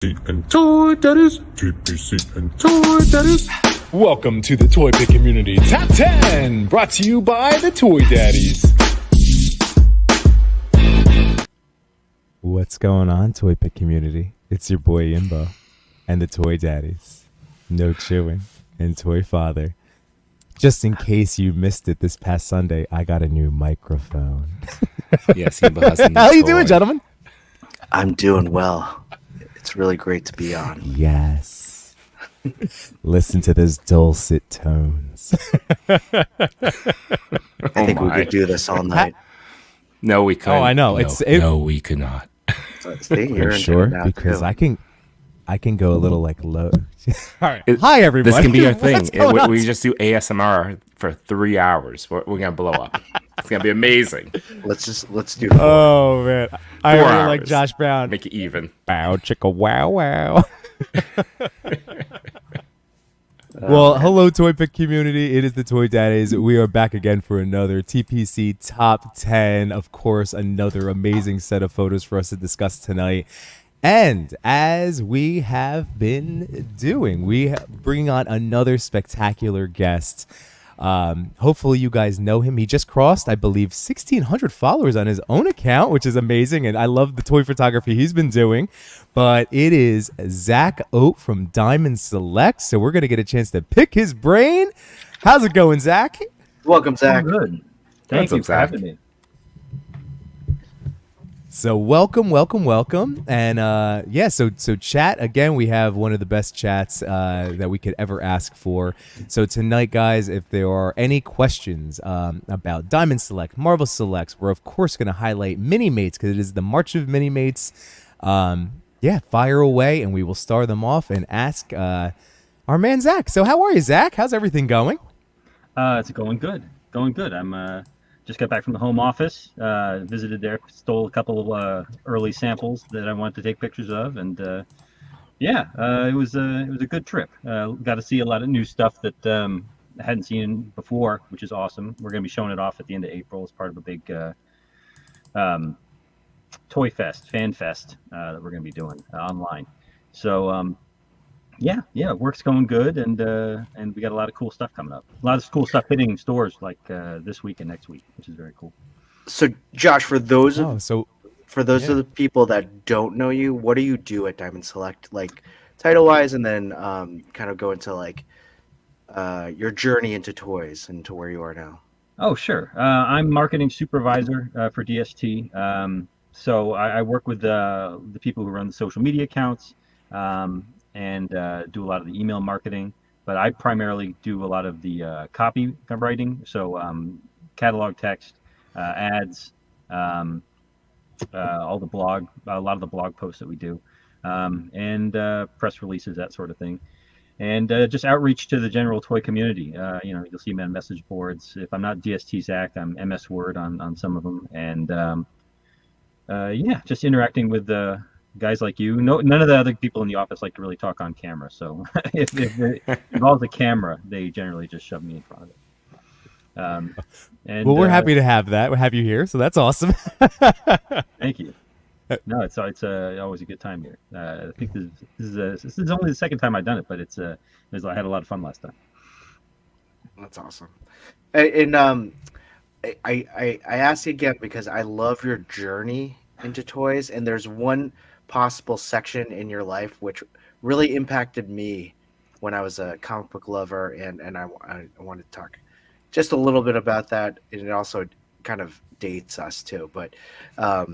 and Toy Daddies, TPC and Toy Daddies. Welcome to the ToyPic Community Top 10, brought to you by the Toy Daddies. What's going on, ToyPic Community? It's your boy Yimbo and the Toy Daddies, No.Chewing and Toy.Father. Just in case you missed it this past Sunday, I got a new microphone. Yes, Yimbo has a new How you toy. doing, gentlemen? I'm doing well. It's really great to be on. Yes. Listen to those dulcet tones. I think we could do this all night. No, we couldn't. Oh, I know. No, we could not. Stay here For and sure, now because too. I can go a little like low. All right. It- Hi, everybody. This can be our thing. What's going on? We just do ASMR for 3 hours. We're gonna blow up. It's gonna be amazing. Let's do 4. Oh man, I 4 really like hours. Josh Brown. Make it even. Bow chicka wow wow. Well, hello, ToyPic community. It is the Toy Daddies. We are back again for another TPC Top 10. Of course, another amazing set of photos for us to discuss tonight. And as we have been doing, we bring on another spectacular guest. Hopefully you guys know him. He just crossed, I believe, 1,600 followers on his own account, which is amazing. And I love the toy photography he's been doing. But it is Zach Oat from Diamond Select. So we're going to get a chance to pick his brain. How's it going, Zach? Welcome, Zach. Good. Thank What's you up, for Zach? having me. So welcome. And so chat again. We have one of the best chats that we could ever ask for. So tonight, guys, if there are any questions about Diamond Select, Marvel Selects, we're of course going to highlight Mini Mates because it is the March of Mini Mates. Fire away, and we will start them off and ask our man Zach. So how are you, Zach? How's everything going? It's going good. I'm just got back from the home office. Visited there, stole a couple of early samples that I wanted to take pictures of, and it was a good trip. Got to see a lot of new stuff that I hadn't seen before, which is awesome. We're going to be showing it off at the end of April as part of a big Toy Fest, Fan Fest that we're going to be doing online. So work's going good, and we got a lot of cool stuff coming up. A lot of cool stuff hitting stores like this week and next week, which is very cool. So, Josh, for those of the people that don't know you, what do you do at Diamond Select, like title-wise, and then kind of go into like your journey into toys and to where you are now? Oh, sure. I'm marketing supervisor for DST. So I work with the people who run the social media accounts. And do a lot of the email marketing, but I primarily do a lot of the copy writing, so catalog text, ads, all the blog, a lot of the blog posts that we do, and press releases, that sort of thing, and just outreach to the general toy community. You'll see me on message boards. If I'm not DST Zach, I'm MS Word on some of them, and just interacting with the guys like you. None of the other people in the office like to really talk on camera. So if it involves a camera, they generally just shove me in front of it. We're happy to have that. We'll have you here, so that's awesome. Thank you. No, it's always a good time here. I think this is only the second time I've done it, but I had a lot of fun last time. That's awesome. And I asked you again because I love your journey into toys, and there's one possible section in your life which really impacted me when I was a comic book lover, and I want to talk just a little bit about that, and it also kind of dates us too. But why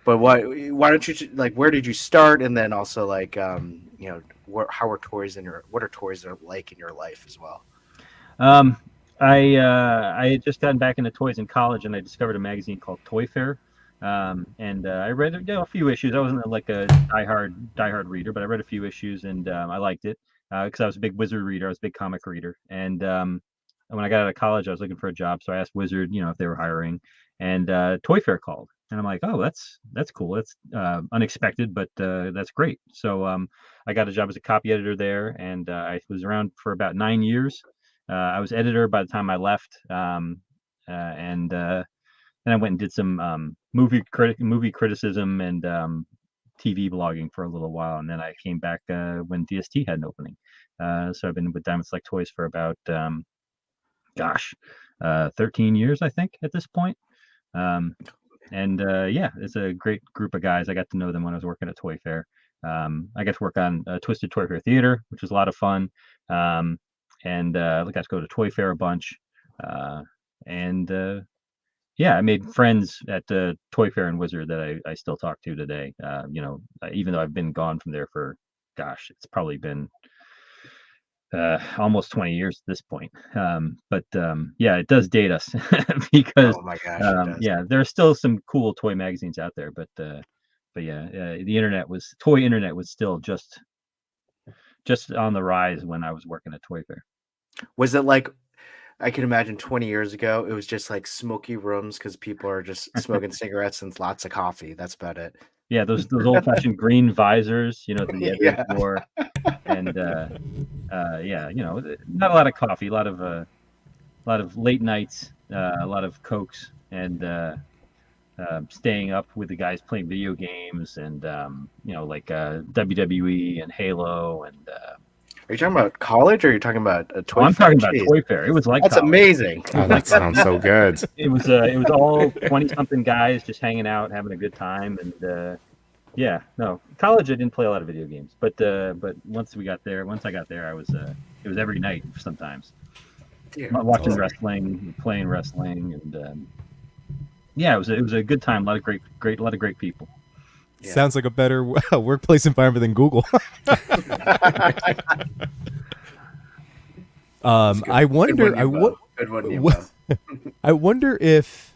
don't you, like, where did you start, and then also like how are toys what are toys like in your life as well? I had just gotten back into toys in college, and I discovered a magazine called Toy Fair. And I read a few issues. I wasn't like a diehard reader, but I read a few issues, and I liked it because I was a big Wizard reader. I was a big comic reader, and when I got out of college, I was looking for a job. So I asked Wizard, if they were hiring, and Toy Fair called, and I'm like, oh, that's cool. That's unexpected, but that's great. So I got a job as a copy editor there, and I was around for about 9 years. I was editor by the time I left, and then I went and did some movie criticism and TV blogging for a little while, and then I came back when DST had an opening. So I've been with Diamond Select Toys for about 13 years, I think, at this point. And yeah, it's a great group of guys. I got to know them when I was working at Toy Fair. I got to work on Twisted Toy Fair Theater, which was a lot of fun. And I got to go to Toy Fair a bunch. And yeah, I made friends at Toy Fair and Wizard that I still talk to today. You know, even though I've been gone from there for, gosh, it's probably been almost 20 years at this point. But yeah, it does date us because Oh my gosh, it does. yeah, there are still some cool toy magazines out there, but yeah, the toy internet was still just on the rise when I was working at Toy Fair. Was it like, I can imagine 20 years ago, it was just like smoky rooms because people are just smoking cigarettes and lots of coffee. That's about it. Yeah, those old-fashioned green visors, you know, the editors Yeah. wore, and yeah, you know, not a lot of coffee, a lot of late nights, a lot of cokes, and staying up with the guys playing video games, and you know, like WWE and Halo, and Are you talking about college or are you talking about a Toy I'm Fair? talking about Jeez. Toy Fair. It was like That's college. amazing. Oh, that sounds so good. It was all 20-something guys just hanging out, having a good time, and yeah, no, college I didn't play a lot of video games, but once I got there, I was it was every night sometimes. Dear Watching Lord. wrestling, playing wrestling, and yeah, it was a good time. A lot of great people. Yeah. Sounds like a better workplace environment than Google. I wonder. Good one, Yimbo. I wonder if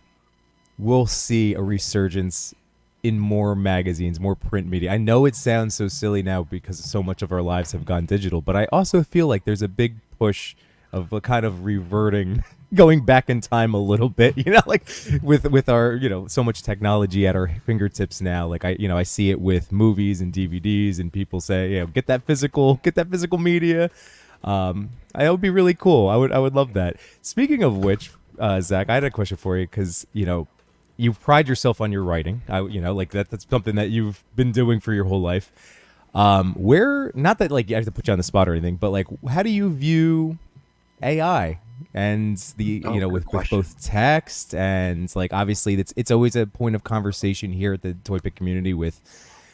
we'll see a resurgence in more magazines, more print media. I know it sounds so silly now because so much of our lives have gone digital, but I also feel like there's a big push of a kind of reverting, going back in time a little bit, you know, like with our, you know, so much technology at our fingertips now. Like I see it with movies and DVDs, and people say, you know, get that physical media. It would be really cool. I would love that. Speaking of which, Zach, I had a question for you because, you know, you pride yourself on your writing. You know, like that's something that you've been doing for your whole life. Where, not that like I have to put you on the spot or anything, but like, how do you view AI and the, you know, with both text and like, obviously it's always a point of conversation here at the ToyPic community with,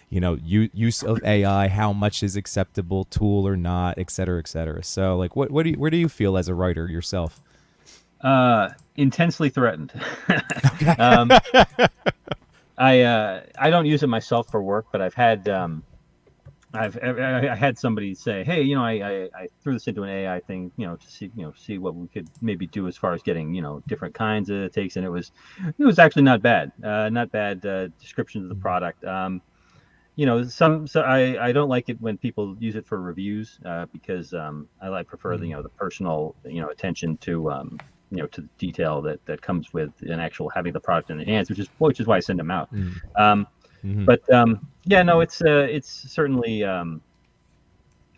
you know, use of AI, how much is acceptable tool or not, et cetera, et cetera. So like, where do you feel as a writer yourself? Intensely threatened. I don't use it myself for work, but I've had I had somebody say, hey, you know, I threw this into an AI thing, you know, to see what we could maybe do as far as getting, you know, different kinds of takes, and it was actually not bad descriptions of the product. You know, I don't like it when people use it for reviews because I prefer the, you know, the personal, you know, attention to you know, to the detail that comes with an actual having the product in the hands, which is why I send them out. But yeah, no, it's certainly a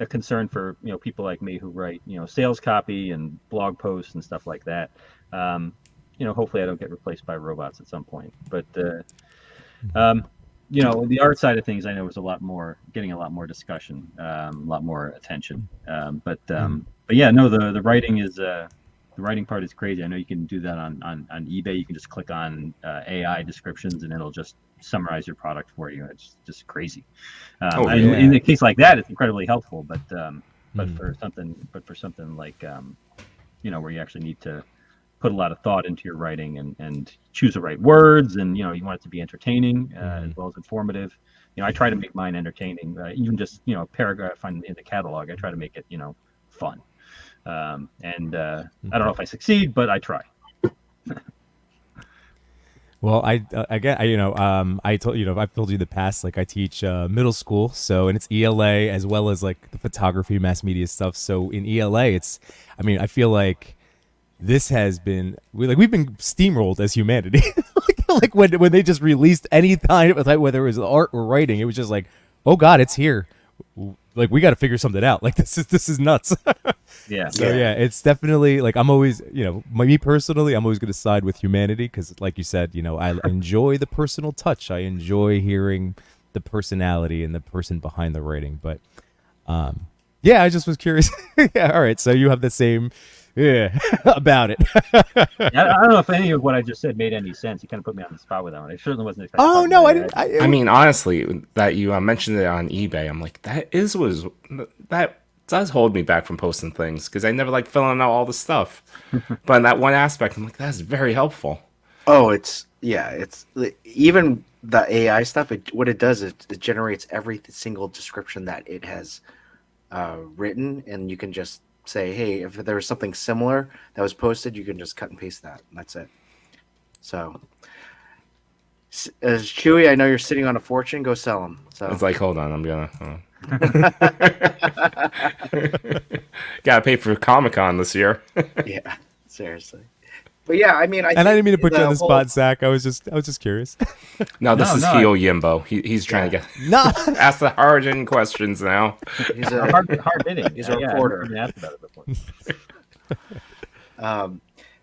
concern for, you know, people like me who write, you know, sales copy and blog posts and stuff like that. You know, hopefully I don't get replaced by robots at some point. But you know, the art side of things, I know is getting a lot more discussion, a lot more attention. But yeah, no, the writing is. The writing part is crazy. I know you can do that on eBay. You can just click on AI descriptions and it'll just summarize your product for you. It's just crazy. In a case like that, it's incredibly helpful. But for something like you know, where you actually need to put a lot of thought into your writing and choose the right words, and you know, you want it to be entertaining as well as informative. You know, I try to make mine entertaining. Even just, you know, a paragraph in the catalog, I try to make it, you know, fun. I don't know if I succeed, but I try. Well, I've told you in the past, like I teach middle school, so, and it's ELA as well as like the photography, mass media stuff. So in ELA, I feel like this has been we've been steamrolled as humanity. like when they just released any kind of, like, whether it was art or writing, it was just like, oh God, it's here. Like, we got to figure something out. Like, this is nuts. Yeah. So yeah, it's definitely like, I'm always, you know, me personally, I'm always going to side with humanity because, like you said, you know, I enjoy the personal touch. I enjoy hearing the personality and the person behind the writing. But yeah, I just was curious. Yeah, all right. So you have the same about it. I don't know if any of what I just said made any sense. You kind of put me on the spot with that one. I certainly wasn't expecting. Oh no, I didn't. I mean, honestly, that you mentioned it on eBay, I'm like, that does hold me back from posting things because I never like filling out all the stuff. But in that one aspect, I'm like, that's very helpful. Oh, it's even the AI stuff. What it does is it generates every single description that it has written, and you can just say, hey, if there was something similar that was posted, you can just cut and paste that, and that's it. So, as Chewy, I know you're sitting on a fortune. Go sell them. So It's like, hold on, I'm gonna gotta pay for Comic-Con this year. yeah, seriously. But yeah, I mean, I didn't mean to put you on the spot, Zach. I was just curious. No, this is Heel Yimbo. He's trying to get ask the hard-hitting questions now. He's a hard hitting. He's a reporter. I asked about it before.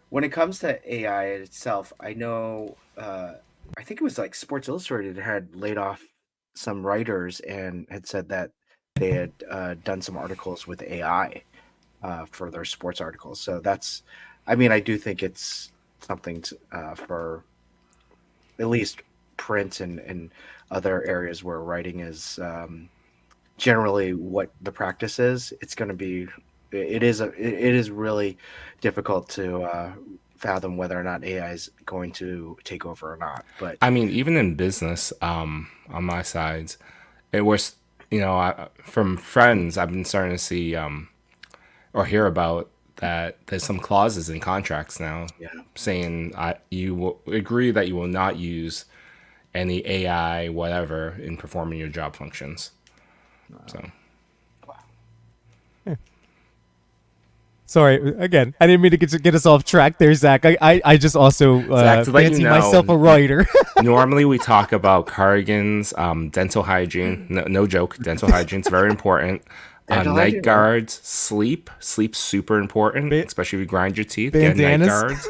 When it comes to AI itself, I know. I think it was like Sports Illustrated had laid off some writers and had said that they had done some articles with AI for their sports articles. So that's, I mean, I do think it's something for at least print and other areas where writing is generally what the practice is. It's going to be, it is really difficult to fathom whether or not AI is going to take over or not. But I mean, even in business, on my sides, it was, from friends, I've been starting to see or hear about that there's some clauses in contracts now saying you will agree that you will not use any AI, whatever, in performing your job functions. So. Sorry, again, I didn't mean to get us off track there, Zach. I just also Zach, to let fancy you know, myself a writer. Normally we talk about cardigans, dental hygiene. No joke, dental hygiene is very important. Night guards, sleep's super important, especially if you grind your teeth. Bandanas. Get night guards.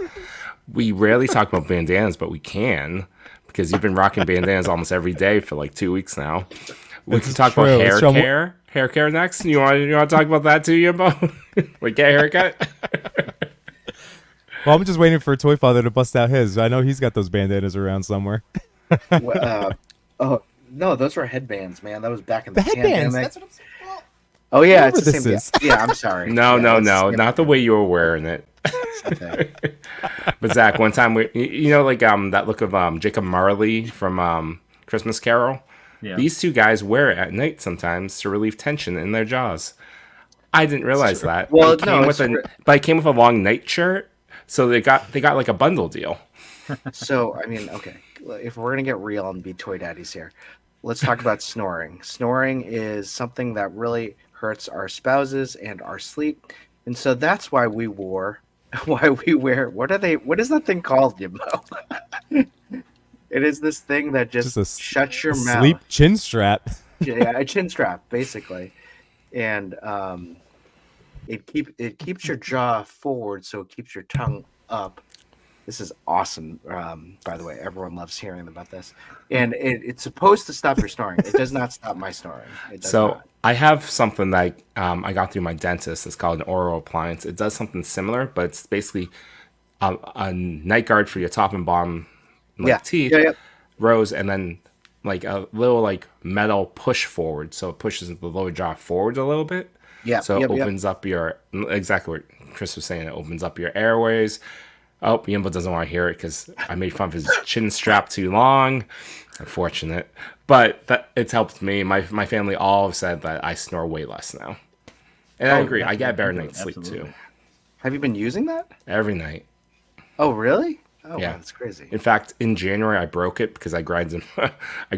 We rarely talk about bandanas, but we can because you've been rocking bandanas almost every day for like 2 weeks now. We can talk about hair care. Hair care next. You want to talk about that too, Yimbo? Like get a haircut? Well, I'm just waiting for Toy.Father to bust out his. I know he's got those bandanas around somewhere. Oh no, those were headbands, man. That was back in The the headbands. pandemic. That's what I'm saying. Oh yeah, Whatever it's the this same. is. Yeah, I'm sorry. No, Yeah, not the way you were wearing it. Okay. But Zach, one time like that look of Jacob Marley from Christmas Carol. Yeah. These two guys wear it at night sometimes to relieve tension in their jaws. I didn't realize that. Well, it came with a long night shirt, so they got like a bundle deal. So I mean, okay, if we're gonna get real and be toy daddies here, let's talk about snoring. Snoring is something that really hurts our spouses and our sleep, and so that's why we wear. What is that thing called, Yimbo? It is this thing that just shuts your mouth. Sleep chin strap. Yeah, a chin strap, basically, and it keeps your jaw forward, so it keeps your tongue up. This is awesome. By the way, everyone loves hearing about this, and it's supposed to stop your snoring. It does not stop my snoring. It does not. I have something that I got through my dentist. It's called an oral appliance. It does something similar, but it's basically a night guard for your top and bottom teeth rows, and then like a little like metal push forward, so it pushes the lower jaw forward a little bit. Yeah. So it opens up your, exactly what Chris was saying. It opens up your airways. Oh, Yimbo doesn't want to hear it because I made fun of his chin strap too long. Unfortunate, but it's helped me. My family all have said that I snore way less now, and I agree. I get a better night's sleep too. Have you been using that every night? Oh, really? Oh, yeah, wow, that's crazy. In fact, in January I broke it because I grind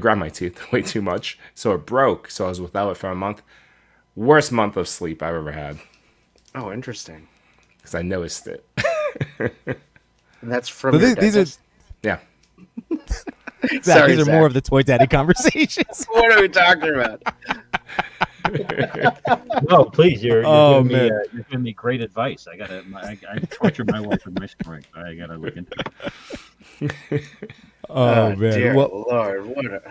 my teeth way too much, so it broke. So I was without it for a month. Worst month of sleep I've ever had. Oh, interesting. Because I noticed it. And that's from your dentist? Yeah. Zach, these are more of the Toy Daddy conversations. What are we talking about? No, please, you're giving me great advice. I torture my wife with my snoring. I gotta look into it. Oh man, dear Lord,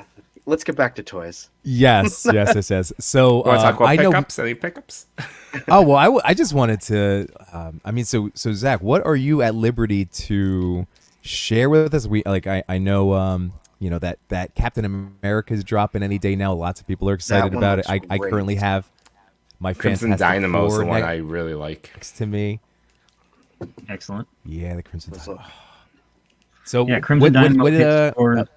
let's get back to toys. Yes. So Want to talk about I know. pickups? Any pickups? Oh well, I just wanted to. I mean, so Zach, what are you at liberty to share with us? I know you know that Captain America is dropping any day now. Lots of people are excited about it. I currently have my Crimson Fantastic Dynamo is Four the one I really like. next to me. Excellent. Yeah, the Crimson Dynamo. So yeah, Crimson Dynamo hits stores.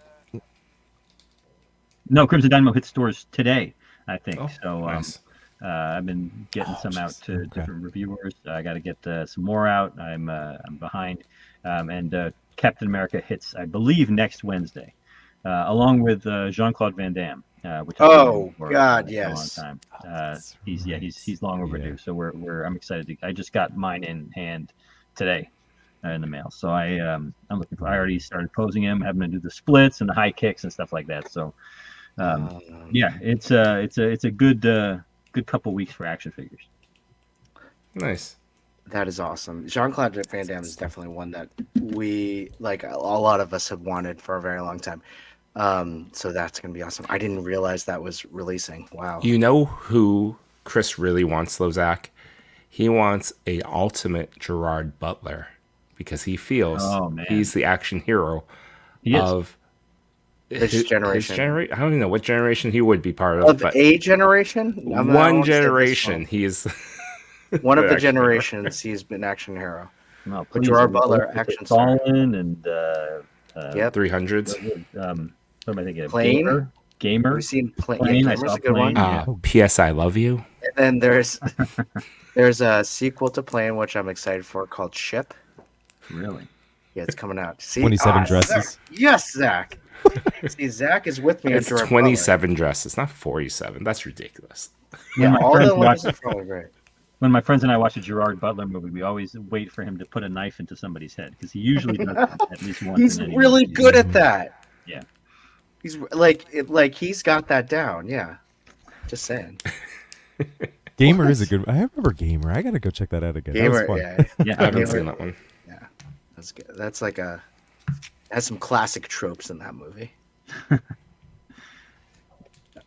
No, Crimson Dynamo hits stores today, I think. Oh, so nice. I've been getting some out to different reviewers. I got to get some more out. I'm behind. And Captain America hits, I believe, next Wednesday, along with Jean-Claude Van Damme, which I've been waiting for a long time. He's long overdue. Yeah. So I'm excited. I just got mine in hand today. In the mail, so I'm looking for. I already started posing him, having to do the splits and the high kicks and stuff like that. So, yeah, it's a good couple weeks for action figures. Nice. That is awesome. Jean-Claude Van Damme is definitely one that we like. A lot of us have wanted for a very long time. So that's gonna be awesome. I didn't realize that was releasing. Wow. You know who Chris really wants, though, Zach? He wants a ultimate Gerard Butler. Because he feels he's the action hero of his generation. I don't even know what generation he would be part of. But a generation? One generation. He is one of the generations he's been action hero. No, but Gerard Butler, action star. And 300s. What am I thinking? Plane? Gamer. We've seen Plane. Yeah, Gamer's a good one. P.S. I Love You. And then there's a sequel to Plane, which I'm excited for, called Ship. Really? Yeah, it's coming out. See, 27 dresses. Zach. Yes, Zach. See, Zach is with me. It's 27 dresses, not 47. That's ridiculous. Yeah, all the levels are probably great. When my friends and I watch a Gerard Butler movie, we always wait for him to put a knife into somebody's head because he usually does that at least once. He's really good at that. Yeah. He's like he's got that down. Yeah. Just saying. Gamer is a good. I remember Gamer. I gotta go check that out again. Gamer, that was fun. I haven't seen that one. Yeah, that's good. That's like has some classic tropes in that movie.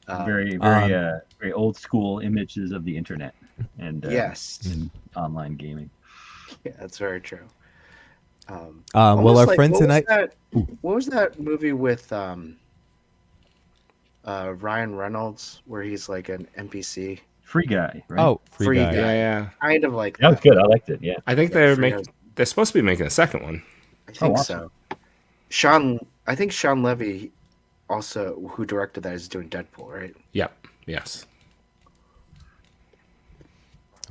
Very old school images of the internet and and online gaming. Yeah, that's very true. Well, our friend tonight. What was that movie with Ryan Reynolds where he's like an NPC? Free Guy, right? Oh, Free Guy. Yeah. Kind of like that. That was good. I liked it. Yeah. I think they're supposed to be making a second one. I think so. I think Sean Levy, also who directed that, is doing Deadpool, right? Yep. Yes.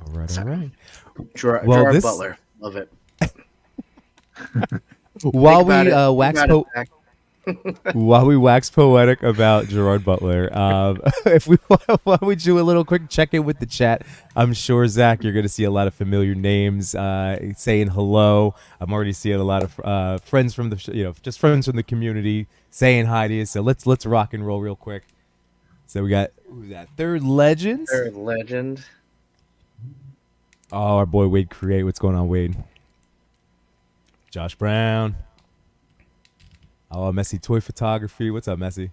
All right. Gerard Butler, love it. While we wax poetic about Gerard Butler, why don't we do a little quick check-in with the chat? I'm sure, Zach, you're going to see a lot of familiar names saying hello. I'm already seeing a lot of friends from just friends from the community saying hi to you. So let's rock and roll real quick. So we got who's that? Third Legend. Oh, our boy Wade Create. What's going on, Wade? Josh Brown. Oh, Messy Toy Photography. What's up, Messy?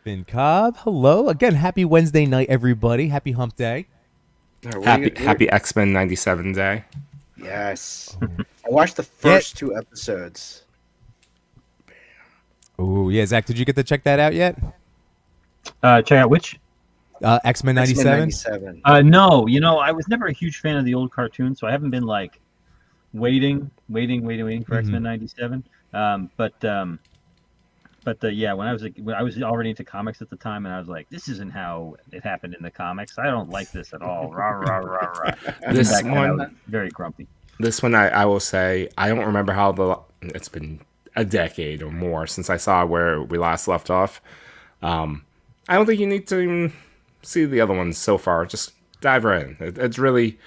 Finn Cobb. Hello. Again, happy Wednesday night, everybody. Happy hump day. Happy X-Men 97 day. Yes. I watched the first 2 episodes. Oh, yeah. Zach, did you get to check that out yet? Check out which? X-Men 97? No. I was never a huge fan of the old cartoon, so I haven't been like waiting for X-Men 97. But yeah, when I was already into comics at the time, and I was like, this isn't how it happened in the comics. I don't like this at all. Rah, rah, rah, rah. This one, I was very grumpy. This one, I will say, I don't remember how it's been a decade or more since I saw where we last left off. I don't think you need to even see the other ones so far. Just dive right in. It's really,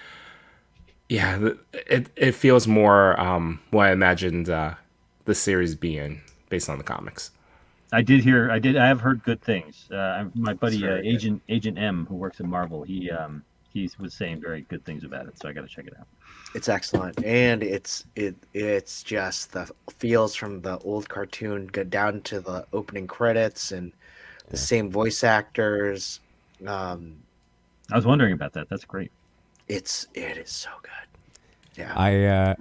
yeah, it feels more what I imagined the series being based on the comics. I have heard good things. My buddy Agent M, who works at Marvel, he he was saying very good things about it, so I got to check it out. It's excellent, and it's just the feels from the old cartoon go down to the opening credits and the same voice actors. I was wondering about that. That's great. It is so good. Yeah,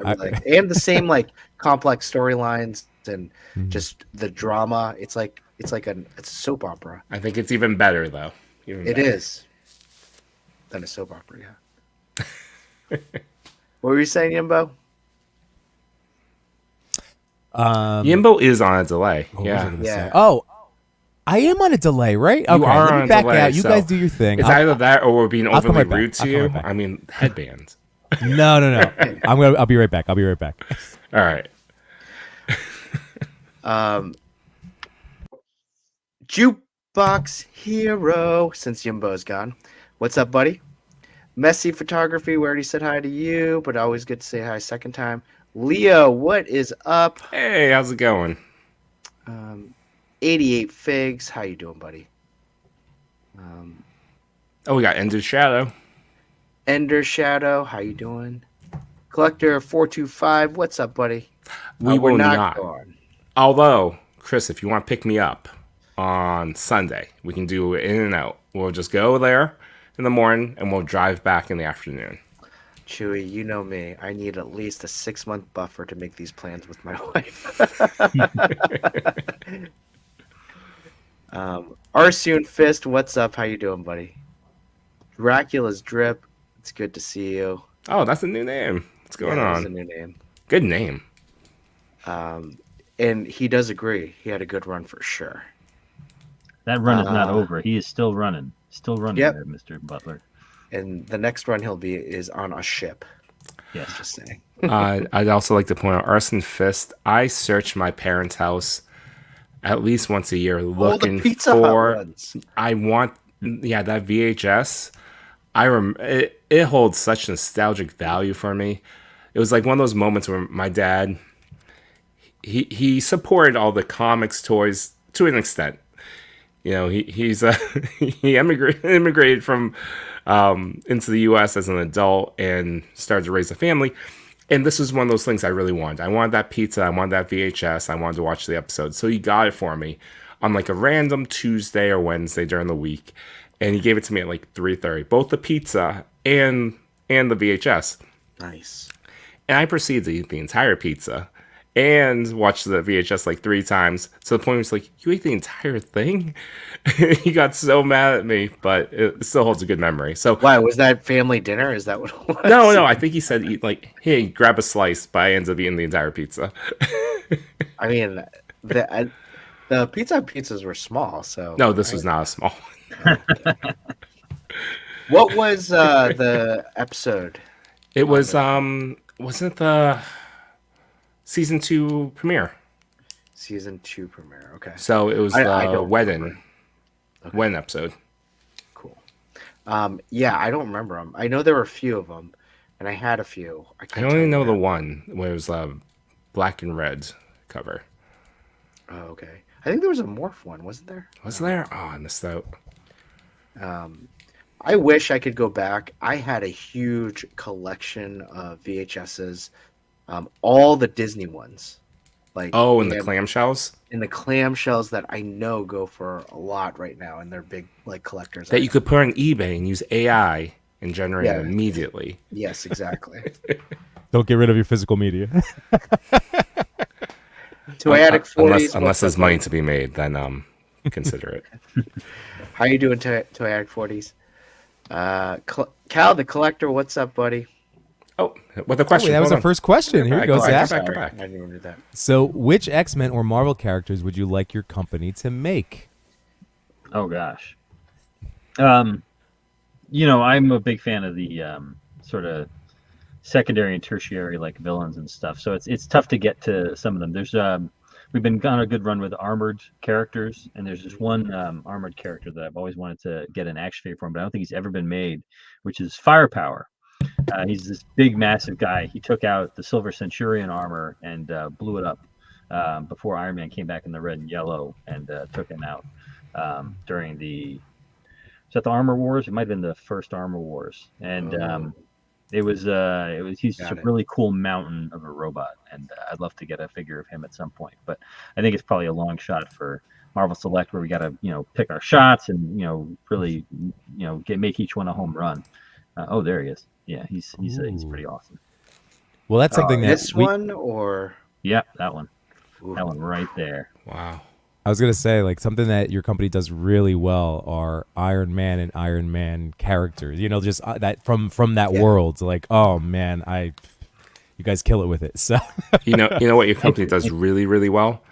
and the same like complex storylines and just the drama. It's like a soap opera. I think it's even better though. It is than a soap opera. Yeah. What were you saying, Yimbo? Yimbo is on a delay. Yeah. Oh, I am on a delay, right? Okay, let me back out. You guys do your thing. It's either that or we're being overly rude to you. I mean, headbands. No. I'll be right back. All right. Jukebox Hero, since Yimbo's gone. What's up, buddy? Messy Photography, we already said hi to you, but always good to say hi second time. Leo, what is up? Hey, how's it going? 88 Figs, how you doing, buddy? We got Ender Shadow. Ender Shadow, how you doing? Collector 425, what's up, buddy? We will not. Gone. Although, Chris, if you want to pick me up on Sunday, we can do in and out. We'll just go there in the morning and we'll drive back in the afternoon. Chewy, you know me. I need at least a 6-month buffer to make these plans with my wife. Arsoon Fist, what's up? How you doing, buddy? Dracula's Drip, it's good to see you. Oh, that's a new name. What's going on? That's a new name. Good name. And he does agree. He had a good run for sure. That run is not over. He is still running. Still running there, Mr. Butler. And the next run he'll be is on a ship. Yes. I'm just saying. I'd also like to point out Arson Fist. I search my parents' house at least once a year looking for. I want, that VHS. It holds such nostalgic value for me. It was like one of those moments where my dad, he supported all the comics, toys to an extent. You know, he immigrated from into the U.S. as an adult and started to raise a family. And this was one of those things I really wanted. I wanted that pizza. I wanted that VHS. I wanted to watch the episode. So he got it for me on like a random Tuesday or Wednesday during the week. And he gave it to me at like 3:30, both the pizza and the VHS. Nice. And I proceeded to eat the entire pizza and watched the VHS like 3 times to the point where he's like, "You ate the entire thing?" He got so mad at me, but it still holds a good memory. So why was that family dinner? Is that what it was? No. I think he said eat like, "Hey, grab a slice," but I ended up eating the entire pizza. I mean, the pizzas were small, so no, this was not a small one. What was the episode? It was wasn't the season 2 premiere? Season 2 premiere. Okay. So it was the wedding episode. Cool. Yeah, I don't remember them. I know there were a few of them, and I had a few. I only know the one where it was black and red cover. Oh, okay. I think there was a morph one, wasn't there? Was there? Oh, I missed out. I wish I could go back. I had a huge collection of VHSs, all the Disney ones. Like in the clamshells? In the clamshells that I know go for a lot right now, and they're big like collectors. That you could put on eBay and use AI and generate it immediately. Yes, exactly. Don't get rid of your physical media. Toyatic 40s. Unless there's money to be made, then consider it. How you doing, Toyatic 40s? Cal the Collector, what's up, buddy? Oh, what the question? That was the first question. Here we go, Zach. I didn't even do that. So, which X-Men or Marvel characters would you like your company to make? Oh gosh. I'm a big fan of the sort of secondary and tertiary like villains and stuff. So it's tough to get to some of them. There's we've been on a good run with armored characters, and there's this one armored character that I've always wanted to get an action figure from, but I don't think he's ever been made, which is Firepower. He's this big, massive guy. He took out the Silver Centurion armor and blew it up before Iron Man came back in the red and yellow and took him out during the that the Armor Wars? It might have been the first Armor Wars, and it was he's just a really cool mountain of a robot, and I'd love to get a figure of him at some point. But I think it's probably a long shot for Marvel Select, where we got to pick our shots and really make each one a home run. Oh, there he is. Yeah, he's pretty awesome. Well, that's something that this one or that one. Ooh. That one right there. Wow. I was gonna say, like, something that your company does really well are Iron Man and Iron Man characters. Just that from that world. Like, oh man, you guys kill it with it. So you know what your company does really, really well?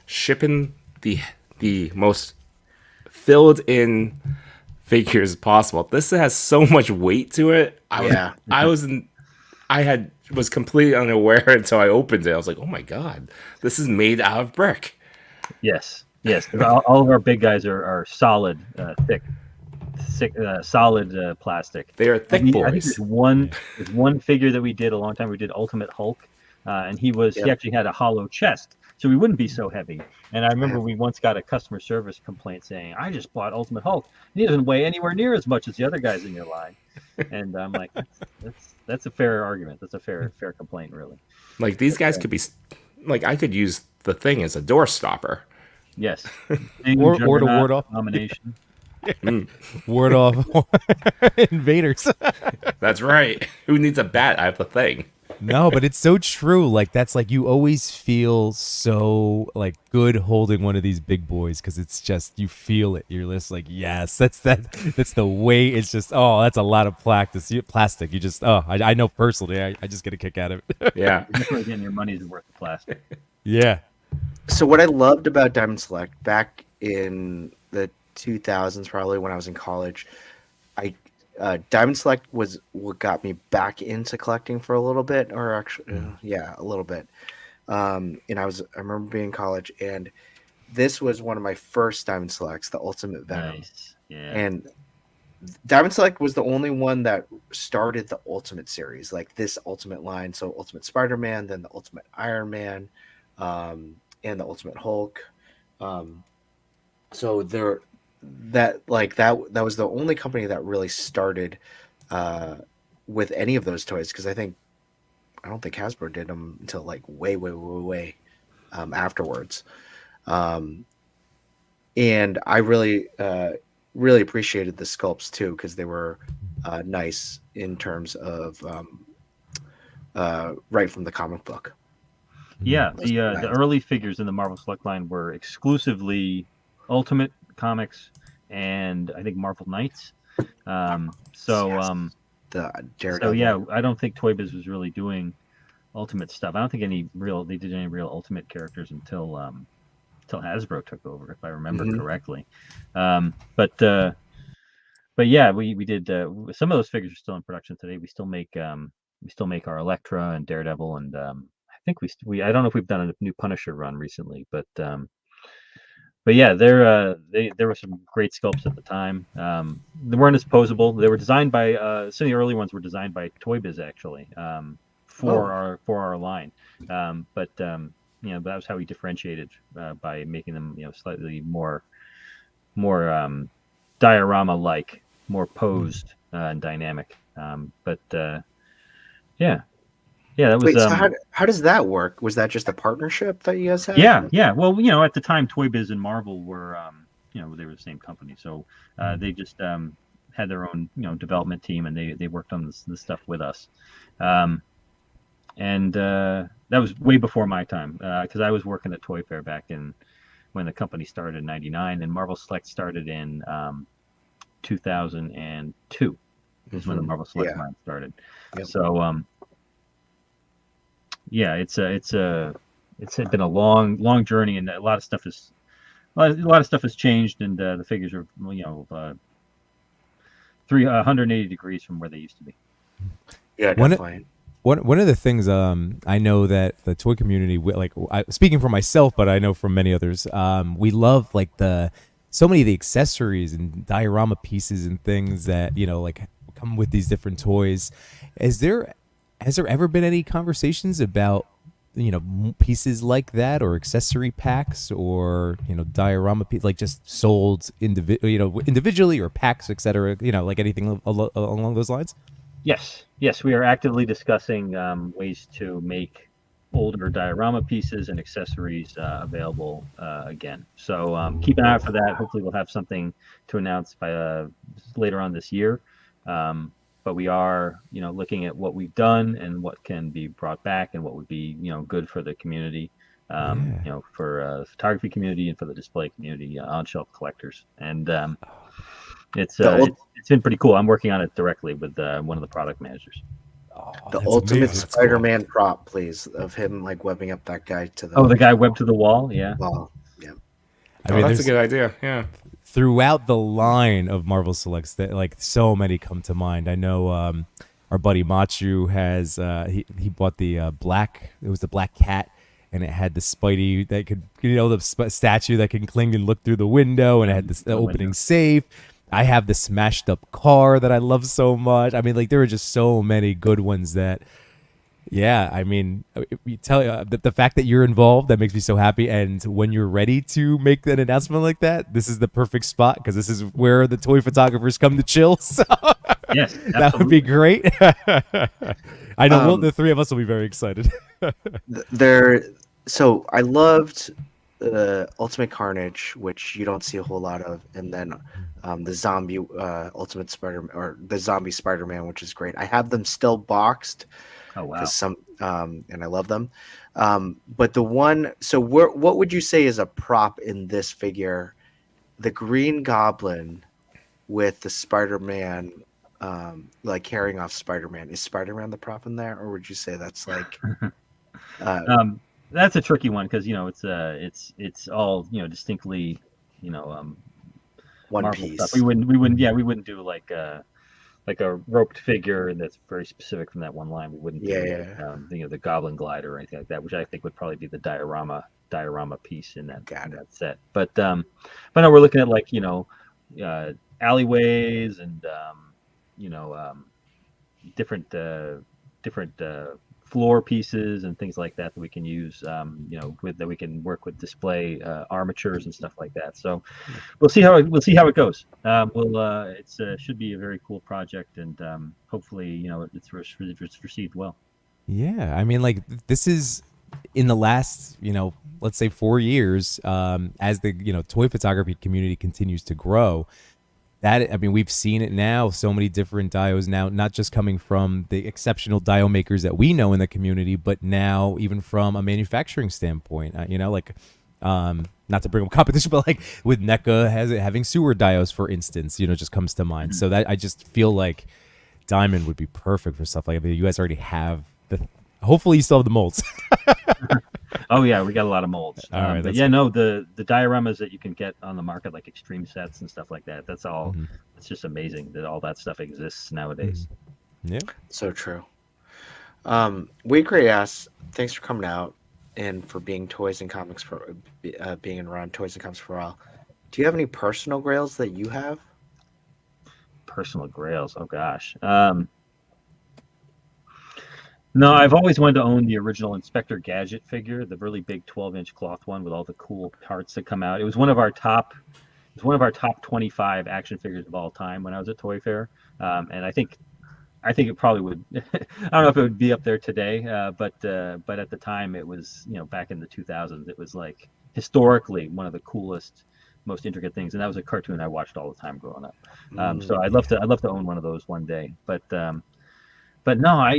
Shipping the most filled in figures possible. This has so much weight to it. I was completely unaware until I opened it. I was like, oh my god, this is made out of brick. Yes. All of our big guys are solid, thick, solid plastic. They are thick boys. I think there's one figure that we did a long time. We did Ultimate Hulk, and he actually had a hollow chest, so he wouldn't be so heavy. And I remember we once got a customer service complaint saying, "I just bought Ultimate Hulk, and he doesn't weigh anywhere near as much as the other guys in your line." And I'm like, that's a fair argument. That's a fair complaint, really. Like, these guys could be, like, I could use the thing as a door stopper. Yes. or to ward off nomination. Ward off invaders. That's right. Who needs a bat? I have the thing. No, but it's so true. Like, that's like, you always feel so like good holding one of these big boys, because it's just, you feel it. You're just like, yes, that's the way. It's just, oh, that's a lot of plastic. You just, I know personally, I just get a kick out of it. Yeah. Definitely getting your money's worth of plastic. Yeah. So what I loved about Diamond Select back in the 2000s, probably when I was in college, Diamond Select was what got me back into collecting for a little bit, or actually, a little bit. And I remember being in college, and this was one of my first Diamond Selects, the Ultimate Venom. Nice. Yeah. And Diamond Select was the only one that started the Ultimate series, like this Ultimate line. So Ultimate Spider-Man, then the Ultimate Iron Man, and the Ultimate Hulk. So that was the only company that really started with any of those toys, because I don't think Hasbro did them until like way afterwards. And I really appreciated the sculpts too, because they were nice in terms of right from the comic book. Yeah, the early figures in the Marvel Select line were exclusively Ultimate Comics and I think Marvel Knights. The Daredevil. So yeah, I don't think Toy Biz was really doing Ultimate stuff. I don't think they did any real Ultimate characters until Hasbro took over, if I remember correctly. But yeah, we did. Some of those figures are still in production today. We still make our Elektra and Daredevil, and I think I don't know if we've done a new Punisher run recently, but yeah, there were some great sculpts at the time. They weren't as posable. They were designed by some of the early ones were designed by Toy Biz actually for our line. But that was how we differentiated by making them slightly more diorama-like, more posed and dynamic. Yeah, that was. Wait, so how does that work? Was that just a partnership that you guys had? Yeah. Well, at the time, Toy Biz and Marvel were, they were the same company, so they just had their own, development team, and they worked on this stuff with us. And that was way before my time, because I was working at Toy Fair back when the company started in '99, and Marvel Select started in 2002. Is when the Marvel Select line started. Yep. So. Yeah, it's been a long journey, and a lot of stuff has changed, and the figures are 180 degrees from where they used to be. Yeah, definitely. One of the things I know that the toy community, speaking for myself, but I know from many others, we love like so many of the accessories and diorama pieces and things that come with these different toys. Has there ever been any conversations about pieces like that, or accessory packs, or diorama like just sold individually, or packs, etc., like anything along those lines? Yes, we are actively discussing ways to make older diorama pieces and accessories available again. So keep an eye out for that. Hopefully, we'll have something to announce by later on this year. But we are, looking at what we've done and what can be brought back and what would be, good for the community, for the photography community and for the display community, on-shelf collectors. And it's been pretty cool. I'm working on it directly with one of the product managers. The ultimate Spider-Man prop, please, of him like webbing up that guy to the. Oh, the guy webbed to the wall. Yeah. Wall. Yeah. I mean, that's a good idea. Yeah. Throughout the line of Marvel Selects, that like so many come to mind. I know our buddy Machu has he bought the black. It was the black cat, and it had the Spidey that could, the statue that can cling and look through the window, and it had the opening safe. I have the smashed up car that I love so much. I mean, like there are just so many good ones that. Yeah, I mean, you tell the fact that you're involved, that makes me so happy. And when you're ready to make an announcement like that, this is the perfect spot, because this is where the toy photographers come to chill. So yes, that would be great. I know the three of us will be very excited. So I loved Ultimate Carnage, which you don't see a whole lot of, and then the zombie Ultimate Spider, or the zombie Spider-Man, which is great. I have them still boxed. Oh wow! And I love them. But the one, so what would you say is a prop in this figure? The Green Goblin with the Spider-Man, like carrying off Spider-Man. Is Spider-Man the prop in there, or would you say that's like? That's a tricky one, because it's all distinctly one Marvel piece. Stuff. We wouldn't do like a roped figure, and that's very specific from that one line. We wouldn't do the Goblin Glider or anything like that, which I think would probably be the diorama piece in that set. But no, we're looking at like alleyways and different floor pieces and things like that we can use, that we can work with display armatures and stuff like that. So we'll see how it goes. It should be a very cool project, and hopefully it's received well. Yeah, I mean, like this is in the last let's say 4 years, as the toy photography community continues to grow. We've seen it now, so many different dios now, not just coming from the exceptional dio makers that we know in the community, but now even from a manufacturing standpoint, not to bring up competition, but like with NECA having sewer dios, for instance, just comes to mind. So that I just feel like Diamond would be perfect for stuff like that. You guys already have hopefully you still have the molds. Oh yeah, we got a lot of molds. All right, but yeah, no, the dioramas that you can get on the market, like extreme sets and stuff like that, that's all. It's just amazing that all that stuff exists nowadays. Yeah, so true. Wade Gray asks, thanks for coming out and for being Toys and Comics for being around Toys and Comics for a while. Do you have any personal grails that you have? Personal grails? Oh gosh. No, I've always wanted to own the original Inspector Gadget figure, the really big 12-inch cloth one with all the cool parts that come out. It was one of our top 25 action figures of all time when I was at Toy Fair, and I think it probably would. I don't know if it would be up there today, but at the time it was, back in the 2000s, it was like historically one of the coolest, most intricate things, and that was a cartoon I watched all the time growing up. So I'd love to own one of those one day, But no, I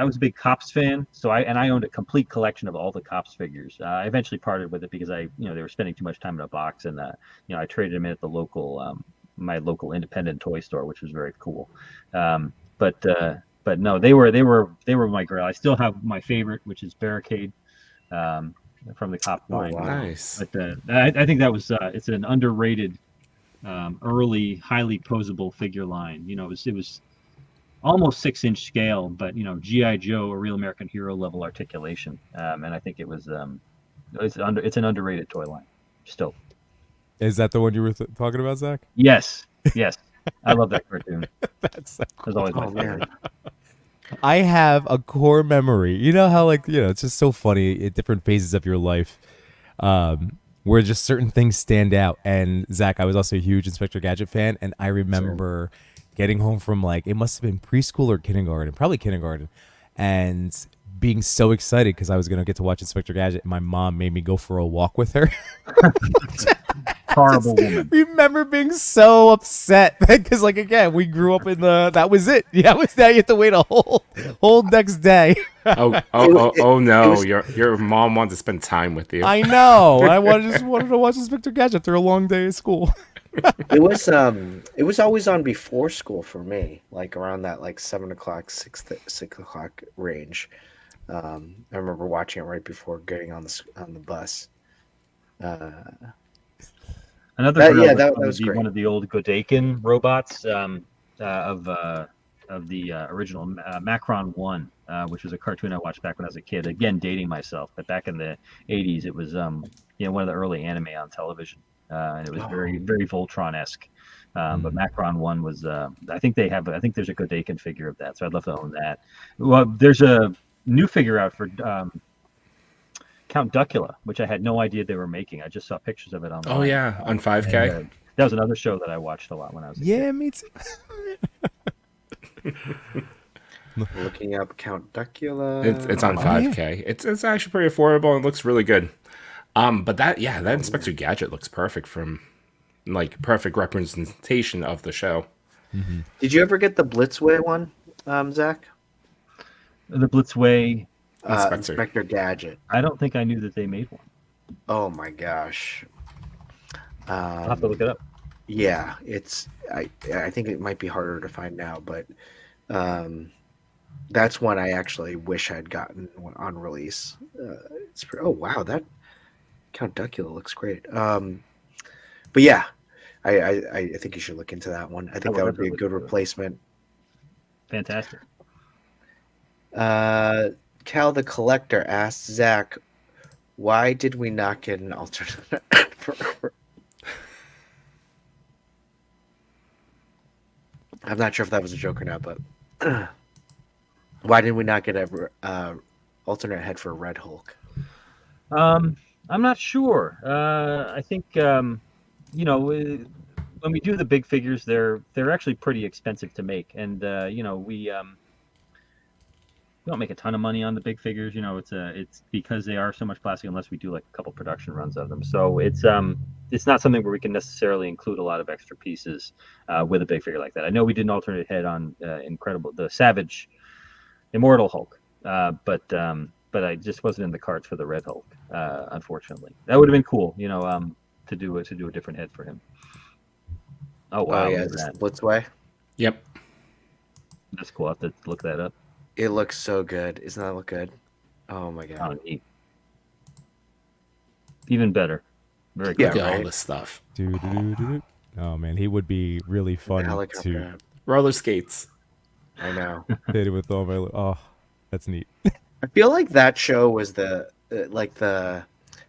was a big Cops fan, so I owned a complete collection of all the Cops figures. I eventually parted with it because they were spending too much time in a box, and I traded them in at the local my local independent toy store, which was very cool. But no, they were my grail. I still have my favorite, which is Barricade, from the Cop line. Oh, nice. But I think that was it's an underrated, early, highly posable figure line. It was almost 6-inch scale, but G.I. Joe, a real American hero level articulation, and I think it was it's an underrated toy line still. Is that the one you were talking about, Zach? Yes, I love that cartoon. That's so cool. That's always my favorite. I have a core memory. You know how it's just so funny at different phases of your life, where just certain things stand out. And Zach, I was also a huge Inspector Gadget fan, and I remember getting home from it must have been preschool or kindergarten, probably kindergarten, and being so excited because I was gonna get to watch Inspector Gadget. And my mom made me go for a walk with her. Horrible woman. Remember being so upset because, again, we grew up in that was it. Yeah, it was now you have to wait a whole next day. Oh no! Your mom wanted to spend time with you. I know. I just wanted to watch Inspector Gadget after a long day at school. It was always on before school for me, around that 7 o'clock, 6 o'clock range. I remember watching it right before getting on the bus. Another that was be great. one of the old Godaikin robots of the original Macron 1, which was a cartoon I watched back when I was a kid. Again, dating myself, but back in the 80s, it was one of the early anime on television, and it was very very Voltron-esque. But Macron 1 was I think there's a Godaikin figure of that, so I'd love to own that. Well, there's a new figure out for Count Duckula, which I had no idea they were making. I just saw pictures of it online. Oh yeah, on 5K. And, that was another show that I watched a lot when I was a kid. Yeah, me too. Looking up Count Duckula. It's on 5K. It's actually pretty affordable and looks really good. But that Inspector Gadget looks perfect from perfect representation of the show. Mm-hmm. Did you ever get the Blitzway one, Zach? The Blitzway Inspector Gadget. I don't think I knew that they made one. Oh my gosh. I'll have to look it up. Yeah, I think it might be harder to find now, but that's one I actually wish I'd gotten on release. Oh wow, that Count Duckula looks great. But yeah, I think you should look into that one. I think that would be a good replacement. Fantastic. Cal the Collector asked Zach, why did we not get an alternate? I'm not sure if that was a joke or not, but why did we not get a alternate head for Red Hulk? I'm not sure. I think when we do the big figures, they're actually pretty expensive to make, and we don't make a ton of money on the big figures. It's because they are so much plastic, unless we do a couple production runs of them. So it's not something where we can necessarily include a lot of extra pieces with a big figure like that. I know we did an alternate head on the Savage Immortal Hulk, but I just wasn't in the cards for the Red Hulk, unfortunately. That would have been cool, to do a different head for him. Oh wow! Yeah, Blitzway. Yep, that's cool. I have to look that up. It looks so good. Doesn't that look good? Oh my god! Neat. Even better. Very good. Cool. All this stuff. Oh man, he would be really fun to roller skates. I know. Hit it with all my. Oh, that's neat. I feel like that show was the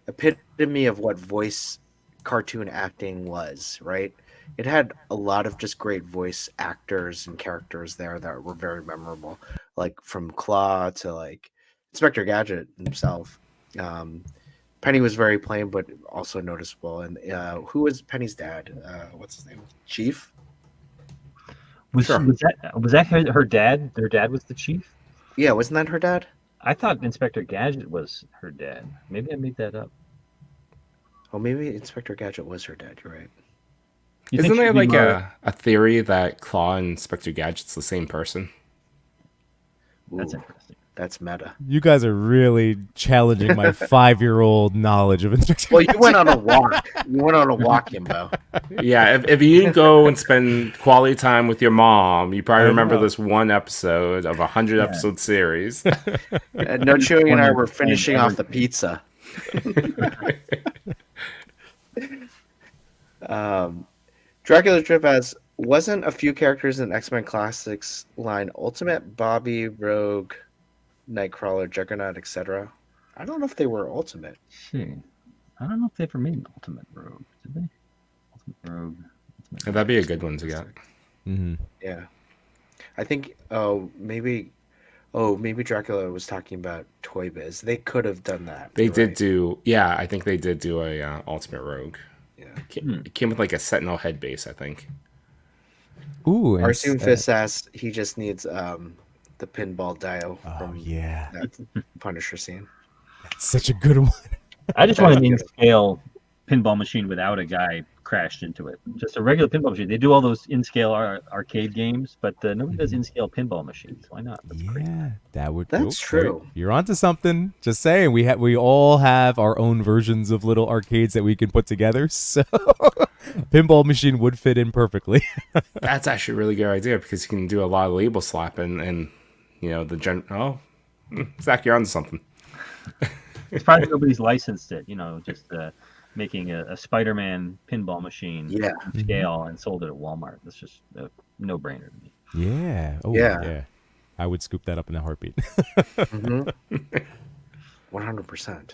epitome of what voice cartoon acting was, right? It had a lot of just great voice actors and characters there that were very memorable, from Claw to Inspector Gadget himself. Penny was very plain, but also noticeable. And who was Penny's dad? What's his name? Chief? Was that her dad? Her dad was the chief? Yeah, wasn't that her dad? I thought Inspector Gadget was her dad. Maybe I made that up. Oh, maybe Inspector Gadget was her dad. You're right. Isn't there a theory that Claw and Inspector Gadget's the same person? Ooh, that's interesting. That's meta. You guys are really challenging my 5-year-old knowledge of Inspector Gadget. You went on a walk. Yimbo. Yeah, if you didn't go and spend quality time with your mom, you probably remember this one episode of a 100-episode series. No.Chewing and I were finishing off the pizza. Dracula Trip wasn't a few characters in X-Men Classics line Ultimate, Bobby, Rogue, Nightcrawler, Juggernaut, etc. I don't know if they were Ultimate. I don't know if they ever made an Ultimate Rogue. Did they? Ultimate Rogue. That'd be a good one to get. Mm-hmm. Yeah. I think, maybe Oh, maybe Dracula was talking about Toy Biz. They could have done that. They You're did right. do, yeah, I think they did do a Ultimate Rogue. Yeah. It came with like a Sentinel head base, I think. Ooh, and Arsene Fist asks he just needs the pinball dio from yeah, that Punisher scene. that's such a good one. I just want an That's in-scale pinball machine without a guy crashed into it. Just a regular pinball machine. They do all those in-scale arcade games, but nobody does in-scale pinball machines. Why not? That's great. Yeah, that would. That's true. You're onto something. Just saying, we all have our own versions of little arcades that we can put together. So, pinball machine would fit in perfectly. That's actually a really good idea because you can do a lot of label slapping and Zach, you're onto something. It's probably nobody's licensed it. Just making a Spider-Man pinball machine in scale and sold it at Walmart. That's just a no-brainer to me. Yeah. Oh, Yeah. yeah. I would scoop that up in a heartbeat. 100%.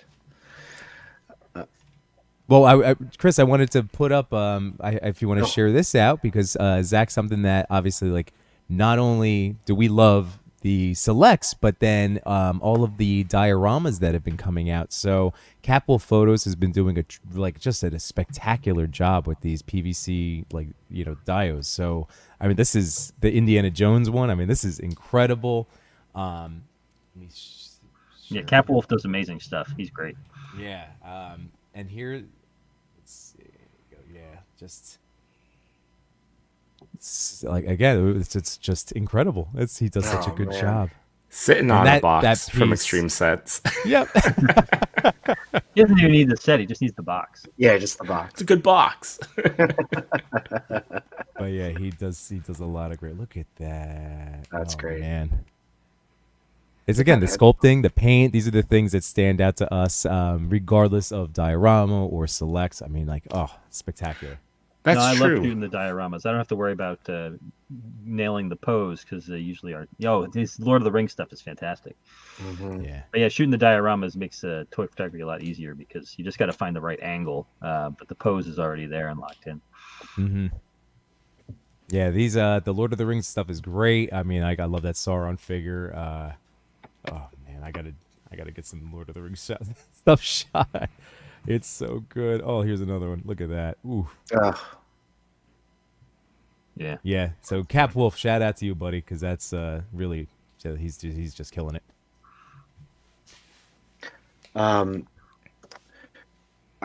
Well, Chris, I wanted to put up, if you want to share this out, because Zach, something that obviously, like, not only do we love the selects, but then all of the dioramas that have been coming out. So Capwolf Photos has been doing just a spectacular job with these PVC dios. So I mean, this is the Indiana Jones one. I mean, this is incredible. Yeah, Capwolf does amazing stuff. He's great. Yeah, and here, let's see. Yeah, just. It's like again, it's just incredible. He does such a good job. Sitting on a box from Extreme Sets. Yep. He doesn't even need the set; he just needs the box. Yeah, just the box. It's a good box. But yeah, he does a lot of great. Look at that. That's great, man. It's again the sculpting, the paint. These are the things that stand out to us, regardless of diorama or selects. I mean, spectacular. That's I true. love shooting the dioramas. I don't have to worry about nailing the pose because they usually are. This Lord of the Rings stuff is fantastic. Yeah. But yeah, shooting the dioramas makes toy photography a lot easier because you just got to find the right angle. But the pose is already there and locked in. Mm-hmm. Yeah, these the Lord of the Rings stuff is great. I mean, I love that Sauron figure. Oh man, I gotta get some Lord of the Rings stuff shot. It's so good. Oh, here's another one. Look at that. Ooh. Yeah. Yeah. So Capwolf, shout out to you, buddy, because that's really he's just killing it. I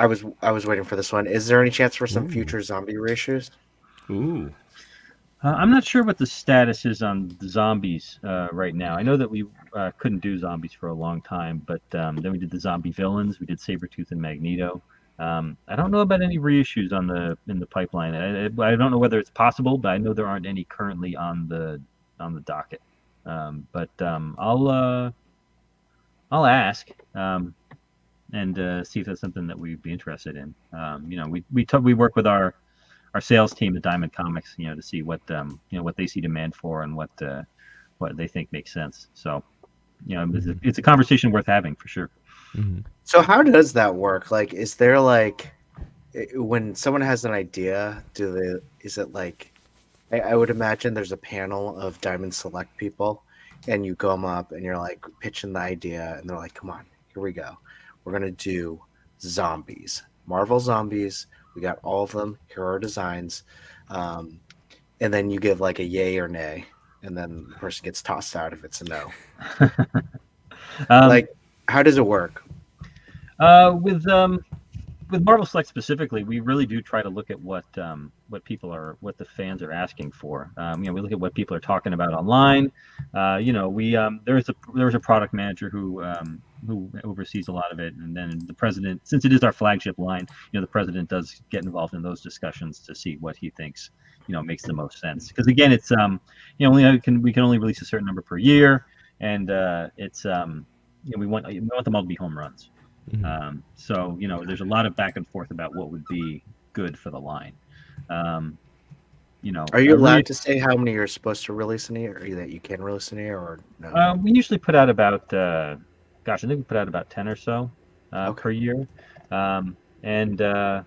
was waiting for this one. Is there any chance for some future zombie reissues? Ooh. I'm not sure what the status is on the zombies right now. I know that we couldn't do zombies for a long time, but then we did the zombie villains. We did Sabretooth and Magneto. I don't know about any reissues in the pipeline. I don't know whether it's possible, but I know there aren't any currently on the docket. But I'll ask and see if that's something that we'd be interested in. We work with our sales team at Diamond Comics, to see what they see demand for and what they think makes sense. So, it's a conversation worth having for sure. Mm-hmm. So how does that work? Like, is there when someone has an idea, is it like, I would imagine there's a panel of Diamond Select people and you come up and you're like pitching the idea and they're like, come on, here we go. We're going to do zombies, Marvel zombies. We got all of them. Here are our designs. And then you give like a yay or nay, and then the person gets tossed out if it's a no. How does it work? With Marvel Select specifically, we really do try to look at what the fans are asking for. We look at what people are talking about online. There's a product manager who oversees a lot of it, and then the president, since it is our flagship line, the president does get involved in those discussions to see what he thinks makes the most sense. Because again, it's we can only release a certain number per year, and it's we want them all to be home runs. Mm-hmm. So there's a lot of back and forth about what would be good for the line. Are you allowed to say how many you're supposed to release in a year, or that you can release in a year, or no? We usually put out about I think we put out about 10 or so per year. It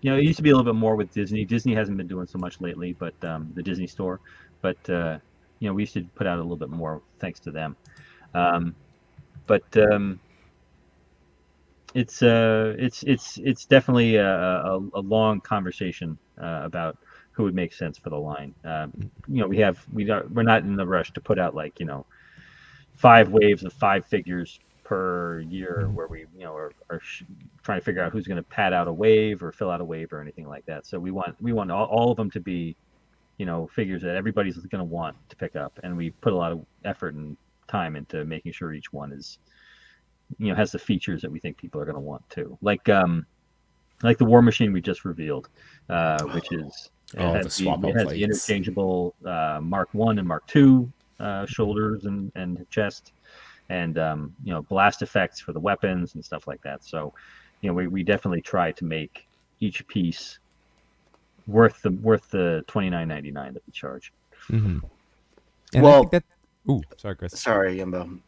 used to be a little bit more with Disney. Disney hasn't been doing so much lately, but the Disney store. But we used to put out a little bit more thanks to them. But it's definitely a long conversation about who would make sense for the line. We're not in the rush to put out 5 waves of 5 figures per year, where we are trying to figure out who's going to pad out a wave or fill out a wave or anything like that. So we want all of them to be figures that everybody's going to want to pick up, and we put a lot of effort and time into making sure each one is has the features that we think people are going to want too, like the War Machine we just revealed, which is it has the interchangeable Mark 1 and Mark 2 shoulders and chest, and blast effects for the weapons and stuff like that. So we definitely try to make each piece worth the $29.99 that we charge. Mm-hmm. Sorry, Chris. Sorry, Yimbo.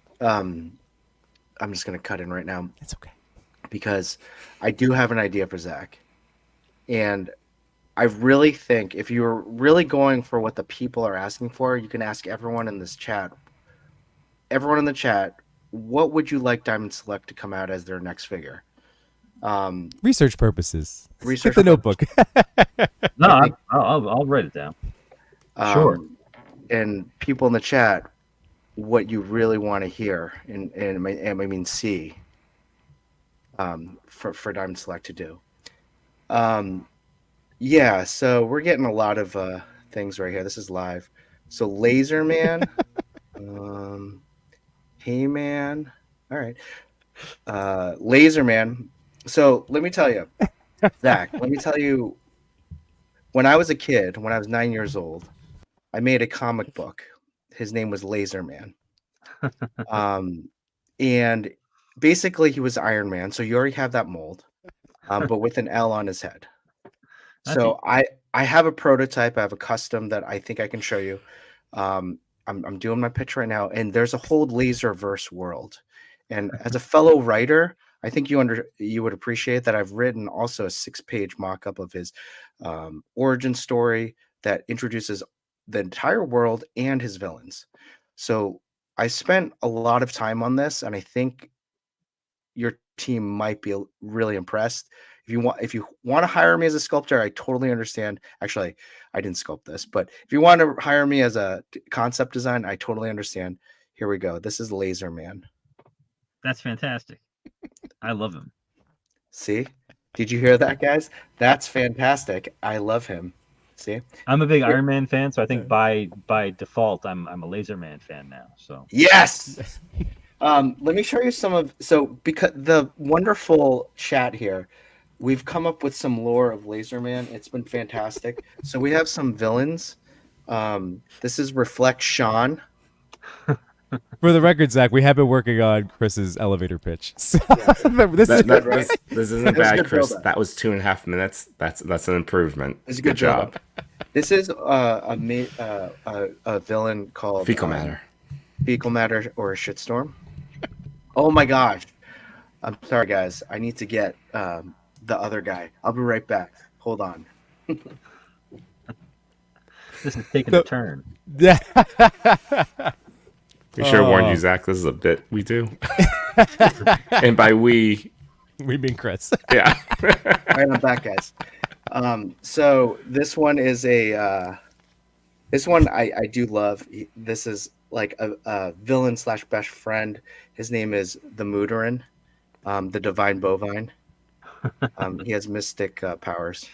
I'm just gonna cut in right now. It's okay, because I do have an idea for Zach, and I really think if you're really going for what the people are asking for, you can ask everyone in this chat. Everyone in the chat, what would you like Diamond Select to come out as their next figure? Research purposes. Research. Get the notebook. No, I'll write it down. Sure. And people in the chat, what you really want to hear and I mean see for Diamond Select to do. Yeah, so we're getting a lot of things right here. This is live. So Laser Man, Hey Man, all right. Laser Man. So let me tell you, Zach, when I was a kid, when I was 9 years old, I made a comic book. His name was Laser Man. And basically he was Iron Man. So you already have that mold, but with an L on his head. So I have a prototype. I have a custom that I think I can show you. I'm doing my pitch right now, and there's a whole Laserverse world. And as a fellow writer, I think you would appreciate that I've written also a 6-page mock-up of his origin story that introduces the entire world and his villains. So I spent a lot of time on this, and I think your team might be really impressed. If you want to hire me as a sculptor, I totally understand. Actually, I didn't sculpt this, but if you want to hire me as a concept design, I totally understand. Here we go. This is Laser Man. That's fantastic. I love him. See? Did you hear that, guys? That's fantastic. I love him. See? I'm a big Iron Man fan, so I think by default I'm a Laser Man fan now. So yes. Let me show you because the wonderful chat here, we've come up with some lore of Laser Man. It's been fantastic. So we have some villains. This is Reflect Sean. For the record, Zach, we have been working on Chris's elevator pitch. So this isn't bad, Chris. That was 2.5 minutes. That's an improvement. It's a good job. This is a villain called Fecal Matter. Fecal Matter or a Shitstorm. Oh my gosh. I'm sorry, guys. I need to get the other guy. I'll be right back. Hold on. This is taking a turn. Yeah. We should have warned you, Zach. This is a bit we do. And by we mean Chris. Yeah. All right, I'm back, guys. So this one is this one I do love. This is like a villain / best friend. His name is the Mooterin, the Divine Bovine. He has mystic powers.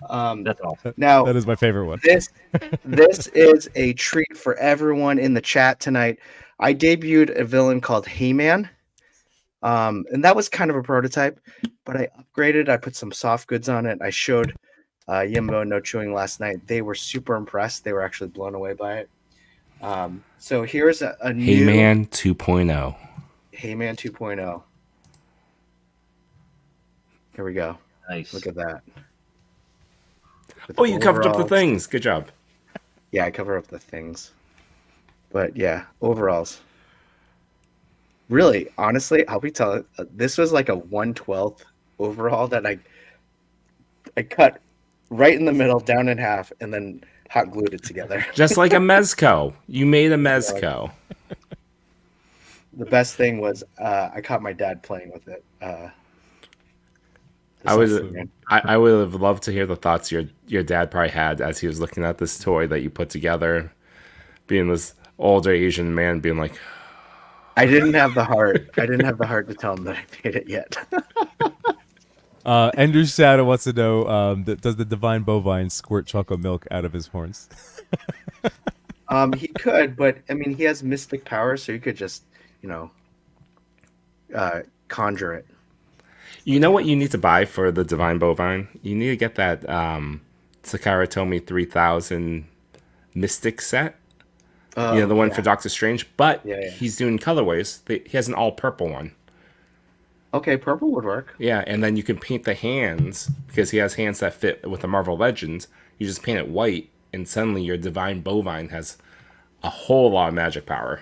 That's awesome. Now that is my favorite one. This is a treat for everyone in the chat tonight. I debuted a villain called He-Man, and that was kind of a prototype, but I upgraded. I put some soft goods on it. I showed Yimbo and No.Chewing last night. They were super impressed. They were actually blown away by it. So here's a new He-Man 2.0. He-Man 2.0. Here we go. Nice. Look at that. Oh, you covered up the things. Good job. Yeah, I cover up the things. But yeah, overalls. Really, honestly, I'll be telling. This was like a 1/12 overall that I cut right in the middle, down in half, and then hot glued it together. Just like a MEZCO. You made a MEZCO. The best thing was I caught my dad playing with it. I would have loved to hear the thoughts your dad probably had as he was looking at this toy that you put together, being this older Asian man, being like, I didn't have the heart. I didn't have the heart to tell him that I made it yet. Ender's Shadow wants to know, does the divine bovine squirt chocolate milk out of his horns? He could, but I mean, he has mystic powers, so you could just, conjure it. You know what you need to buy for the divine bovine? You need to get that Sakara Tomy 3000 Mystic set. The one for Doctor Strange, but he's doing colorways. He has an all purple one. Okay, purple would work. Yeah, and then you can paint the hands because he has hands that fit with the Marvel Legends. You just paint it white, and suddenly your divine bovine has a whole lot of magic power.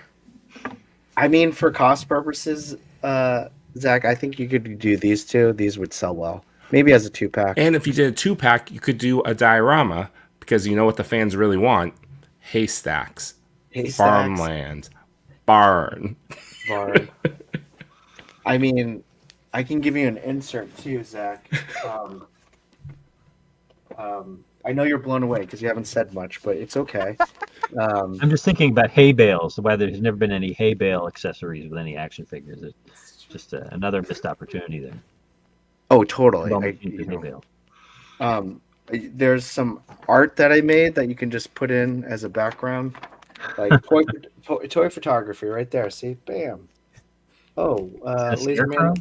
I mean, for cost purposes, Zach, I think you could do these two. These would sell well. Maybe as a 2-pack. And if you did a 2-pack, you could do a diorama because you know what the fans really want: haystacks. Farmland. Barn. I mean, I can give you an insert too, Zach. I know you're blown away because you haven't said much, but it's okay. I'm just thinking about hay bales, why there's never been any hay bale accessories with any action figures. It's just another missed opportunity there. Oh, totally. There's some art that I made that you can just put in as a background. Like toy photography right there. See? Bam. Oh, Laser Man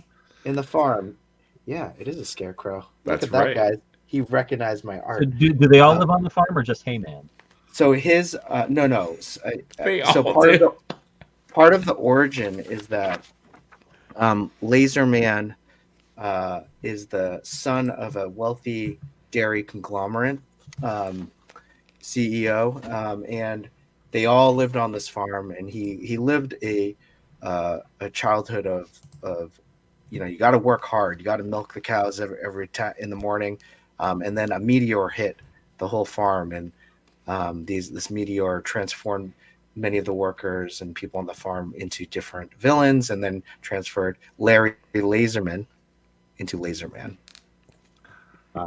in the farm. Yeah, it is a scarecrow. That's Look at that, guys. He recognized my art. So do they all live on the farm or just Heyman? So his no. So part of the origin is that Laser Man is the son of a wealthy dairy conglomerate CEO, and they all lived on this farm, and he lived a childhood of you got to work hard, you got to milk the cows every in the morning, and then a meteor hit the whole farm, and this meteor transformed many of the workers and people on the farm into different villains, and then transferred Larry Laserman into Laserman.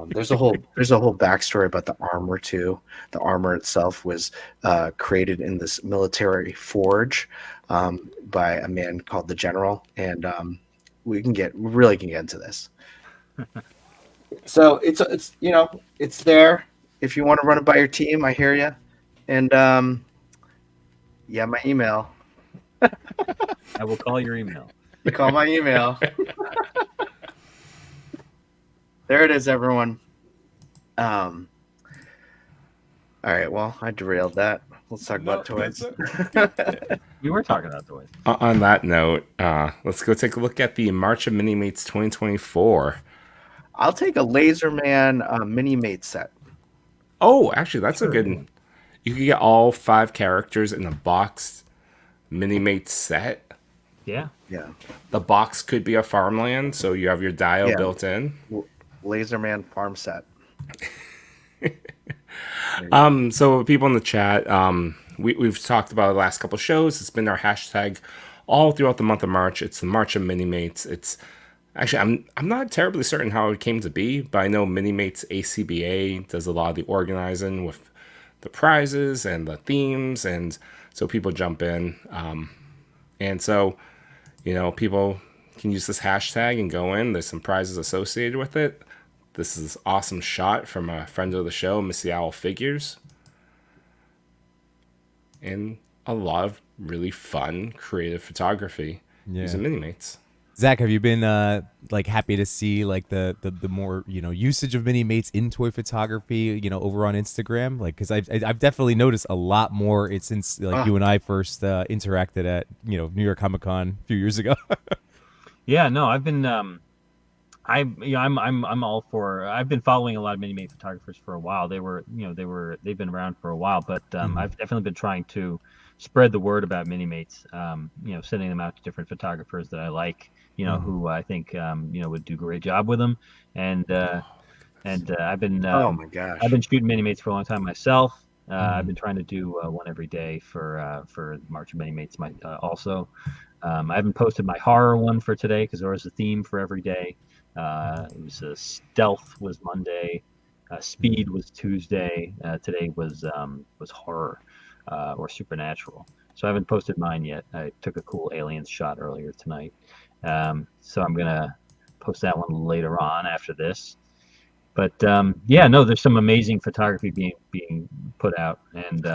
There's a whole backstory about the armor too. The armor itself was created in this military forge by a man called the General, and we can get into this. So it's there. If you want to run it by your team, I hear you. And my email. I will call your email. You call my email. There it is, everyone. All right, well, I derailed that. Let's talk about toys. We were talking about toys. On that note, let's go take a look at the March of Mini-Mates 2024. I'll take a Laserman Mini-Mate set. Oh, actually, that's a good one. You can get all 5 characters in a boxed Mini-Mate set. Yeah. The box could be a farmland, so you have your dial built in. Laserman farm set. So people in the chat, we've talked about the last couple of shows. It's been our hashtag all throughout the month of March. It's the March of Mini-Mates. It's actually I'm not terribly certain how it came to be, but I know Mini-Mates ACBA does a lot of the organizing with the prizes and the themes, and so people jump in, and so people can use this hashtag and go in. There's some prizes associated with it. This is an awesome shot from a friend of the show, Missy Owl Figures. And a lot of really fun, creative photography using Mini-Mates. Zach, have you been happy to see the more usage of Mini-Mates in toy photography over on Instagram? Because I've definitely noticed a lot more since you and I first interacted at New York Comic Con a few years ago. Yeah, no, I've been I'm all for. I've been following a lot of Mini-Mate photographers for a while. They've been around for a while, but I've definitely been trying to spread the word about Mini-Mates. Sending them out to different photographers that I like. Who I think would do a great job with them, and And I've been Oh my gosh. I've been shooting Mini-Mates for a long time myself. I've been trying to do one every day for March of Mini-Mates. Also, I haven't posted my horror one for today because there was a theme for every day. It was stealth was Monday, speed was Tuesday. Today was horror or supernatural. So I haven't posted mine yet. I took a cool aliens shot earlier tonight, so I'm gonna post that one later on after this. But yeah, no, there's some amazing photography being put out, and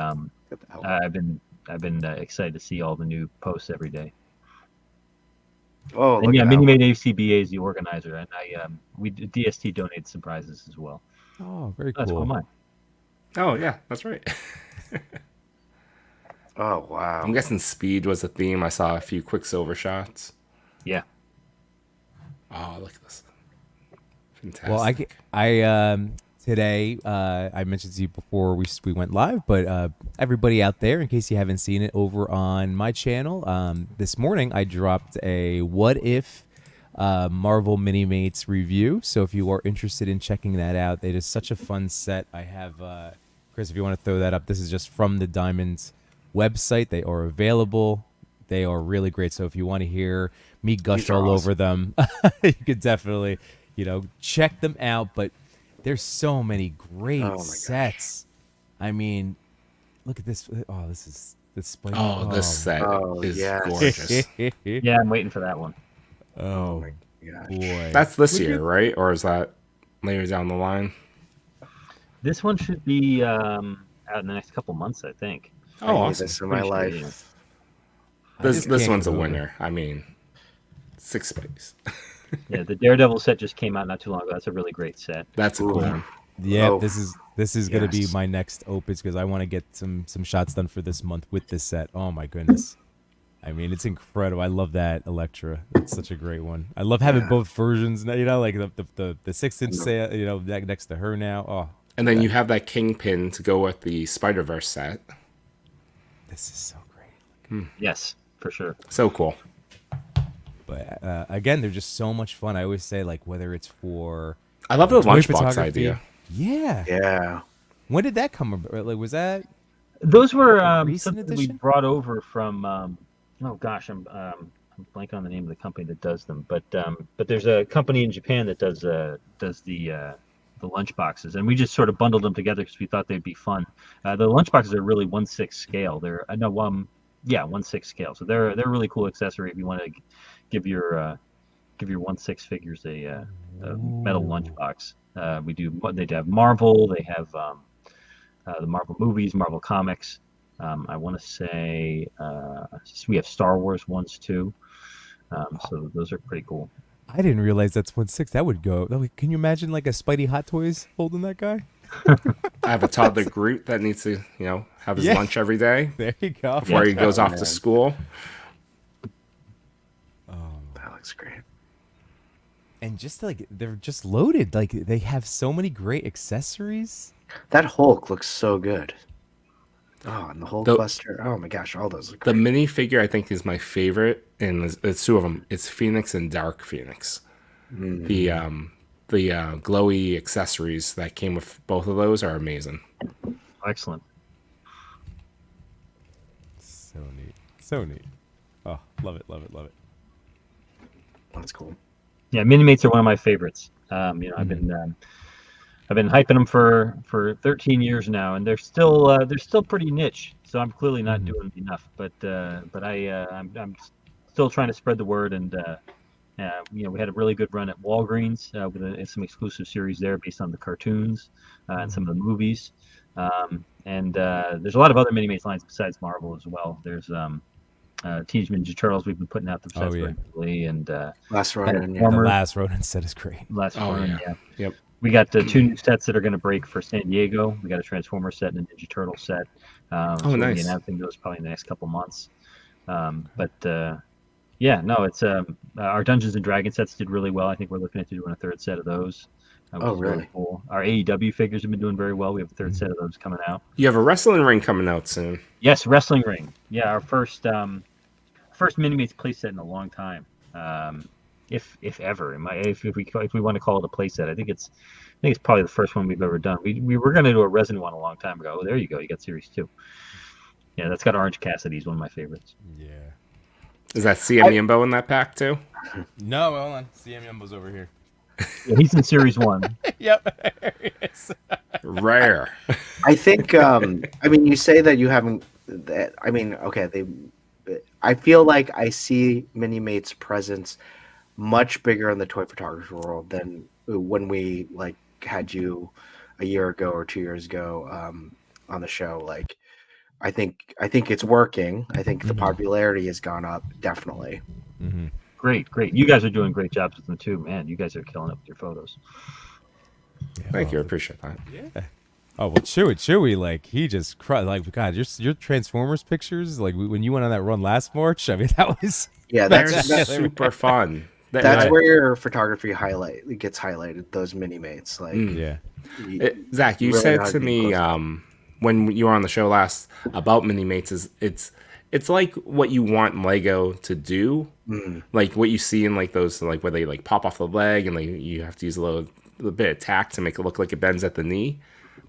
I've been excited to see all the new posts every day. Oh, and yeah, Mini-Mate ACBA is the organizer, and we DST donated some prizes as well. Oh, very cool. That's cool, mine. Oh yeah, that's right. Oh wow. I'm guessing speed was a theme. I saw a few Quicksilver shots. Yeah. Oh, look at this. Fantastic. Well, I today I mentioned to you before we went live, but everybody out there, in case you haven't seen it, over on my channel, this morning I dropped a What If Marvel Mini-Mates review. So if you are interested in checking that out, it is such a fun set. I have Chris, if you want to throw that up, this is just from the Diamonds website. They are available. They are really great. So if you want to hear me gush all over them, you could definitely, check them out. But there's so many great sets. I mean, look at this. Oh, this is this. This set is gorgeous. Yeah, I'm waiting for that one. Oh my gosh. Boy. That's this year, right? Or is that later down the line? This one should be out in the next couple months, I think. Oh, I awesome. this in my life. This one's a winner. I mean, 6 space. Yeah, the Daredevil set just came out not too long ago. That's a really great set. That's a cool one. Yeah, this is gonna be my next opus because I want to get some shots done for this month with this set. Oh my goodness. I mean, it's incredible. I love that Elektra. It's such a great one. I love having both versions. Like the 6-inch set, next to her now. Oh, and then you have that Kingpin to go with the Spider-Verse set. This is so great. Yes, for sure. So cool. But again, they're just so much fun. I always say, like, whether it's for I love the toy lunchbox photography. idea. Yeah. Yeah. When did that come about? Like, was that? Those were recent something we edition? brought over from. Oh gosh, I'm blanking on the name of the company that does them. But there's a company in Japan that does the lunch boxes, and we just sort of bundled them together because we thought they'd be fun. The lunch boxes are really 1/6 scale. They're 1/6 scale. So they're a really cool accessory if you want to give your 1/6 figures a metal lunchbox. They have Marvel. They have the Marvel movies, Marvel comics. I want to say we have Star Wars ones too. So those are pretty cool. I didn't realize that's 1/6. That would go. Can you imagine like a Spidey Hot Toys holding that guy? I have a toddler Groot that needs to, have his lunch every day. There you go. Before he goes off to school. That looks great. And just like they're just loaded. Like they have so many great accessories. That Hulk looks so good. Oh, and the Hulk cluster. Oh my gosh, all those look great. The minifigure I think is my favorite, and it's 2 of them. It's Phoenix and Dark Phoenix. The glowy accessories that came with both of those are amazing. Excellent. So neat. So neat. Oh, love it, love it, love it. That's cool. Yeah, Mini-Mates are one of my favorites. I've been hyping them for 13 years now, and they're still pretty niche. So I'm clearly not doing enough. But I'm still trying to spread the word, and we had a really good run at Walgreens with some exclusive series there based on the cartoons and some of the movies. And there's a lot of other Mini-Mates lines besides Marvel as well. There's Teenage Ninja Turtles we've been putting out themselves regularly, and Last Ronin. The Last Ronin set is great. Last Ronin, yeah. Yep. We got 2 new sets that are going to break for San Diego. We got a Transformer set and a Ninja Turtle set. So nice. We'll be announcing those probably in the next couple months. It's our Dungeons and Dragons sets did really well. I think we're looking at doing a 3rd set of those. Oh, really? Very cool. Our AEW figures have been doing very well. We have a 3rd set of those coming out. You have a wrestling ring coming out soon. Yes, wrestling ring. Yeah, our first Mini-Mates playset in a long time. if ever. If we want to call it a playset, I think it's probably the first one we've ever done. We were going to do a resin one a long time ago. Oh, there you go. You got series 2. Yeah, that's got Orange Cassidy. He's one of my favorites. Yeah. Is that CM Yimbo in that pack too? No, hold on. CM Yimbo's over here. Yeah, he's in series 1. Yep. There he is. Rare. I think. I mean, you say that you haven't. I mean, okay. I feel like I see Mini-Mate's presence much bigger in the toy photography world than when we like had you a year ago or 2 years ago on the show. Like, I think it's working. I think the popularity has gone up definitely. Mm-hmm. Great. You guys are doing great jobs with them too, man. You guys are killing it with your photos. Yeah, Thank you. I appreciate that. Yeah. Oh well, Chewy, like he just like God, your Transformers pictures, like when you went on that run last March. I mean, that was That's super fun. That's where your photography gets highlighted. Those Mini-Mates, like Zach, you really said to me when you were on the show last about Mini-Mates is it's like what you want Lego to do, like what you see in like those like where they like pop off the leg and like you have to use a little bit of tack to make it look like it bends at the knee,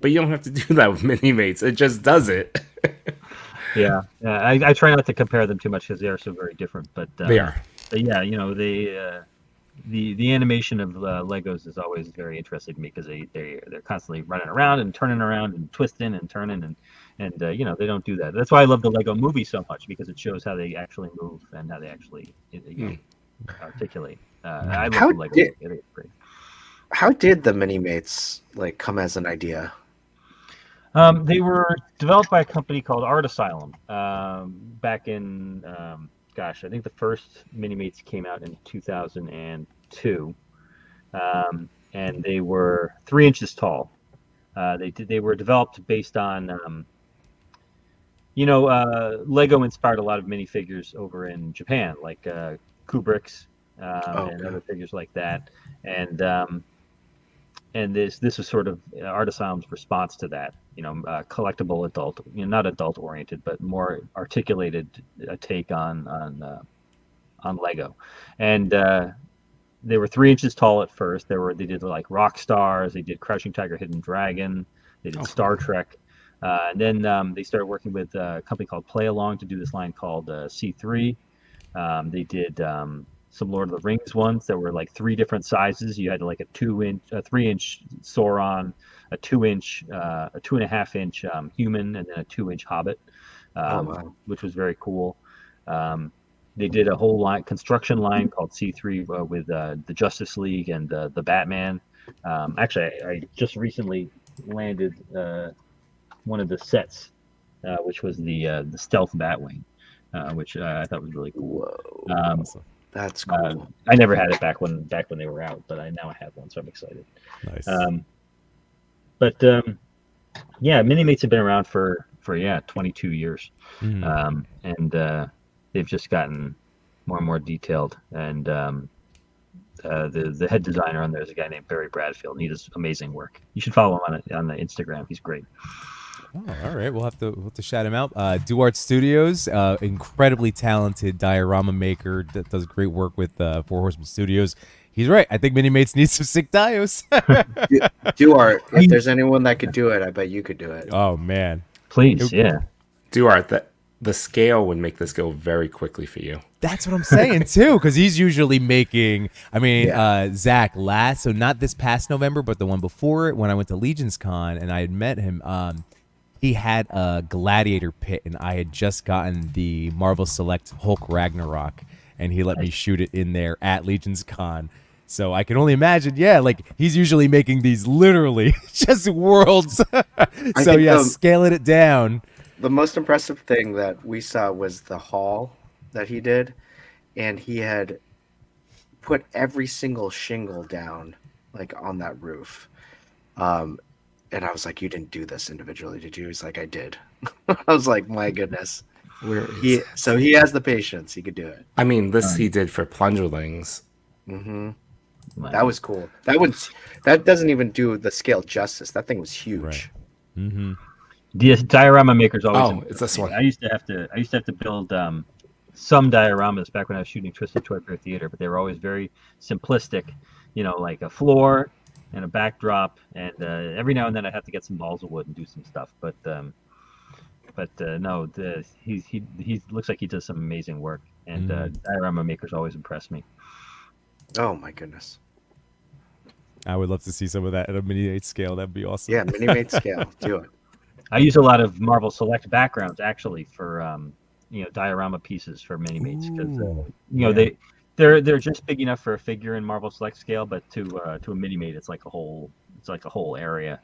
but you don't have to do that with Mini-Mates. It just does it. Yeah. I try not to compare them too much because they are so very different. But they are. But yeah, you know, the animation of Legos is always very interesting to me because they're constantly running around and turning around and twisting and turning and you know, they don't do that. That's why I love the Lego movie so much, because it shows how they actually move and how they actually articulate. I love the Lego movie. It's great. How did the Mini-Mates like come as an idea? They were developed by a company called Art Asylum back in, I think the first Mini-Mates came out in 2002, and they were 3 inches tall. They were developed based on, Lego inspired a lot of minifigures over in Japan, like Kubrick's and other figures like that, and this was sort of Art Asylum's response to that. Collectible adult, not adult oriented, but more articulated take on Lego. And they were 3 inches tall at first. They did like Rock Stars, they did Crouching Tiger, Hidden Dragon, they did Star Trek. And then they started working with a company called Play Along to do this line called C3. They did some Lord of the Rings ones that were like 3 different sizes. You had like a 3-inch Sauron, a 2-inch, a 2.5-inch human, and then a 2-inch Hobbit, which was very cool. They did a whole construction line called C3 with the Justice League and the Batman. Actually, I just recently landed one of the sets, which was the stealth Batwing, which I thought was really cool. Whoa. That's cool. I never had it back when they were out, but now I have one, so I'm excited. Nice. Yeah, Mini-Mates have been around for 22 years, and they've just gotten more and more detailed. And the head designer on there is a guy named Barry Bradfield, and he does amazing work. You should follow him on the Instagram. He's great. Oh, all right, we'll have to shout him out. DuArt Studios, incredibly talented diorama maker that does great work with Four Horsemen Studios. He's right. I think Mini-Mates need some sick dios. DuArt, if there's anyone that could do it, I bet you could do it. Oh man, please, yeah. DuArt, the scale would make this go very quickly for you. That's what I'm saying too, because he's usually making. I mean, Zach so not this past November, but the one before it, when I went to Legion's Con and I had met him. He had a gladiator pit, and I had just gotten the Marvel Select Hulk Ragnarok, and he let me shoot it in there at Legion's Con. So I can only imagine, like he's usually making these literally just worlds. Scaling it down. The most impressive thing that we saw was the hall that he did, and he had put every single shingle down, like on that roof. And I was like, "You didn't do this individually, did you?" He's like, "I did." I was like, "My goodness." He has the patience. He could do it. I mean, this he did for Plunderlings. Mm-hmm. That was cool. That doesn't even do the scale justice. That thing was huge. Right. Mm-hmm. The diorama maker's always. It's this one. I used to have to build some dioramas back when I was shooting Twisted Toy Fair Theater, but they were always very simplistic, like a floor and a backdrop, and every now and then I have to get some balls of wood and do some stuff. But no, he looks like he does some amazing work, and diorama makers always impress me. Oh my goodness! I would love to see some of that at a mini-mate scale. That'd be awesome. Yeah, mini-mate scale. Do it. I use a lot of Marvel Select backgrounds actually for diorama pieces for mini-mates because they're just big enough for a figure in Marvel Select scale, but to a mini-mate it's like a whole area.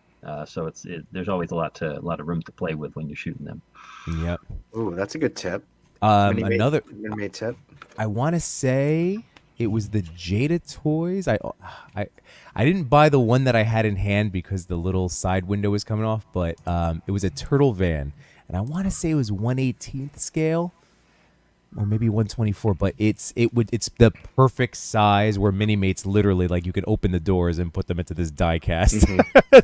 So there's always a lot of room to play with when you're shooting them. Yep. Ooh, that's a good tip. Another mini-mate tip. I want to say it was the Jada toys. I didn't buy the one that I had in hand because the little side window was coming off, but it was a turtle van, and I want to say it was 1/18th scale, or maybe 1/24. But it's the perfect size where mini-mates literally like you can open the doors and put them into this die cast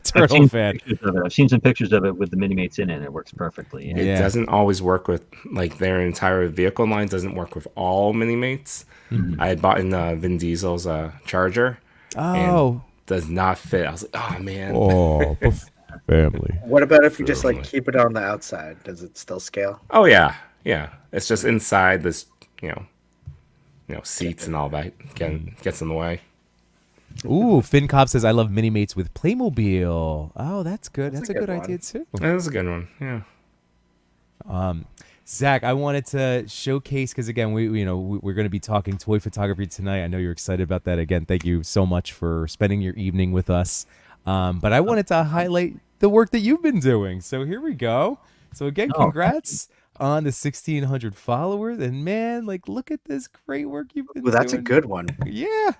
turtle van. I've seen some pictures of it with the mini-mates in it, and it works perfectly. It doesn't always work with like their entire vehicle line. Doesn't work with all mini-mates. I had bought in Vin Diesel's Charger. And does not fit. I was like, oh man. Oh, family. What about if you just like keep it on the outside? Does it still scale? Oh yeah. It's just inside this, seats and all that gets in the way. Ooh, Finn Cobb says I love mini-mates with Playmobil. Oh, that's good. That's a good idea too. That's a good one. Yeah. Zach, I wanted to showcase because again, we're going to be talking toy photography tonight. I know you're excited about that. Again, thank you so much for spending your evening with us. But I wanted to highlight the work that you've been doing. So here we go. So again, congrats on the 1,600 followers. And man, like, look at this great work you've been doing. That's a good one. Yeah.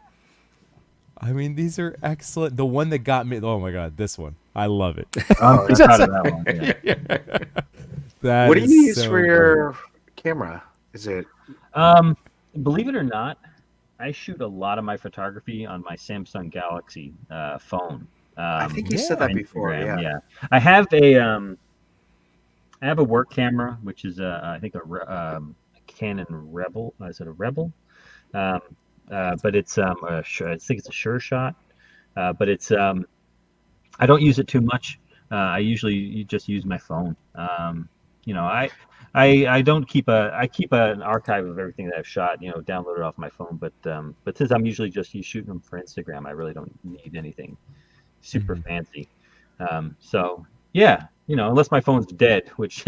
I mean, these are excellent. The one that got me, oh my God, this one. I love it. I'm proud of that one. Yeah. What do you use for your camera? Is it? Believe it or not, I shoot a lot of my photography on my Samsung Galaxy phone. I think you said that before. Yeah. I have a work camera, which is I think a Canon Rebel. Is it a Rebel? But it's I think it's a Sure Shot. But it's I don't use it too much. I usually just use my phone. I don't keep I keep an archive of everything that I've shot, downloaded off my phone. But since I'm usually just shooting them for Instagram, I really don't need anything super fancy. So yeah, unless my phone's dead, which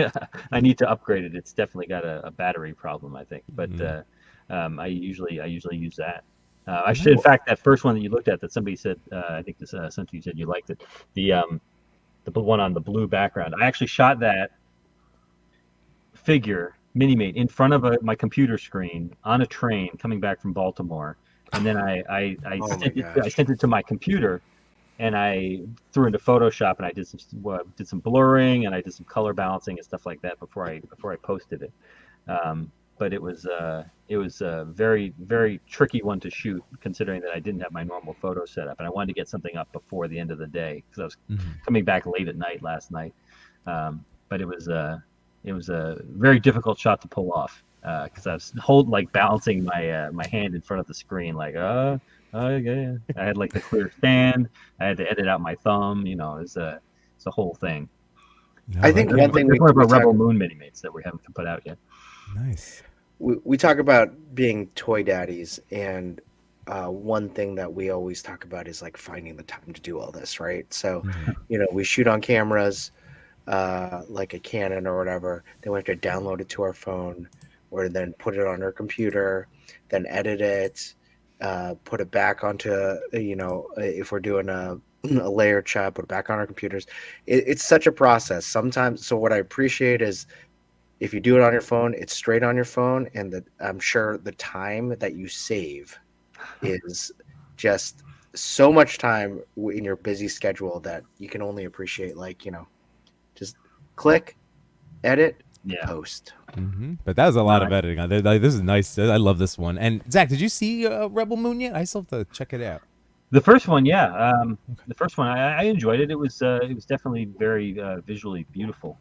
I need to upgrade it. It's definitely got a battery problem, I think. But I usually use that. I should, in fact, that first one that you looked at that somebody said, I think this somebody said you liked it. The one on the blue background. I actually shot that figure mini-mate in front of my computer screen on a train coming back from Baltimore, and then I sent it to my computer, and I threw into Photoshop, and I did some blurring, and I did some color balancing and stuff like that before I posted it. But it was a very, very tricky one to shoot, considering that I didn't have my normal photo set up, and I wanted to get something up before the end of the day because I was coming back late at night last night. But it was a very difficult shot to pull off because I was balancing my hand in front of the screen, yeah. I had like the clear stand. I had to edit out my thumb. It's a whole thing. No, I think one thing we about Rebel Moon mini-mates that we haven't put out yet. Nice. We talk about being toy daddies, and one thing that we always talk about is like finding the time to do all this, right? So, we shoot on cameras, like a Canon or whatever. Then we have to download it to our phone, or then put it on our computer, then edit it, put it back onto, if we're doing a layered shot, put it back on our computers. It's such a process sometimes. So what I appreciate is if you do it on your phone, it's straight on your phone, and I'm sure the time that you save is just so much time in your busy schedule that you can only appreciate, just click, edit, post. But that was a lot of editing. This is nice. I love this one. And Zach, did you see Rebel Moon yet? I still have to check it out. The first one, yeah. The first one, I enjoyed it. It was definitely very visually beautiful.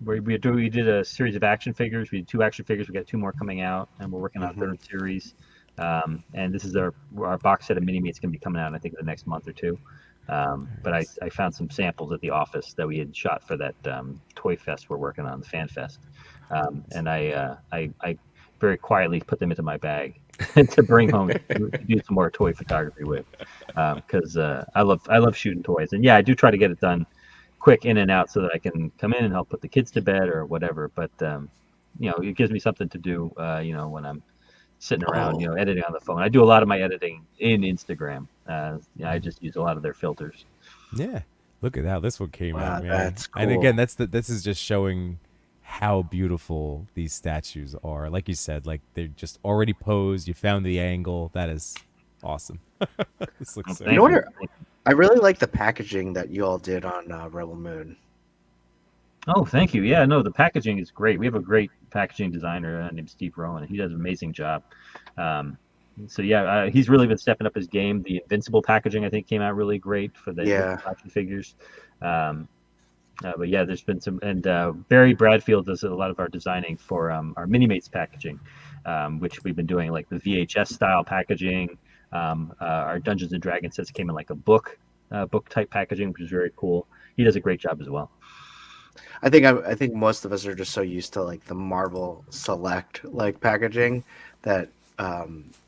we did a series of action figures. We did 2 action figures. We got 2 more coming out, and we're working on a 3rd series. And this is our box set of mini-mates going to be coming out, I think, the next month or 2. But I found some samples at the office that we had shot for that Toy Fest we're working on, the Fan Fest. And I very quietly put them into my bag to bring home to do some more toy photography with, because I love shooting toys. And yeah, I do try to get it done quick in and out so that I can come in and help put the kids to bed or whatever. But it gives me something to do, when I'm sitting around, editing on the phone. I do a lot of my editing in Instagram. I just use a lot of their filters. Yeah, look at how this one came out, man. That's cool. And again, this is just showing how beautiful these statues are. Like you said, like they're just already posed. You found the angle. That is awesome. This looks so. You know what? I really like the packaging that you all did on Rebel Moon. Oh, thank you. Yeah, no, the packaging is great. We have a great packaging designer named Steve Rowan. He does an amazing job. So yeah, he's really been stepping up his game. The Invincible packaging, I think, came out really great for the action figures. But yeah, there's been some, and Barry Bradfield does a lot of our designing for our Mini-Mates packaging, which we've been doing, like the VHS style packaging. Our Dungeons and Dragons sets came in like a book type packaging, which is very cool. He does a great job as well. I think most of us are just so used to like the Marvel Select like packaging that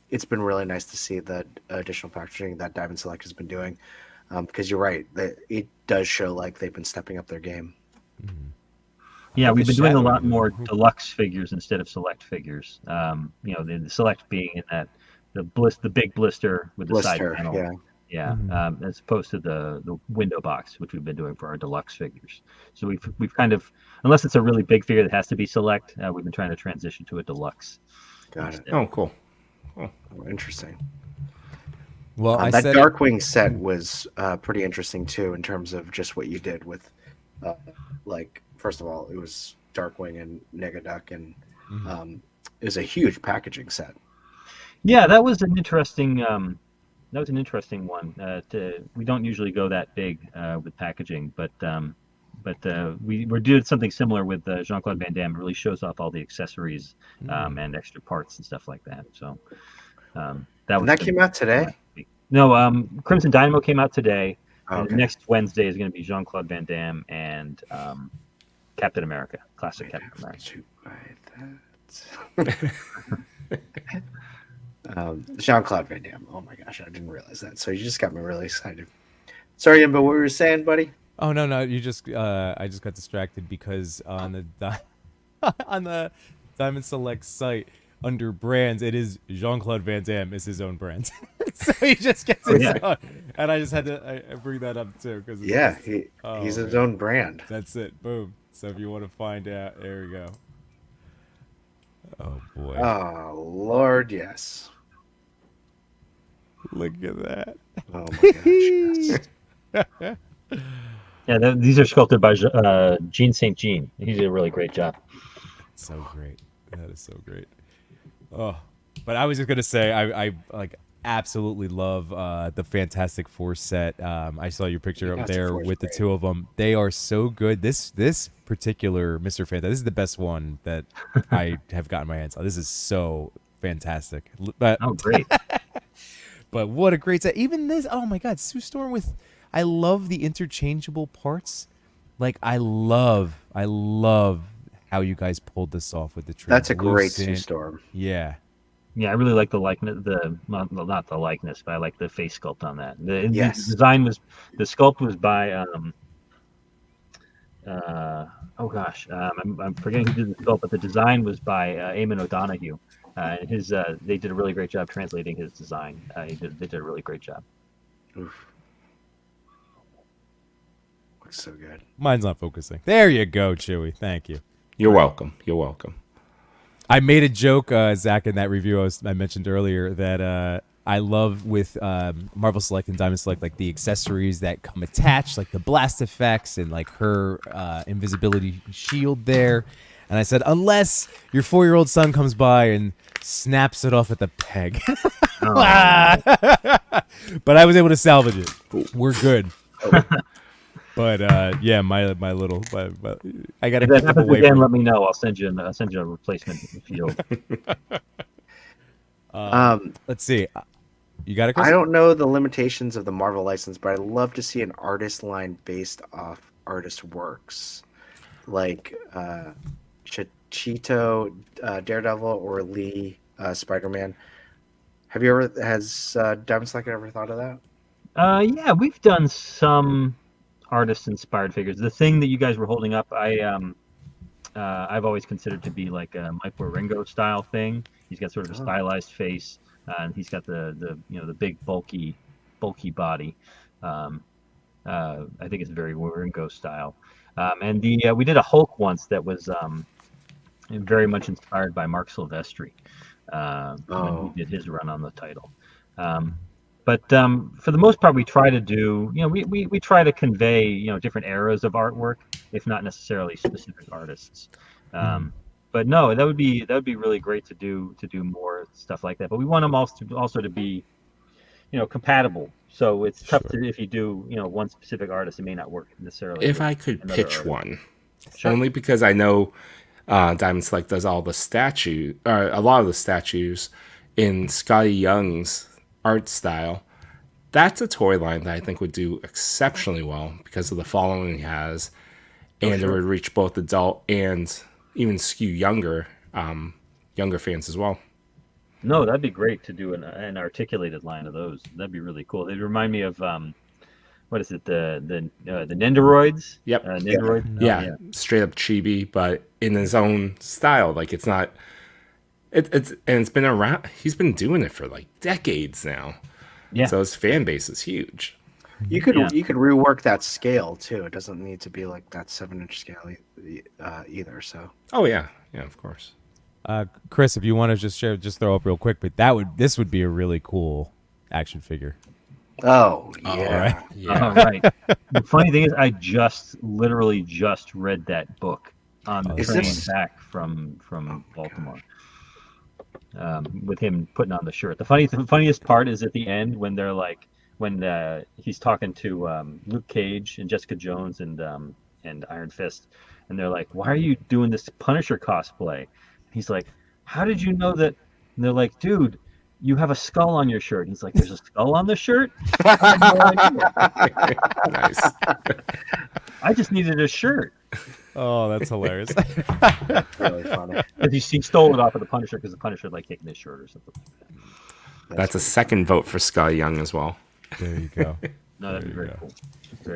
it's been really nice to see the additional packaging that Diamond Select has been doing, because you're right, that it does show like they've been stepping up their game. Yeah, we've been doing a lot more deluxe figures instead of select figures. The select being in that the big blister with the side panel. Yeah, as opposed to the window box, which we've been doing for our deluxe figures. So we've kind of, unless it's a really big figure that has to be select, we've been trying to transition to a deluxe. Got it. Oh, cool. Oh, interesting. Well, that Darkwing set was pretty interesting too, in terms of just what you did with, like, first of all, it was Darkwing and Negaduck, and it was a huge packaging set. Yeah, that was an interesting. That was an interesting one. We don't usually go that big with packaging, but we doing something similar with Jean-Claude Van Damme. It really shows off all the accessories and extra parts and stuff like that. So that came out today. No, Crimson Dynamo came out today. Okay. And next Wednesday is going to be Jean-Claude Van Damme and Captain America, classic Captain America. Jean-Claude Van Damme. Oh my gosh, I didn't realize that. So you just got me really excited. Sorry, Yimbo, what were you saying, buddy? Oh no, you just I just got distracted because on the Diamond Select site under brands, it is Jean-Claude Van Damme is his own brand. So he just gets his own. And I just had to I bring that up too because he's his own brand. That's it. Boom. So if you want to find out, there we go. Oh boy. Oh Lord, yes. Look at that. Oh my gosh, yes. Yeah, these are sculpted by Jean St. Jean. He did a really great job. So great. That is so great. Oh, but I was just gonna say I like absolutely love the Fantastic Four set. I saw your picture up there with the two of them. They are so good. This particular Mr. Fantastic, this is the best one that I have gotten my hands on. This is so fantastic. But, oh, great. But what a great set. Even this, oh my God, Sue Storm with, I love the interchangeable parts. Like I love how you guys pulled this off with the translucent. That's a great Sue Storm. Yeah. Yeah, I really like the likeness. Not the likeness, but I like the face sculpt on that. The sculpt was by I'm forgetting who did the sculpt, but the design was by Eamon O'Donoghue. They did a really great job translating his design. They did a really great job. Oof. Looks so good. Mine's not focusing. There you go, Chewy. Thank you. You're welcome. You're welcome. I made a joke, Zach, in that review I mentioned earlier that I love with Marvel Select and Diamond Select, like the accessories that come attached, like the blast effects and like her invisibility shield there. And I said, unless your 4-year-old son comes by and snaps it off at the peg. But I was able to salvage it. We're good. But yeah, my little, I gotta If that keep them happens away again, from. let me know. I'll send you a replacement field. Let's see. You got it, Chris? I don't know the limitations of the Marvel license, but I'd love to see an artist line based off artist works, like Cheeto, Daredevil, or Lee, Spider-Man. Has Diamond Select ever thought of that? Yeah, we've done some artist-inspired figures. The thing that you guys were holding up, I've always considered to be like a Mike Waringo style thing. He's got sort of a stylized face, and he's got the big bulky body. I think it's very Waringo style. And we did a Hulk once that was very much inspired by Mark Silvestri when he did his run on the title. But for the most part, we try to do, we try to convey, different eras of artwork, if not necessarily specific artists. But no, that would be really great to do more stuff like that. But we want them also to be, compatible. So it's tough to, if you do, one specific artist, it may not work necessarily. If I could pitch artist. one, Sure. only because I know Diamond Select does all the statue, or a lot of the statues in Scotty Young's art style. That's a toy line that I think would do exceptionally well because of the following he has, and it would reach both adult and even skew younger fans as well. No, that'd be great to do an articulated line of those. That'd be really cool. They'd remind me of what is it, the Nendoroids? Yep. Nendoroid? Yeah, straight up chibi, but in his own style. Like it's not. It's been around. He's been doing it for like decades now. Yeah. So his fan base is huge. You could rework that scale too. It doesn't need to be like that 7-inch scale either. So. Oh yeah, of course. Chris, if you want to just throw up real quick, but this would be a really cool action figure. Oh yeah, All right. The funny thing is, I literally just read that book on the train back from Baltimore. With him putting on the shirt. The funniest part is at the end when they're like, when he's talking to Luke Cage and Jessica Jones and Iron Fist, and they're like, "Why are you doing this Punisher cosplay?" And he's like, "How did you know that?" And they're like, "Dude, you have a skull on your shirt." And he's like, "There's a skull on the shirt?" I had no idea. Nice. I just needed a shirt. Oh, that's hilarious. That's really funny. But he stole it off of the Punisher because the Punisher like taking his shirt or something like that. That's a second vote for Scotty Young as well. There you go. No, that'd be very cool.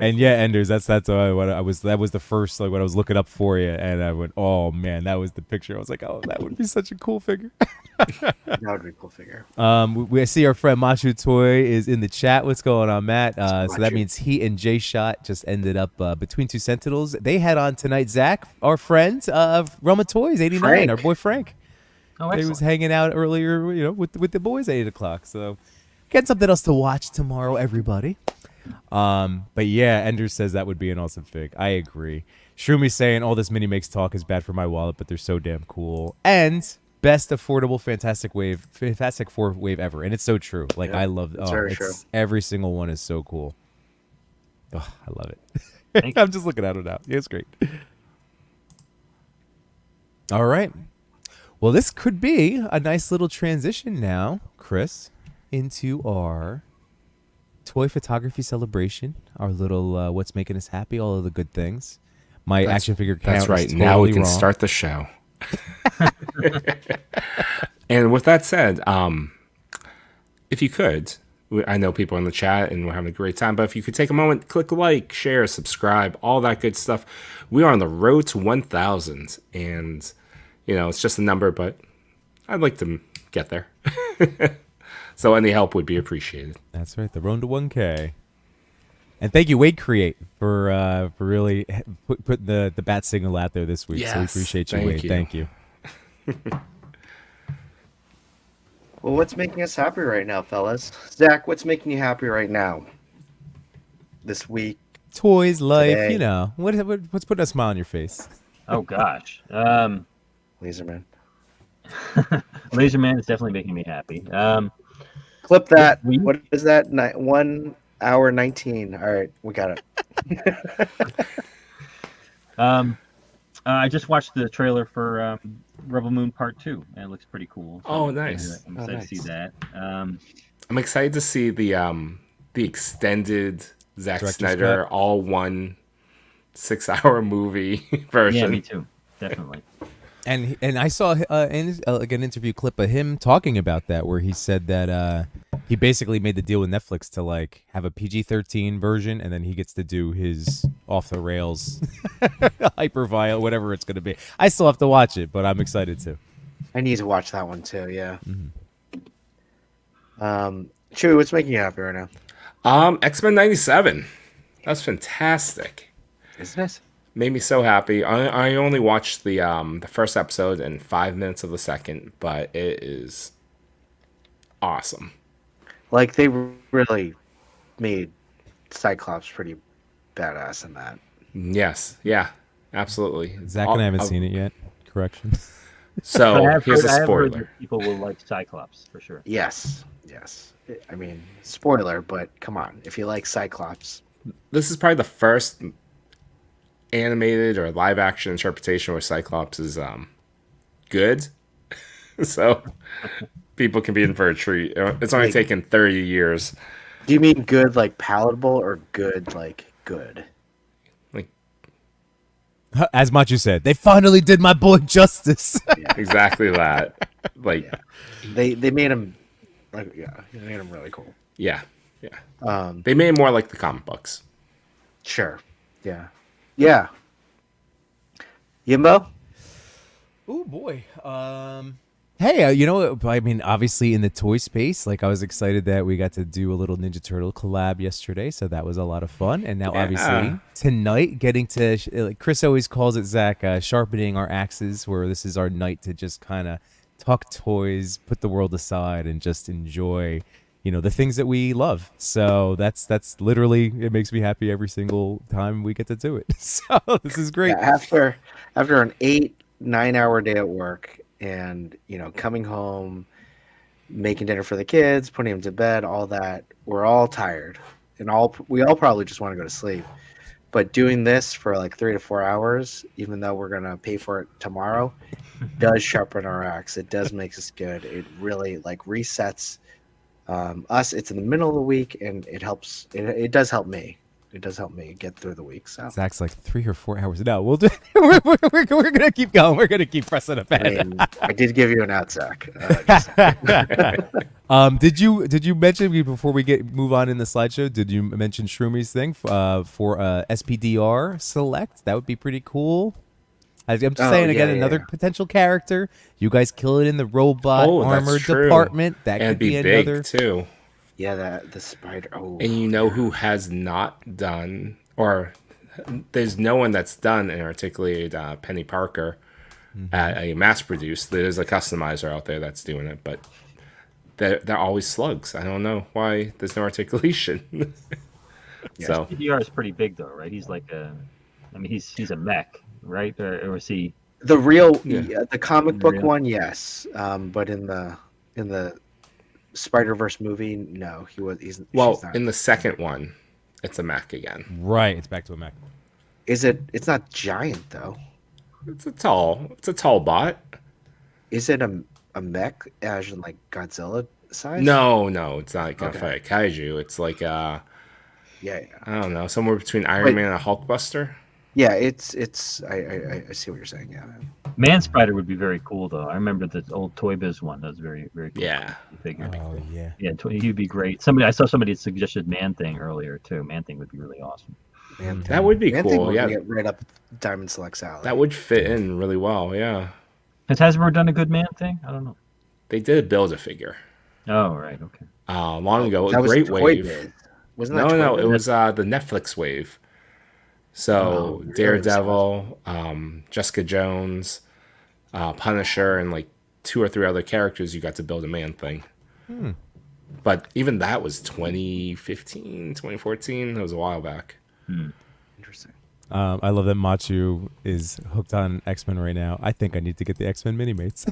And yeah, Enders, that's what I was. That was the first what I was looking up for you, and I went, oh man, that was the picture. I was like, oh, that would be such a cool figure. That would be a cool figure. We see our friend Machu Toy is in the chat. What's going on, Matt? So that means he and Jay Shot just ended up between two Sentinels. They had on tonight Zach, our friend of Roma Toys 89, Frank. our boy Frank. Oh, He was hanging out earlier, with the boys at 8:00. So get something else to watch tomorrow, everybody. But yeah, Ender says that would be an awesome fig. I agree. Shroomy saying all this mini makes talk is bad for my wallet, but they're so damn cool. And best affordable Fantastic Four wave ever. And it's so true. Like I love true. Every single one is so cool. Oh, I love it. I'm just looking at it now. Yeah, it's great. All right. Well, this could be a nice little transition now, Chris, into our toy photography celebration, our little what's making us happy, all of the good things. Action figure count. That's right. Is Now we totally can wrong. start the show. And with that said, if you could, I know people in the chat and we're having a great time, but if you could take a moment, click like, share, subscribe, all that good stuff. We are on the road to 1,000, and it's just a number, but I'd like to get there. So any help would be appreciated. That's right, the road to 1K. And thank you, Wade Create, for really putting the bat signal out there this week. Yes, so we appreciate you, thank Wade. you. Thank you. Well, what's making us happy right now, fellas? Zach, what's making you happy right now? This week? Toys, life, Today. what's putting a smile on your face? Oh gosh. Laserman. Laserman is definitely making me happy. Clip that. We- What is that? 1 hour 19. All right, we got it. I just watched the trailer for Rebel Moon Part 2, and it looks pretty cool. So Oh, nice. I'm excited to see that. I'm excited to see the extended Zack Director's Snyder cut. all one 6-hour movie version. Yeah, me too. Definitely. And I saw like an interview clip of him talking about that, where he said that he basically made the deal with Netflix to like have a PG-13 version, and then he gets to do his off the rails, hyper violent, whatever it's going to be. I still have to watch it, but I'm excited too. I need to watch that one too. Yeah. Chewy, what's making you happy right now? X-Men 97. That's fantastic. Isn't it? Made me so happy. I only watched the first episode and 5 minutes of the second, but it is awesome. Like they really made Cyclops pretty badass in that. Yes, yeah, absolutely. Zach and I haven't seen it yet. Correction. So I have here's heard, a I have heard spoiler. that people will like Cyclops for sure. Yes. I mean, spoiler, but come on, if you like Cyclops, This is probably the first animated or live action interpretation where Cyclops is good. So people can be in for a treat. It's only taken 30 years. do you mean good like palatable or good like good? Like As Machu said, they finally did my boy justice. exactly that. Like They made him like they made him really cool. yeah. They made it more like the comic books. Sure. Yeah. Yimbo? Oh boy. Hey, you know, I mean, obviously in the toy space, like I was excited that we got to do a little Ninja Turtle collab yesterday, so that was a lot of fun. And now, obviously, tonight, getting to like Chris always calls it, Zach, sharpening our axes, where this is our night to just kind of talk toys, put the world aside, and just enjoy, you know, the things that we love. So that's literally, it makes me happy every single time we get to do it. So this is great. Yeah, after an 8-9 hour day at work, and coming home, making dinner for the kids, putting them to bed, all that, we're all tired, and we all probably just want to go to sleep. But doing this for like 3 to 4 hours, even though we're gonna pay for it tomorrow, does sharpen our axe. It does make us good. It really like resets us. It's in the middle of the week, and it helps. It does help me. It does help me get through the week. So Zach's like 3 or 4 hours. No, we'll do. We're gonna keep going. We're gonna keep pressing ahead. I did give you an out, Zach. Did you mention before we move on in the slideshow? Did you mention Shroomi's thing for SPDR select? That would be pretty cool. I'm just saying again, another potential character. You guys kill it in the robot armor department. That and could be big another too. Yeah, the spider. Oh. And you know who has not done, or there's no one that's done an articulated Penny Parker at a mass produced. There's a customizer out there that's doing it, but they're always slugs. I don't know why there's no articulation. So SPDR is pretty big though, right? He's like he's a mech, right? Or is he the real the comic book one? Yes, but in the Spider-Verse movie, no, he's not. In the second one, it's a mech again. Right, it's back to a mech. It's not giant though. It's a tall bot. Is it a mech as in like Godzilla size? No, it's not like a fight kaiju. It's like I don't know, somewhere between Iron Man and a Hulkbuster. Yeah, it's I see what you're saying. Yeah. Man Spider would be very cool though. I remember the old Toy Biz one. That was very, very cool. Yeah. Figure. Oh yeah. Yeah, he'd be great. I saw somebody suggested Man Thing earlier too. Man Thing would be really awesome. That would be cool. Would Yeah, get right up Diamond Select Salad. that would fit in really well. Yeah, Has Hasbro done a good Man Thing? I don't know. they did build a figure Oh right, okay. long ago. That A was great Toy wave. Biz. Wasn't that No, Toy it Biz? was the Netflix wave. So really? Daredevil, Jessica Jones, Punisher, and like 2 or 3 other characters. You got to build a Man Thing. But even that was 2015, 2014. That was a while back. Interesting. I love that Machu is hooked on X-Men right now. I think I need to get the X-Men mini-mates.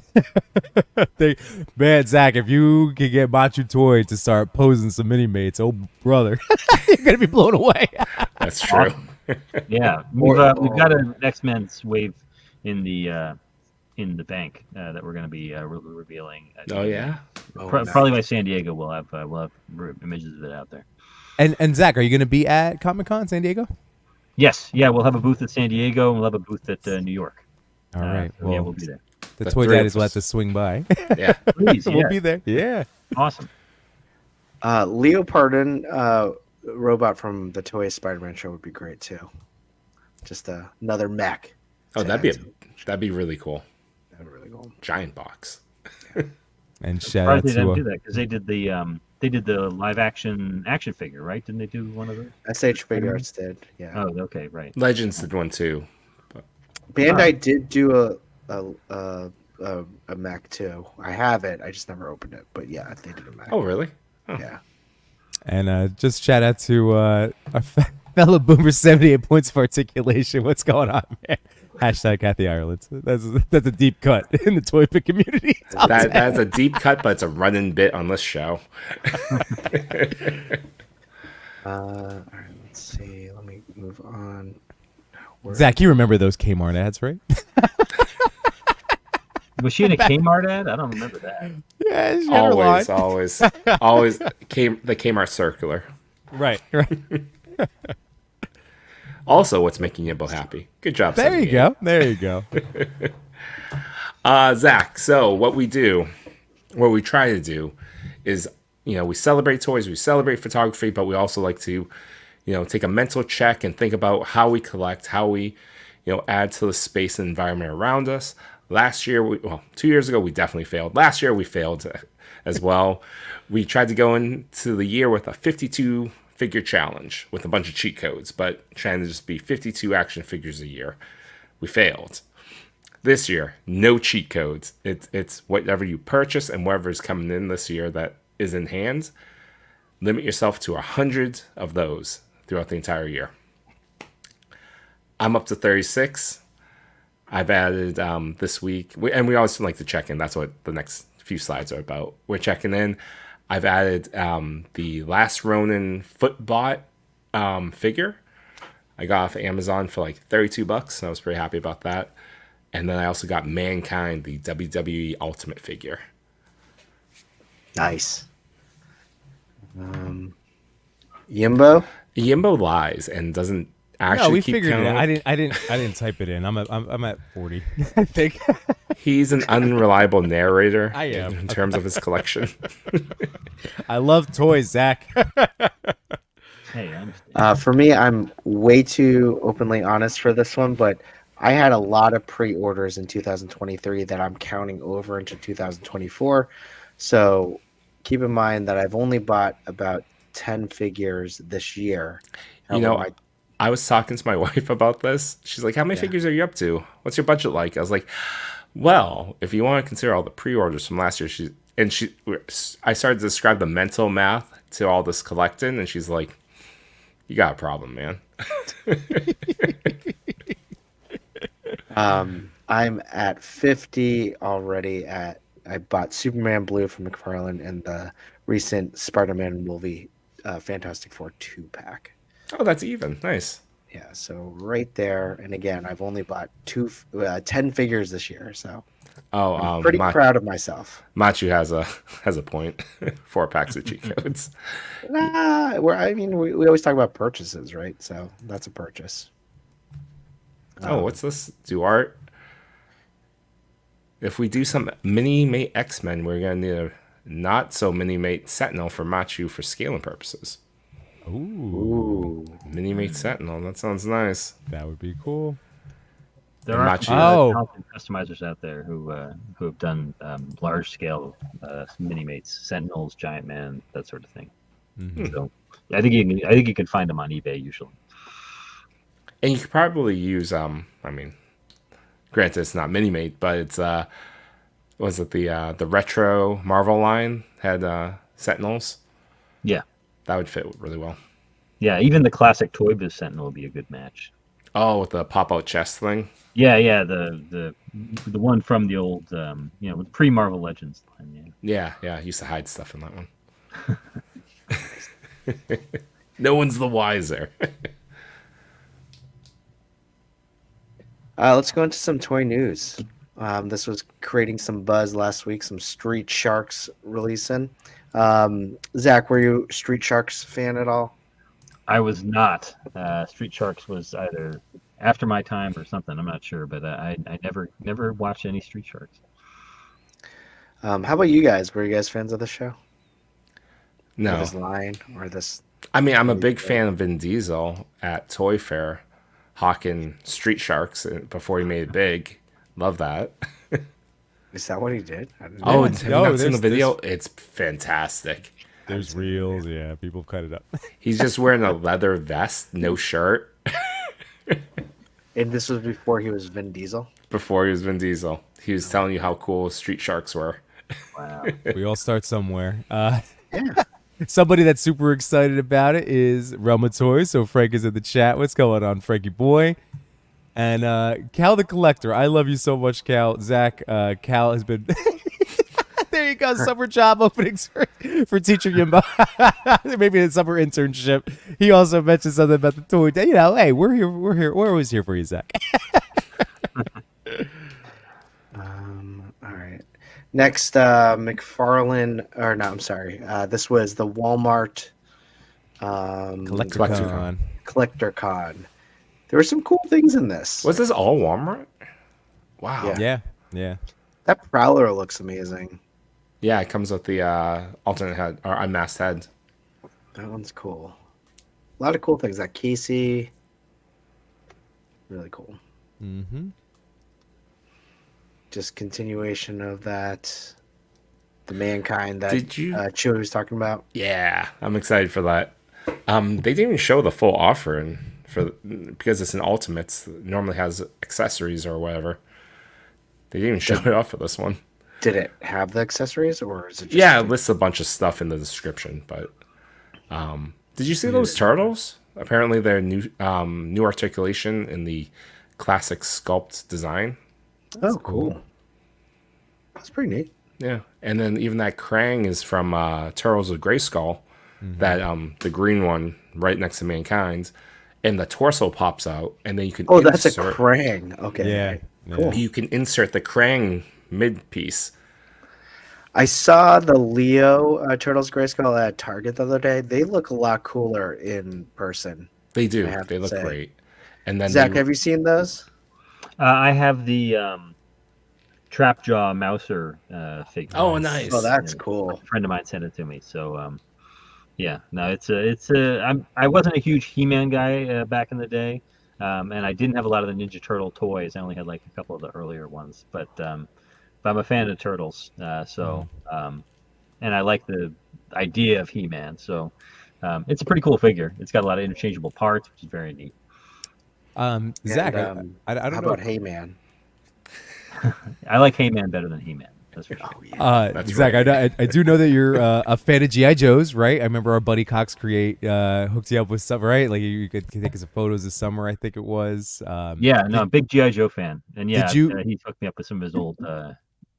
Man, Zach, if you can get Machu Toy to start posing some mini-mates, oh, brother, you're going to be blown away. That's true. Yeah, we've got an X-Men's wave in the bank that we're going to be revealing. Oh, yeah? Probably by San Diego, we'll have images of it out there. And Zach, are you going to be at Comic-Con San Diego? Yes, yeah, we'll have a booth at San Diego, and we'll have a booth at New York. All right, so yeah, we'll be there. The Toy Daddies will have to swing by. Yeah, please. We'll be there. Yeah, awesome. Leopardon, robot from the Toy Spider-Man show would be great too. Just another mech. Oh, that'd be really cool. That'd be really cool. Giant box. And shout out they didn't to do that because they did the live action figure, right? Didn't they do one of those? SH Figures did, yeah. Oh, okay, right. Legends did one too. Bandai did do a mech too. I have it. I just never opened it. But yeah, they did a mech. Oh, really? Oh. Yeah. And just shout out to our fellow boomer, 78 points of articulation. What's going on, man? Hashtag Kathy Ireland. That's a deep cut in the ToyPic community. That's a deep cut, but it's a running bit on this show. All right, let's see. Let me move on. Zach, you remember those Kmart ads, right? Was she in a Kmart ad? I don't remember that. Yeah, she always the Kmart circular. Right. Also, what's making Yimbo happy? Good job. There you go. Zach. So what we try to do is, we celebrate toys, we celebrate photography, but we also like to, take a mental check and think about how we collect, how we, add to the space and environment around us. Last year, 2 years ago, we definitely failed. Last year, we failed as well. We tried to go into the year with a 52 figure challenge with a bunch of cheat codes, but trying to just be 52 action figures a year. We failed. This year, no cheat codes. It's whatever you purchase and whatever is coming in this year that is in hand. Limit yourself to 100 of those throughout the entire year. I'm up to 36. I've added this week, and we always like to check in. That's what the next few slides are about. We're checking in. I've added the Last Ronin Footbot figure. I got off Amazon for like $32. I was pretty happy about that. And then I also got Mankind, the WWE Ultimate figure. Nice. Yimbo? Yimbo lies and doesn't actually. No, we keep figured it count. out. I didn't type it in. I'm at 40. I think. He's an unreliable narrator. I am. In terms of his collection. I love toys, Zach. Hey, I understand. For me, I'm way too openly honest for this one, but I had a lot of pre-orders in 2023 that I'm counting over into 2024. So keep in mind that I've only bought about 10 figures this year. I was talking to my wife about this. She's like, how many figures are you up to? What's your budget like? I was like, well, if you want to consider all the pre-orders from last year, I started to describe the mental math to all this collecting, and she's like, you got a problem, man. I'm at 50 already. I bought Superman Blue from McFarlane and the recent Spider-Man Wolvie Fantastic Four 2-pack. Oh, that's even. Nice. Yeah, so right there. And again, I've only bought 10 figures this year, so I'm pretty proud of myself. Machu has a point. 4 packs of cheat codes. We always talk about purchases, right? So that's a purchase. What's this? Do art. If we do some mini-mate X-Men, we're going to need a not-so mini-mate Sentinel for Machu for scaling purposes. Ooh. Mini-mate Sentinel. That sounds nice. That would be cool. There are talented customizers out there who have done large-scale mini-mates, Sentinels, Giant Man, that sort of thing. Mm-hmm. So I think you can find them on eBay usually. And you could probably use, granted it's not mini-mate, but it's, was it the retro Marvel line had Sentinels? Yeah. That would fit really well. Yeah, even the classic Toy Biz Sentinel would be a good match. Oh, with the pop-out chest thing. Yeah, the one from the old, pre-Marvel Legends line. Yeah. I used to hide stuff in that one. No one's the wiser. Let's go into some toy news. This was creating some buzz last week. Some Street Sharks releasing. Zach, were you Street Sharks fan at all? I was not. Street Sharks was either after my time or something. I'm not sure, but I never watched any Street Sharks. How about you guys? Were you guys fans of the show? No. Or this line or this? I mean, I'm a big fan of Vin Diesel at Toy Fair, hawking Street Sharks before he made it big. Love that. Is that what he did? I didn't Oh, know. have you not seen the video? It's fantastic. There's reels, yeah. People cut it up. He's just wearing a leather vest, no shirt. And this was before he was Vin Diesel? Before he was Vin Diesel. He was telling you how cool Street Sharks were. Wow. We all start somewhere. Yeah. Somebody that's super excited about it is Realm of Toys. So Frank is in the chat. What's going on, Frankie boy? And Cal the Collector. I love you so much, Cal. Zach, Cal has been... There you go. Summer job openings for teacher Yimbo. Maybe a summer internship. He also mentioned something about the toy. Hey, we're here. We're always here for you, Zach. All right. Next, McFarlane, or no, I'm sorry. This was the Walmart Collector Con. There were some cool things in this. Was this all Walmart? Wow. Yeah. That Prowler looks amazing. Yeah, it comes with the alternate head or unmasked head. That one's cool. A lot of cool things. That Casey, really cool. Mm-hmm. Just continuation of that. The Mankind that Chewie was talking about. Yeah, I'm excited for that. They didn't even show the full offering because it's an Ultimates. It normally has accessories or whatever. They didn't even show it off for this one. Did it have the accessories, or is it just... Yeah, it lists a bunch of stuff in the description, but did you see those turtles? Apparently they're new articulation in the classic sculpt design. Oh, cool. That's pretty neat. Yeah. And then even that Krang is from Turtles of Grayskull, that the green one right next to Mankind, and the torso pops out, and then you can that's a Krang. Okay. Yeah. Cool. You can insert the Krang mid piece. I saw the Leo Turtles Grayskull at Target the other day. They look a lot cooler in person. They do. They look great. And then Zach, have you seen those? I have the Trapjaw Mouser figure. Oh, nice. Oh, that's cool. A friend of mine sent it to me. So, yeah. No, I wasn't a huge He-Man guy back in the day, and I didn't have a lot of the Ninja Turtle toys. I only had like a couple of the earlier ones, but I'm a fan of Turtles. And I like the idea of He-Man. So, it's a pretty cool figure. It's got a lot of interchangeable parts, which is very neat. Zach, I don't know. How about Hey-Man? I like Hey-Man better than He-Man. That's for sure. Oh, yeah. Zach, right. I do know that you're a fan of G.I. Joes, right? I remember our buddy Cox hooked you up with stuff, right? Like you could take some photos this summer, I think it was. Big G.I. Joe fan. And yeah, he hooked me up with some of his old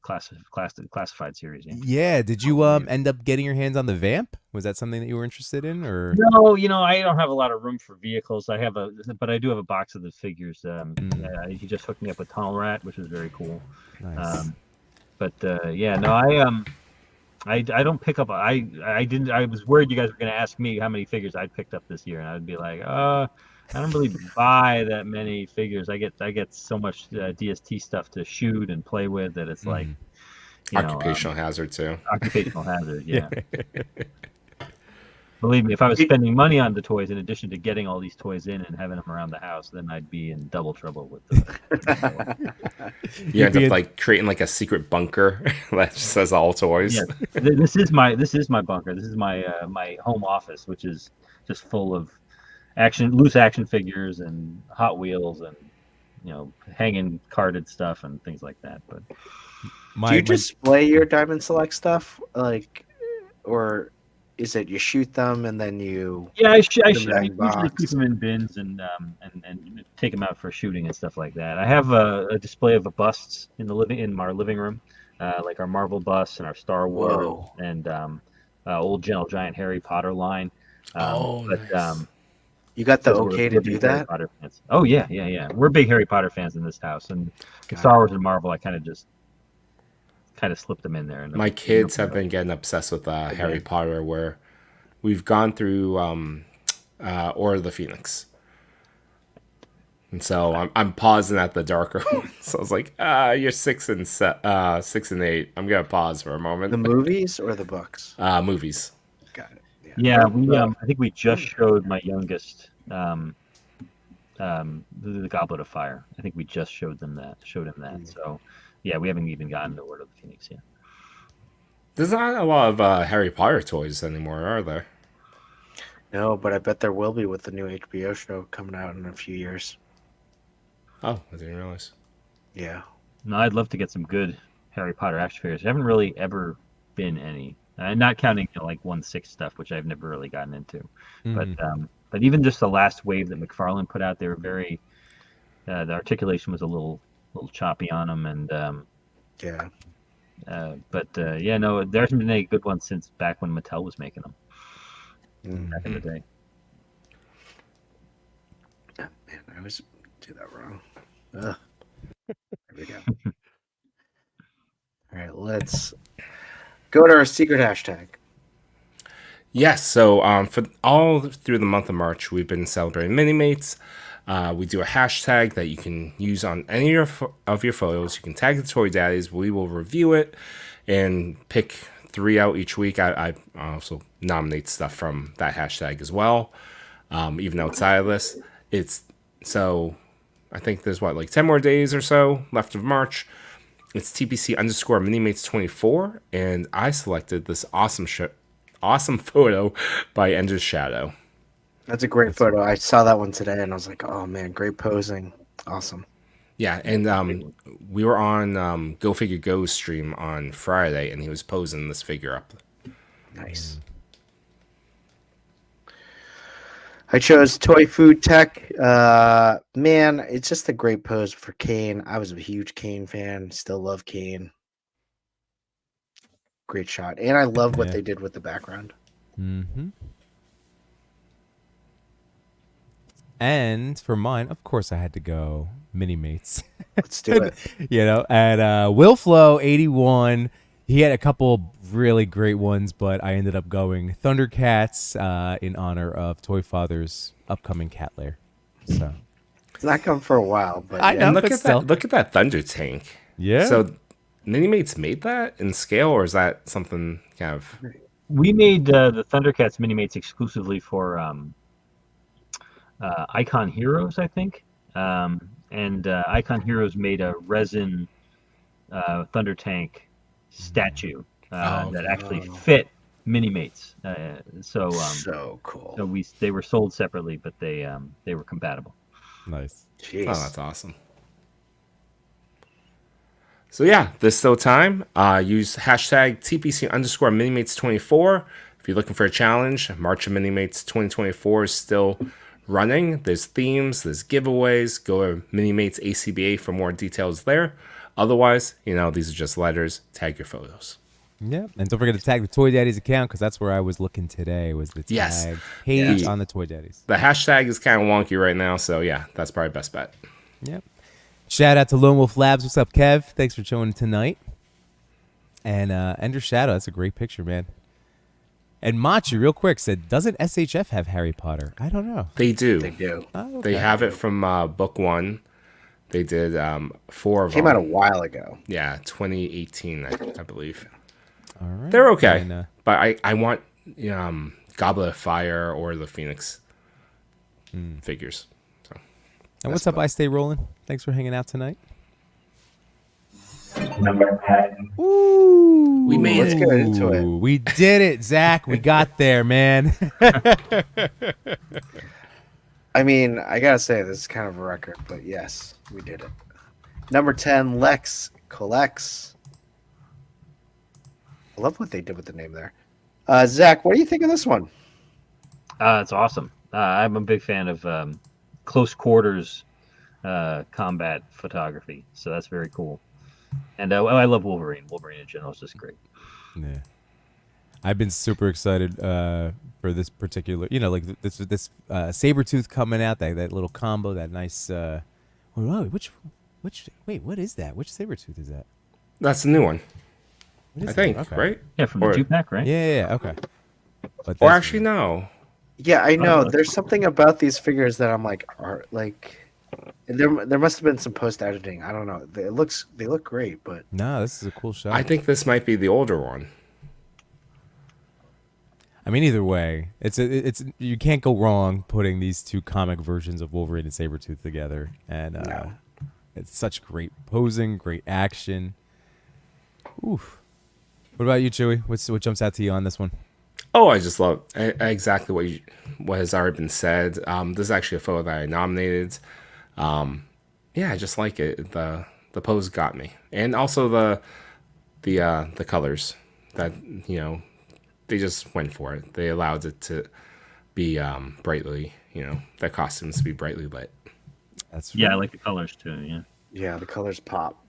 classified series. Yeah. Did you end up getting your hands on the Vamp? Was that something that you were interested in, or no? I don't have a lot of room for vehicles. But I do have a box of the figures. He just hooked me up with Tunnel Rat, which is very cool. Nice. I don't pick up. I didn't. I was worried you guys were going to ask me how many figures I'd picked up this year, and I'd be like, I don't really buy that many figures. I get so much DST stuff to shoot and play with that it's like occupational hazard too. Occupational hazard, yeah. Believe me, if I was spending money on the toys in addition to getting all these toys in and having them around the house, then I'd be in double trouble with them. You end up like creating like a secret bunker that just says all toys. Yeah, this is my bunker. This is my my home office, which is just full of loose action figures and Hot Wheels and hanging carded stuff and things like that. But do you display your Diamond Select stuff, or is it you shoot them and then you Yeah, I put them I in a usually keep box? them in bins and take them out for shooting and stuff like that. I have a display of the busts in our living room, like our Marvel busts and our Star Wars Whoa. and old Gentle Giant Harry Potter line. Nice. You got the Because okay to we're do big Harry that? Potter fans. Oh yeah. We're big Harry Potter fans in this house, and Star Wars and Marvel, I kind of slipped them in there. And My kids have been getting obsessed with Harry Potter, where we've gone through Order of the Phoenix. And so I'm pausing at the darker one. So I was like, you're 6 and 8. I'm gonna pause for a moment. The movies or the books? Movies. Got it. Yeah, I think we just showed my youngest the Goblet of Fire. I think we just showed him that. So yeah, we haven't even gotten to Order of the Phoenix yet. There's not a lot of Harry Potter toys anymore, are there? No, but I bet there will be with the new HBO show coming out in a few years. Oh, I didn't realize. Yeah. No, I'd love to get some good Harry Potter action figures. There haven't really ever been any. Not counting like 1/6 stuff, which I've never really gotten into. But even just the last wave that McFarlane put out, they were very. The articulation was a little choppy on them, and Yeah. no, there hasn't been any good ones since back when Mattel was making them. Back in the day. Oh, man, I always do that wrong. Ugh. There we go. All right, let's go to our secret hashtag. Yes, so for all through the month of March, we've been celebrating Mini-Mates. We do a hashtag that you can use on any of your photos. You can tag the Toy Daddies. We will review it and pick 3 out each week. I also nominate stuff from that hashtag as well, even outside of this. So I think there's 10 more days or so left of March. It's TPC_Minimates24, and I selected this awesome photo by Ender's Shadow. That's a great photo. I saw that one today, and I was like, "Oh man, great posing, awesome." Yeah, and we were on Go Figure Go's stream on Friday, and he was posing this figure up. Nice. I chose Toy Food Tech. Man, it's just a great pose for Kane. I was a huge Kane fan. Still love Kane. Great shot. And I love what they did with the background. Mm-hmm. And for mine, of course, I had to go Mini-Mates. Let's do it. And Willflow81, he had a couple really great ones, but I ended up going Thundercats in honor of Toy.Father's upcoming cat lair. So it's not come for a while, but I know. Look at that Thunder Tank. Yeah. So Mini-Mates made that in scale, or is that something kind of? We made the Thundercats Mini-Mates exclusively for Icon Heroes, I think. And Icon Heroes made a resin Thunder Tank statue that actually fit Mini-Mates. So cool. So they were sold separately, but they were compatible. Nice. Jeez. Oh, that's awesome. So yeah, there's still time. Use hashtag TPC_Minimates24 if you're looking for a challenge. March of Minimates 2024 is still running. There's themes, there's giveaways. Go to Minimates ACBA for more details there. Otherwise, these are just letters. Tag your photos. Yeah, and don't forget to tag the Toy Daddies account, because that's where I was looking today, was the tag page on the Toy Daddies. The hashtag is kind of wonky right now, so yeah, that's probably best bet. Yep. Shout out to Lone Wolf Labs. What's up, Kev? Thanks for showing tonight. And Ender Shadow, that's a great picture, man. And Machi, real quick, said, doesn't SHF have Harry Potter? I don't know. They do. They do. Oh, okay. They have it from book 1. They did 4 of them. Came out a while ago. Yeah, 2018, I believe. All right. They're okay, And, but I want Goblet of Fire or the Phoenix figures. So. And what's up, I Stay Rolling? Thanks for hanging out tonight. Number 10. Ooh, We made Let's it. get into it. We did it, Zach. We got there, man. I mean, I gotta say this is kind of a record, but yes, we did it. Number 10, Lex Collects. I love what they did with the name there. Zach, what do you think of this one? It's awesome. I'm a big fan of close quarters combat photography, so that's very cool. And I love Wolverine. Wolverine in general is just great. Yeah. I've been super excited for this particular, like this Sabretooth coming out, that little combo, that nice. Wait, what is that? Which Sabretooth is that? That's the new one. What is I think, that? Okay. right? Yeah, from the 2-pack, right? Yeah, okay. But Or actually, no. Yeah, I know. There's something about these figures that I'm like, there must have been some post editing. I don't know. They look great, but no, this is a cool shot. I think this might be the older one. I mean, either way, it's you can't go wrong putting these two comic versions of Wolverine and Sabretooth together, and it's such great posing, great action. Oof. What about you, Chewy? What jumps out to you on this one? Oh, I just love exactly what has already been said. This is actually a photo that I nominated. Yeah, I just like it. The pose got me, and also the colors that they just went for it. They allowed it to be brightly, their costumes to be brightly lit. That's right. I like the colors too. Yeah. Yeah, the colors pop.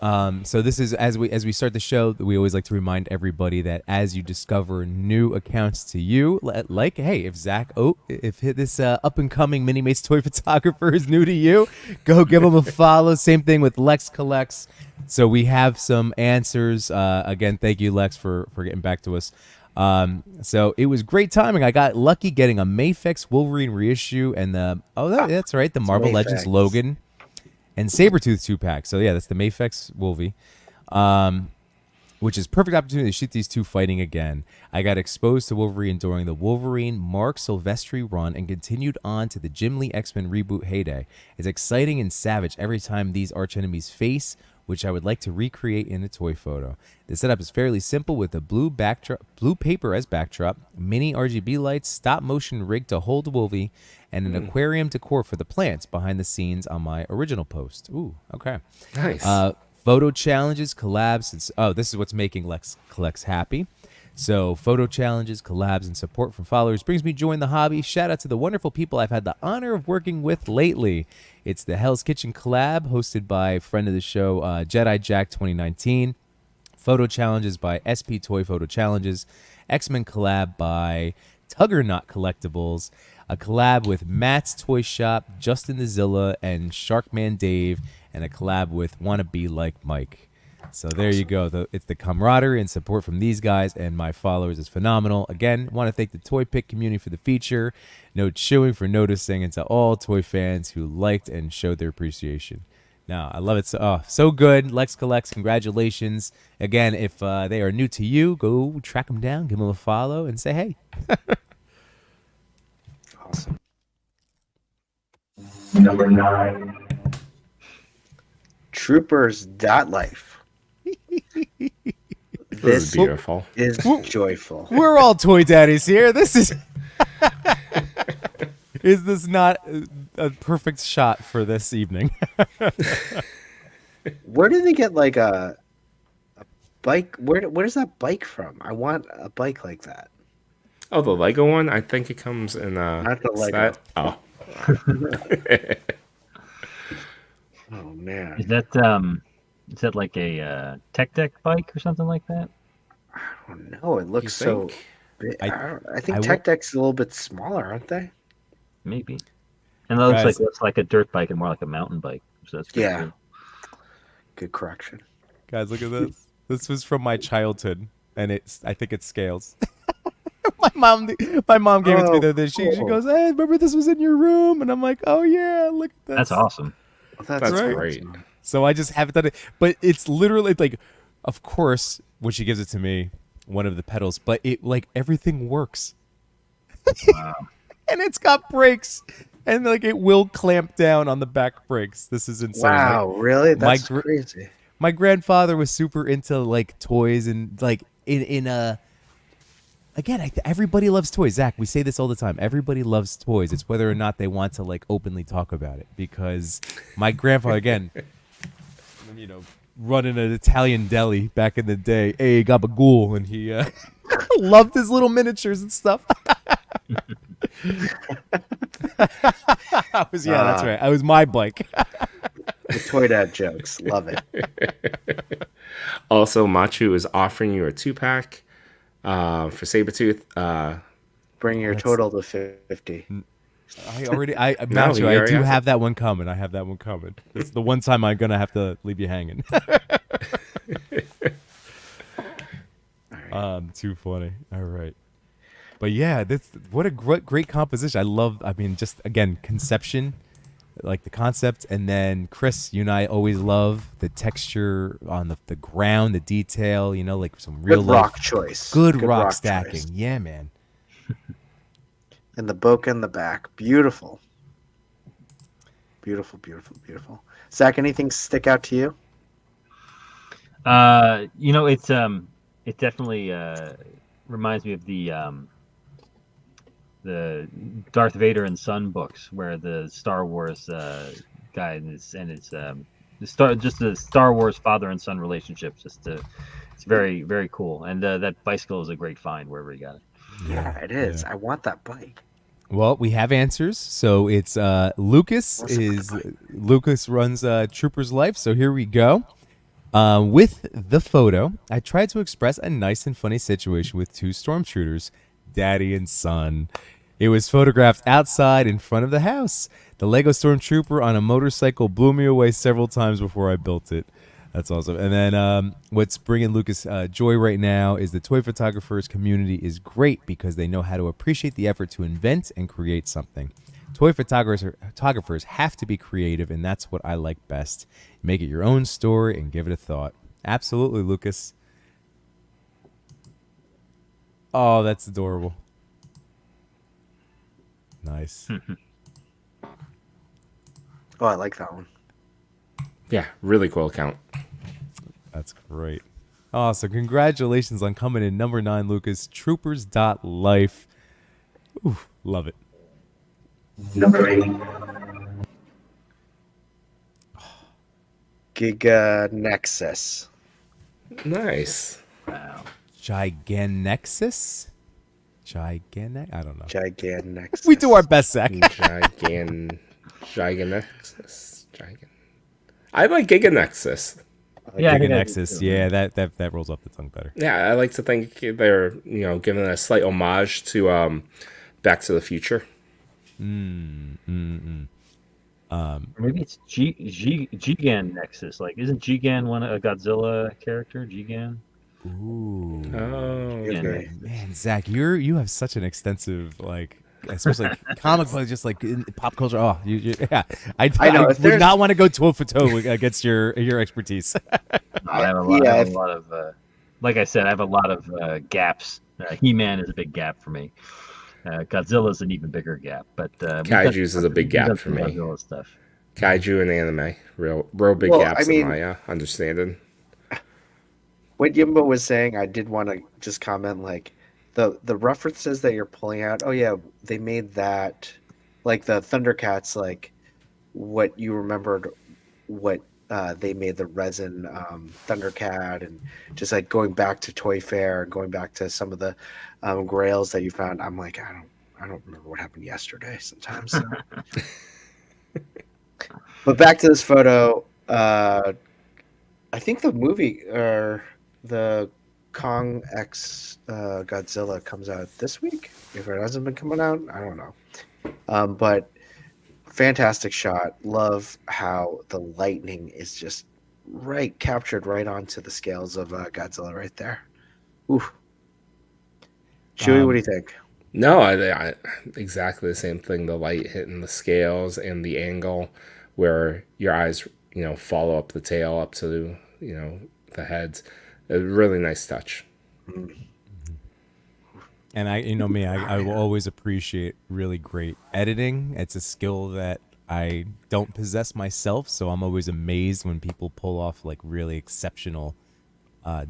So this is as we start the show, we always like to remind everybody that as you discover new accounts to you, like if Zach Oat, if this up and coming Mini Mates toy photographer is new to you, go give him a follow. Same thing with Lex Collects. So we have some answers. Again, thank you, Lex, for getting back to us. So it was great timing. I got lucky getting a Mafex Wolverine reissue and that's right, the Marvel Legends Logan and Sabretooth 2-pack. So yeah, that's the Mafex Wolvie, which is perfect opportunity to shoot these two fighting again. I got exposed to Wolverine during the Wolverine Mark Silvestri run and continued on to the Jim Lee X-Men reboot heyday. It's exciting and savage every time these archenemies face, which I would like to recreate in a toy photo. The setup is fairly simple with a blue paper as backdrop, mini RGB lights, stop motion rig to hold Wolvie, and an aquarium decor for the plants behind the scenes on my original post. Ooh, okay. Nice. Photo challenges, collabs. This is what's making Lex Collects happy. So photo challenges, collabs, and support from followers brings me joy in the hobby. Shout out to the wonderful people I've had the honor of working with lately. It's the Hell's Kitchen collab hosted by friend of the show, Jedi Jack 2019. Photo challenges by SP Toy Photo Challenges. X-Men collab by Tuggernaut Collectibles. A collab with Matt's Toy Shop, Justin the Zilla, and Sharkman Dave. And a collab with Wanna Be Like Mike. So there you go. It's the camaraderie and support from these guys and my followers is phenomenal. Again, want to thank the ToyPic community for the feature, No.Chewing for noticing, and to all toy fans who liked and showed their appreciation. Now, I love it. So good. Lex Collects, congratulations. Again, if they are new to you, go track them down, give them a follow, and say hey. Awesome. Number 9. Troopers.life. This is beautiful. Is joyful. We're all Toy Daddies here. This is... Is this not a perfect shot for this evening? Where did they get like a bike? Where's that bike from? I want a bike like that. Oh, the Lego one? I think it comes in not the Lego. Set. Oh. Oh man. Is that like a tech deck bike or something like that? I don't know. It looks so big. I think tech deck's a little bit smaller, aren't they? Maybe. And that looks like a dirt bike and more like a mountain bike. So that's cool. Good correction. Guys, look at this. This was from my childhood, and I think it scales. my mom gave it to me the other day. She goes, "Hey, remember this was in your room?" And I'm like, "Oh yeah, look at this." That's awesome. Well, that's right. Great. So I just haven't done it, but it's literally like, of course, when she gives it to me, one of the pedals, but it like everything works. Wow. And it's got brakes, and like it will clamp down on the back brakes. This is insane. Wow, really? That's crazy. My grandfather was super into like toys and like in a. Again, everybody loves toys. Zach, we say this all the time. Everybody loves toys. It's whether or not they want to like openly talk about it. Because my grandfather, again, running an Italian deli back in the day, hey, gabagool, and he Loved his little miniatures and stuff. That's right. I was my bike. The toy dad jokes. Love it. Also, Machu is offering you a 2-pack for Sabretooth. Bring your total to 50. Machu, he I already do has have that one coming. I have that one coming. It's the one time I'm gonna have to leave you hanging. Too funny. All right. But yeah, what a great composition. Just again, conception, like the concept, and then Chris, you and I always love the texture on the ground, the detail, like some real Good rock choice. Good rock stacking. Choice. Yeah, man. And the bokeh in the back. Beautiful. Beautiful, beautiful, beautiful. Zach, anything stick out to you? It definitely reminds me of the Darth Vader and Son books, where the Star Wars guy and it's the Star Wars father and son relationship. It's very, very cool. And that bicycle is a great find wherever you got it. Yeah, it is. Yeah. I want that bike. Well, we have answers. So it's Lucas runs Trooper's Life. So here we go. With the photo, I tried to express a nice and funny situation with two stormtroopers, daddy and son. It was photographed outside in front of the house. The Lego stormtrooper on a motorcycle blew me away several times before I built it. That's awesome. And then what's bringing Lucas joy right now is the toy photographers community is great because they know how to appreciate the effort to invent and create something. Toy photographers have to be creative, and that's what I like best. Make it your own story and give it a thought. Absolutely, Lucas. Oh, that's adorable. Nice. Oh, I like that one. Yeah, really cool account. That's great. Oh, so congratulations on coming in number 9, Lucas. Troopers.life. Ooh, love it. Number 8. Giga Nexus. Nice. Wow. Giganexus? I don't know. Giganexus. We do our best, Zach. Giganexus. I like Giganexus. Yeah, Giganexus. Yeah, that rolls off the tongue better. Yeah, I like to think they're giving a slight homage to Back to the Future. Or maybe it's Gigan Nexus. Like, isn't Gigan a Godzilla character? Gigan. Ooh. Oh, Okay. Man, Zach, you have such an extensive especially comic books, just like in pop culture. Oh, yeah. I know, would not want to go toe for toe against your expertise. I have a lot of like I said, I have a lot of gaps. He-Man is a big gap for me. Godzilla is an even bigger gap, but Kaiju's is a big gap for me. Godzilla stuff. Kaiju and anime, real big gaps in my understanding. What Yimbo was saying, I did want to just comment, like, the references that you're pulling out. Oh yeah, they made that, like the Thundercats, like what you remembered, what they made the resin Thundercat, and just like going back to Toy Fair, going back to some of the grails that you found. I'm like, I don't remember what happened yesterday sometimes. So. But back to this photo, I think the movie or the Kong X Godzilla comes out this week. If it hasn't been coming out, I don't know. But fantastic shot. Love how the lightning is just captured right onto the scales of Godzilla right there. Ooh. Chewy, what do you think? No, I exactly the same thing. The light hitting the scales and the angle where your eyes, follow up the tail up to, the heads. A really nice touch. And I will always appreciate really great editing. It's a skill that I don't possess myself, so I'm always amazed when people pull off like really exceptional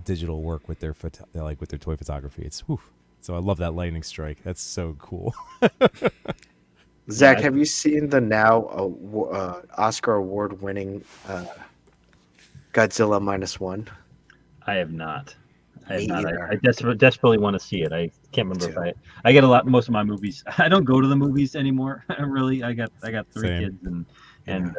digital work with their toy photography. So I love that lightning strike. That's so cool. Zach, have you seen the now Oscar award-winning Godzilla -1? I have not. I have Me not. either. I desperately want to see it. I can't remember if I get most of my movies. I don't go to the movies anymore. Really, I got 3 Same. kids, and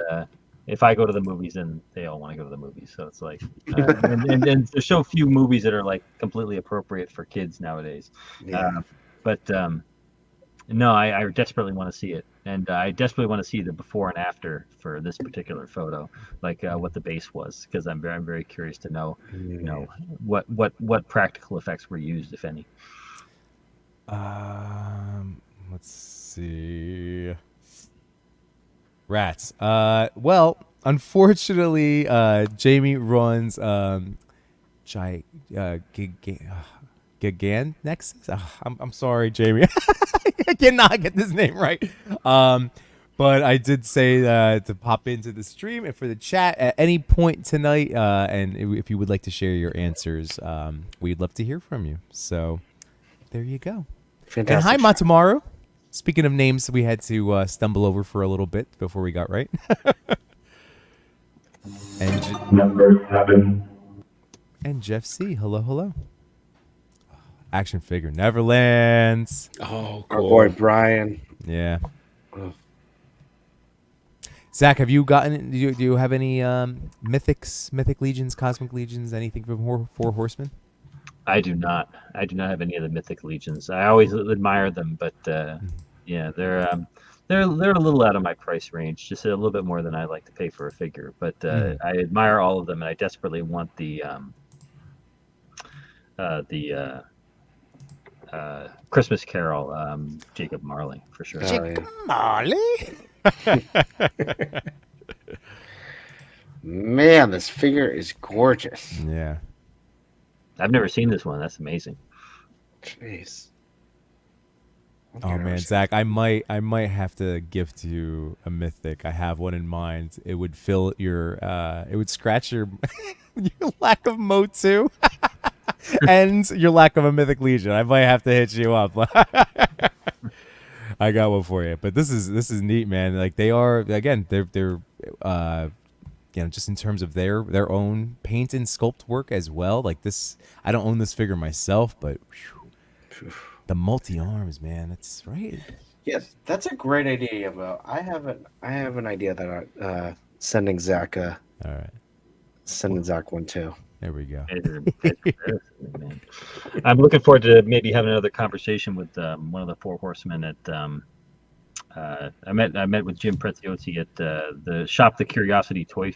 if I go to the movies, then they all want to go to the movies. So it's like, and there's so few movies that are like completely appropriate for kids nowadays. Yeah. But no, I desperately want to see it, and I desperately want to see the before and after for this particular photo, like what the base was, because I'm very curious to know, what practical effects were used, if any. Let's see. Rats. Well, unfortunately, Jamie runs Gigant Nexus. I'm sorry, Jamie. I cannot get this name right. But I did say to pop into the stream and for the chat at any point tonight. And if you would like to share your answers, we'd love to hear from you. So there you go. Fantastic. And hi, Matamaru. Speaking of names, we had to stumble over for a little bit before we got right. And Number 7. And Jeff C. Hello. Action figure Neverlands. Oh, Our cool. boy Brian. Yeah. Zach, have you gotten? Do you have any mythic legions, cosmic legions, anything from Four Horsemen? I do not. I do not have any of the mythic legions. I always admire them, but yeah, they're a little out of my price range, just a little bit more than I like to pay for a figure. But I admire all of them, and I desperately want the Christmas Carol, Jacob Marley for sure. Jacob Marley. Man, this figure is gorgeous. Yeah. I've never seen this one. That's amazing. Jeez. Oh man, Zach, I might have to gift you a mythic. I have one in mind. It would fill your it would scratch your your lack of Motu and your lack of a mythic legion. I might have to hit you up. I got one for you. But this is neat, man. Like they're just in terms of their own paint and sculpt work as well. Like this, I don't own this figure myself, but the multi arms, man, that's right. Yes, that's a great idea, Yimbo. I have an idea that sending Zach all right. Sending Zach one too. There we go. I'm looking forward to maybe having another conversation with one of the Four Horsemen at. I met with Jim Preziosi at the Shop the Curiosity toy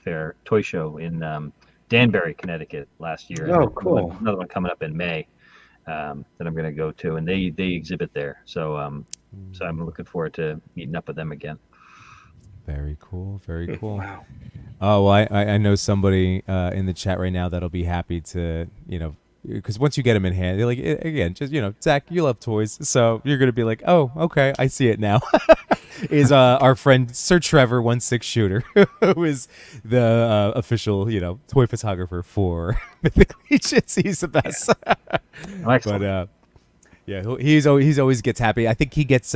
show in Danbury, Connecticut last year. Oh, cool! Another one coming up in May that I'm going to go to, and they exhibit there. So I'm looking forward to meeting up with them again. Very cool. Very cool. Wow. Oh, well, I know somebody in the chat right now that'll be happy to, because once you get them in hand, they're like, again, just, Zach, you love toys. So you're going to be like, oh, okay, I see it now. Is our friend Sir Trevor 16 Shooter, who is the official, toy photographer for Mythic Legions. He's the best. But yeah, he's always gets happy. I think he gets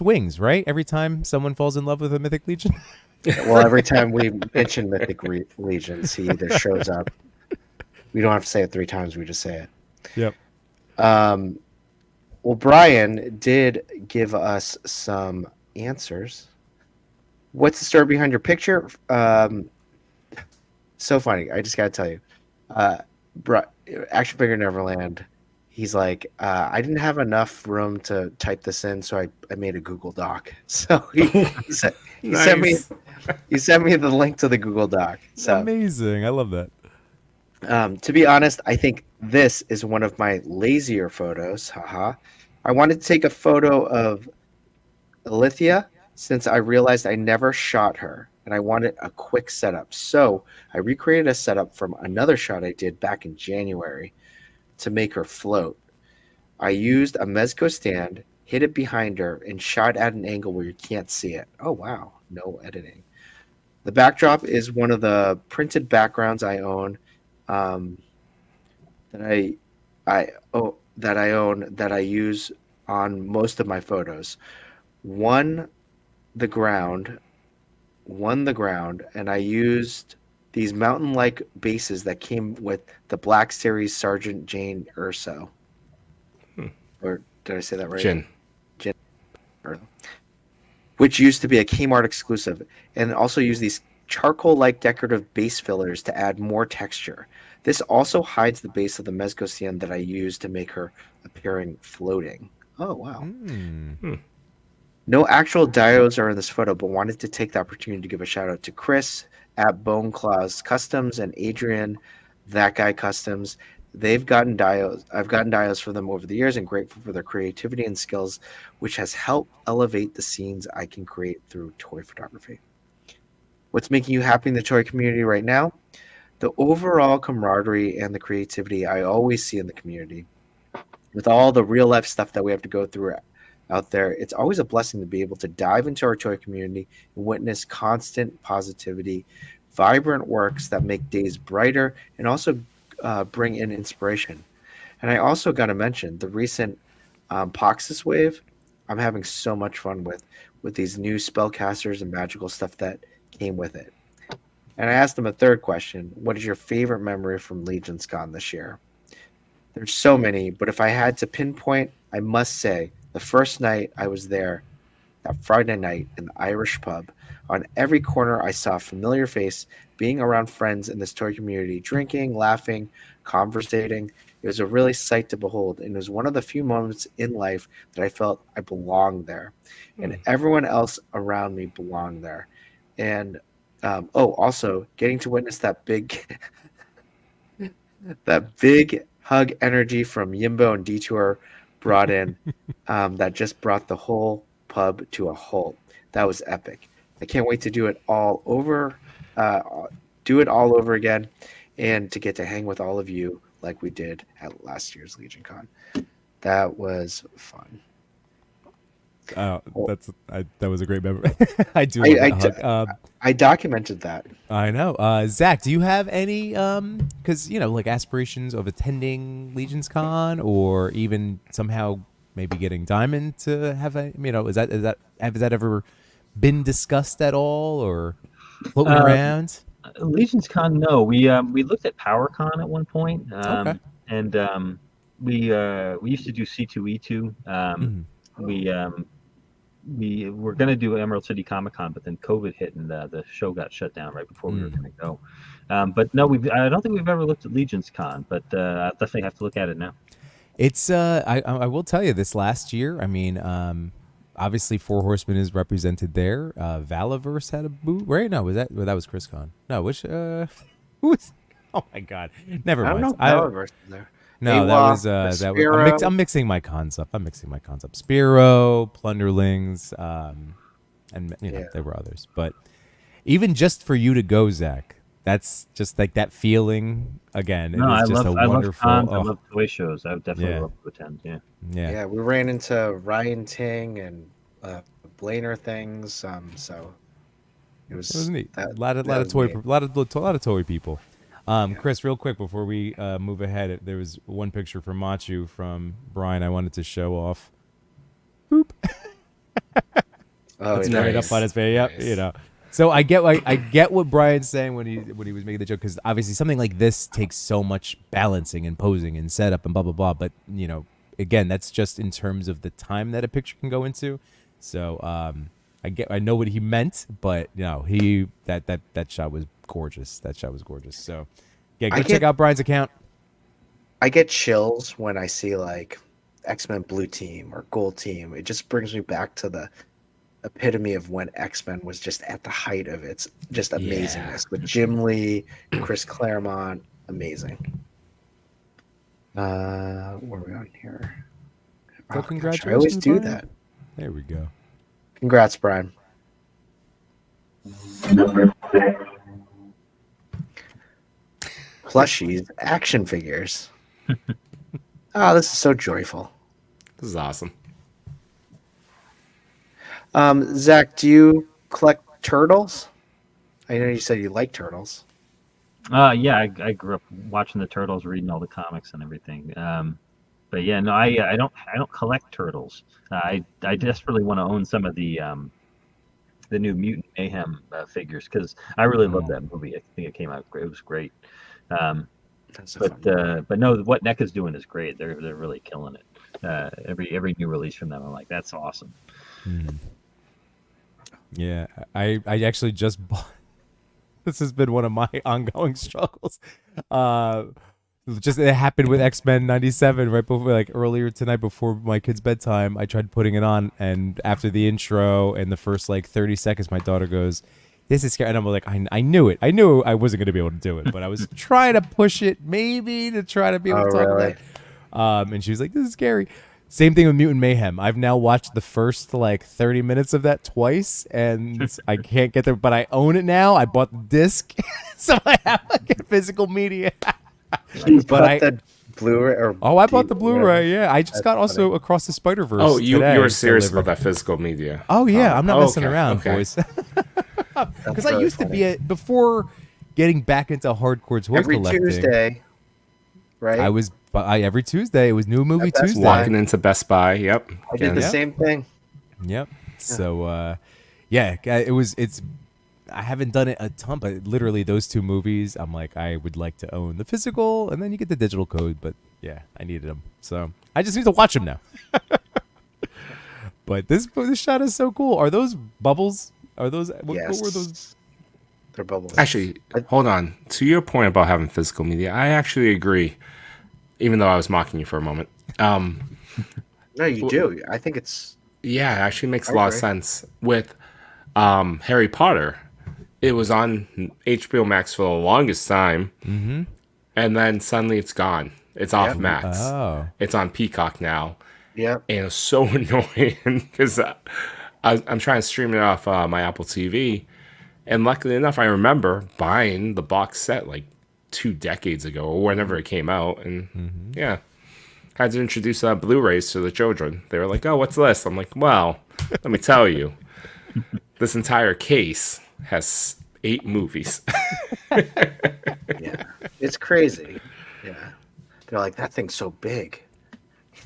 wings, right? Every time someone falls in love with a Mythic Legion. Well, every time we mention Mythic Legions, he either shows up. We don't have to say it 3 times. We just say it. Yep. Well, Brian did give us some answers. What's the story behind your picture? So funny. I just got to tell you. Action Figure Neverland. He's like, I didn't have enough room to type this in, so I made a Google Doc. So he sent me the link to the Google Doc. So amazing. I love that. To be honest, I think this is one of my lazier photos. Haha. I wanted to take a photo of Alithia since I realized I never shot her and I wanted a quick setup. So I recreated a setup from another shot I did back in January to make her float. I used a MEZCO stand, hid it behind her, and shot at an angle where you can't see it. Oh, wow. No editing. The backdrop is one of the printed backgrounds I own. That I use on most of my photos. One the ground, and I used these mountain-like bases that came with the Black Series Sergeant Jane Urso. Or did I say that right? Jin. Which used to be a Kmart exclusive, and also use these charcoal-like decorative base fillers to add more texture. This also hides the base of the MEZCO stand that I used to make her appearing floating. Oh, wow. No actual diodes are in this photo, but wanted to take the opportunity to give a shout out to Chris at Bone Claws Customs and Adrian, That Guy Customs. They've gotten diodes. I've gotten diodes for them over the years and grateful for their creativity and skills, which has helped elevate the scenes I can create through toy photography. What's making you happy in the toy community right now? The overall camaraderie and the creativity I always see in the community. With all the real life stuff that we have to go through out there, it's always a blessing to be able to dive into our toy community and witness constant positivity, vibrant works that make days brighter and also bring in inspiration. And I also got to mention the recent Poxus wave. I'm having so much fun with these new spellcasters and magical stuff that came with it. And I asked them a third question: what is your favorite memory from Legion's Con this year? There's so many, but if I had to pinpoint, I must say the first night I was there, that Friday night in the Irish pub, on every corner I saw a familiar face, being around friends in this toy community, drinking, laughing, conversating. It was a really sight to behold, and it was one of the few moments in life that I felt I belonged there, and everyone else around me belonged there. And also getting to witness that big, that big hug energy from Yimbo and Detour brought in, that just brought the whole pub to a halt. That was epic. I can't wait to do it all over again, and to get to hang with all of you like we did at last year's Legion Con. That was fun. That was a great memory. I documented that. I know. Zach, do you have any because like aspirations of attending Legion's Con, or even somehow maybe getting Diamond to have a has that ever been discussed at all or floating around? Legion's Con, no. We looked at PowerCon at one point, Okay. and we used to do C2E2. We were going to do Emerald City Comic Con, but then COVID hit and the show got shut down right before we were going to go. But no, I don't think we've ever looked at Legion's Con, but I definitely have to look at it now. It's I will tell you, this last year, I mean, obviously Four Horsemen is represented there. Valaverse had a booth, right? No, that was ChrisCon. No, which who was? Oh my God, never mind. I don't know. Valaverse is there. No, that was that. I'm mixing my cons up. Spiro, Plunderlings, and there were others. But even just for you to go, Zach, that's just like that feeling again. It is just a wonderful. I love toy shows. I would definitely love to attend. Yeah. We ran into Ryan Ting and Blainer things. So it was neat. A lot of toy people. Chris, real quick before we move ahead, there was one picture from Machu from Brian I wanted to show off. Boop. Oh, it's right up on his face. Yep, So I get what Brian's saying when he was making the joke, because obviously something like this takes so much balancing and posing and setup and blah blah blah. But again, that's just in terms of the time that a picture can go into. So I know what he meant, but that shot was gorgeous. So yeah, check out Brian's account. I get chills when I see like X-Men Blue Team or Gold Team. It just brings me back to the epitome of when X-Men was just at the height of its just amazingness with Jim Lee, Chris Claremont. Amazing. Where are we on here? So congratulations, gosh, I always do Brian. that. There we go. Congrats, Brian. Plushies, action figures. Oh, this is so joyful. This is awesome. Zach, do you collect turtles? I know you said you like turtles. Yeah, I grew up watching the Turtles, reading all the comics and everything. But yeah, no, I don't collect turtles. I desperately want to own some of the the new Mutant Mayhem figures, because I really love that movie. I think it came out great. It was great. But no, what NECA's doing is great. They're really killing it. Every new release from them, I'm like, that's awesome. Yeah, I actually just bought. This has been one of my ongoing struggles. Just it happened with X-Men '97 right before, like earlier tonight before my kid's bedtime. I tried putting it on, and after the intro and the first like 30 seconds, my daughter goes, "This is scary," and I'm like, I knew it. I knew I wasn't going to be able to do it, but I was trying to push it maybe to try to be able to talk about it. And she was like, "This is scary." Same thing with Mutant Mayhem. I've now watched the first like 30 minutes of that twice, and I can't get there. But I own it now. I bought the disc, so I have like a physical media. You bought the Blu-ray? I bought the Blu-ray. Yeah, I just got also Across the Spider-Verse. Oh, you today were serious about that physical media? Oh yeah, I'm not messing around, boys. Because I used to be before getting back into hardcore toy collecting. Every Tuesday, right? I was every Tuesday. It was New Movie Tuesday. Walking into Best Buy. Yep. I did the same thing. Yep. So, it's. I haven't done it a ton, but literally those two movies, I'm like, I would like to own the physical, and then you get the digital code. But yeah, I needed them, so I just need to watch them now. But this shot is so cool. Are those bubbles? Are those? What were those? They're bubbles. Actually, hold on. To your point about having physical media, I actually agree. Even though I was mocking you for a moment. No, you do. I think it's. Yeah, it actually makes a lot of sense. With Harry Potter, it was on HBO Max for the longest time. Mm-hmm. And then suddenly it's gone. It's off Max. Oh. It's on Peacock now. Yeah. And it's so annoying because I'm trying to stream it off my Apple TV. And luckily enough, I remember buying the box set like 2 decades ago or whenever it came out. And yeah, had to introduce Blu-rays to the children. They were like, "Oh, what's this?" I'm like, "Well, let me tell you, this entire case has 8 movies." Yeah, it's crazy. Yeah, they're like, "That thing's so big.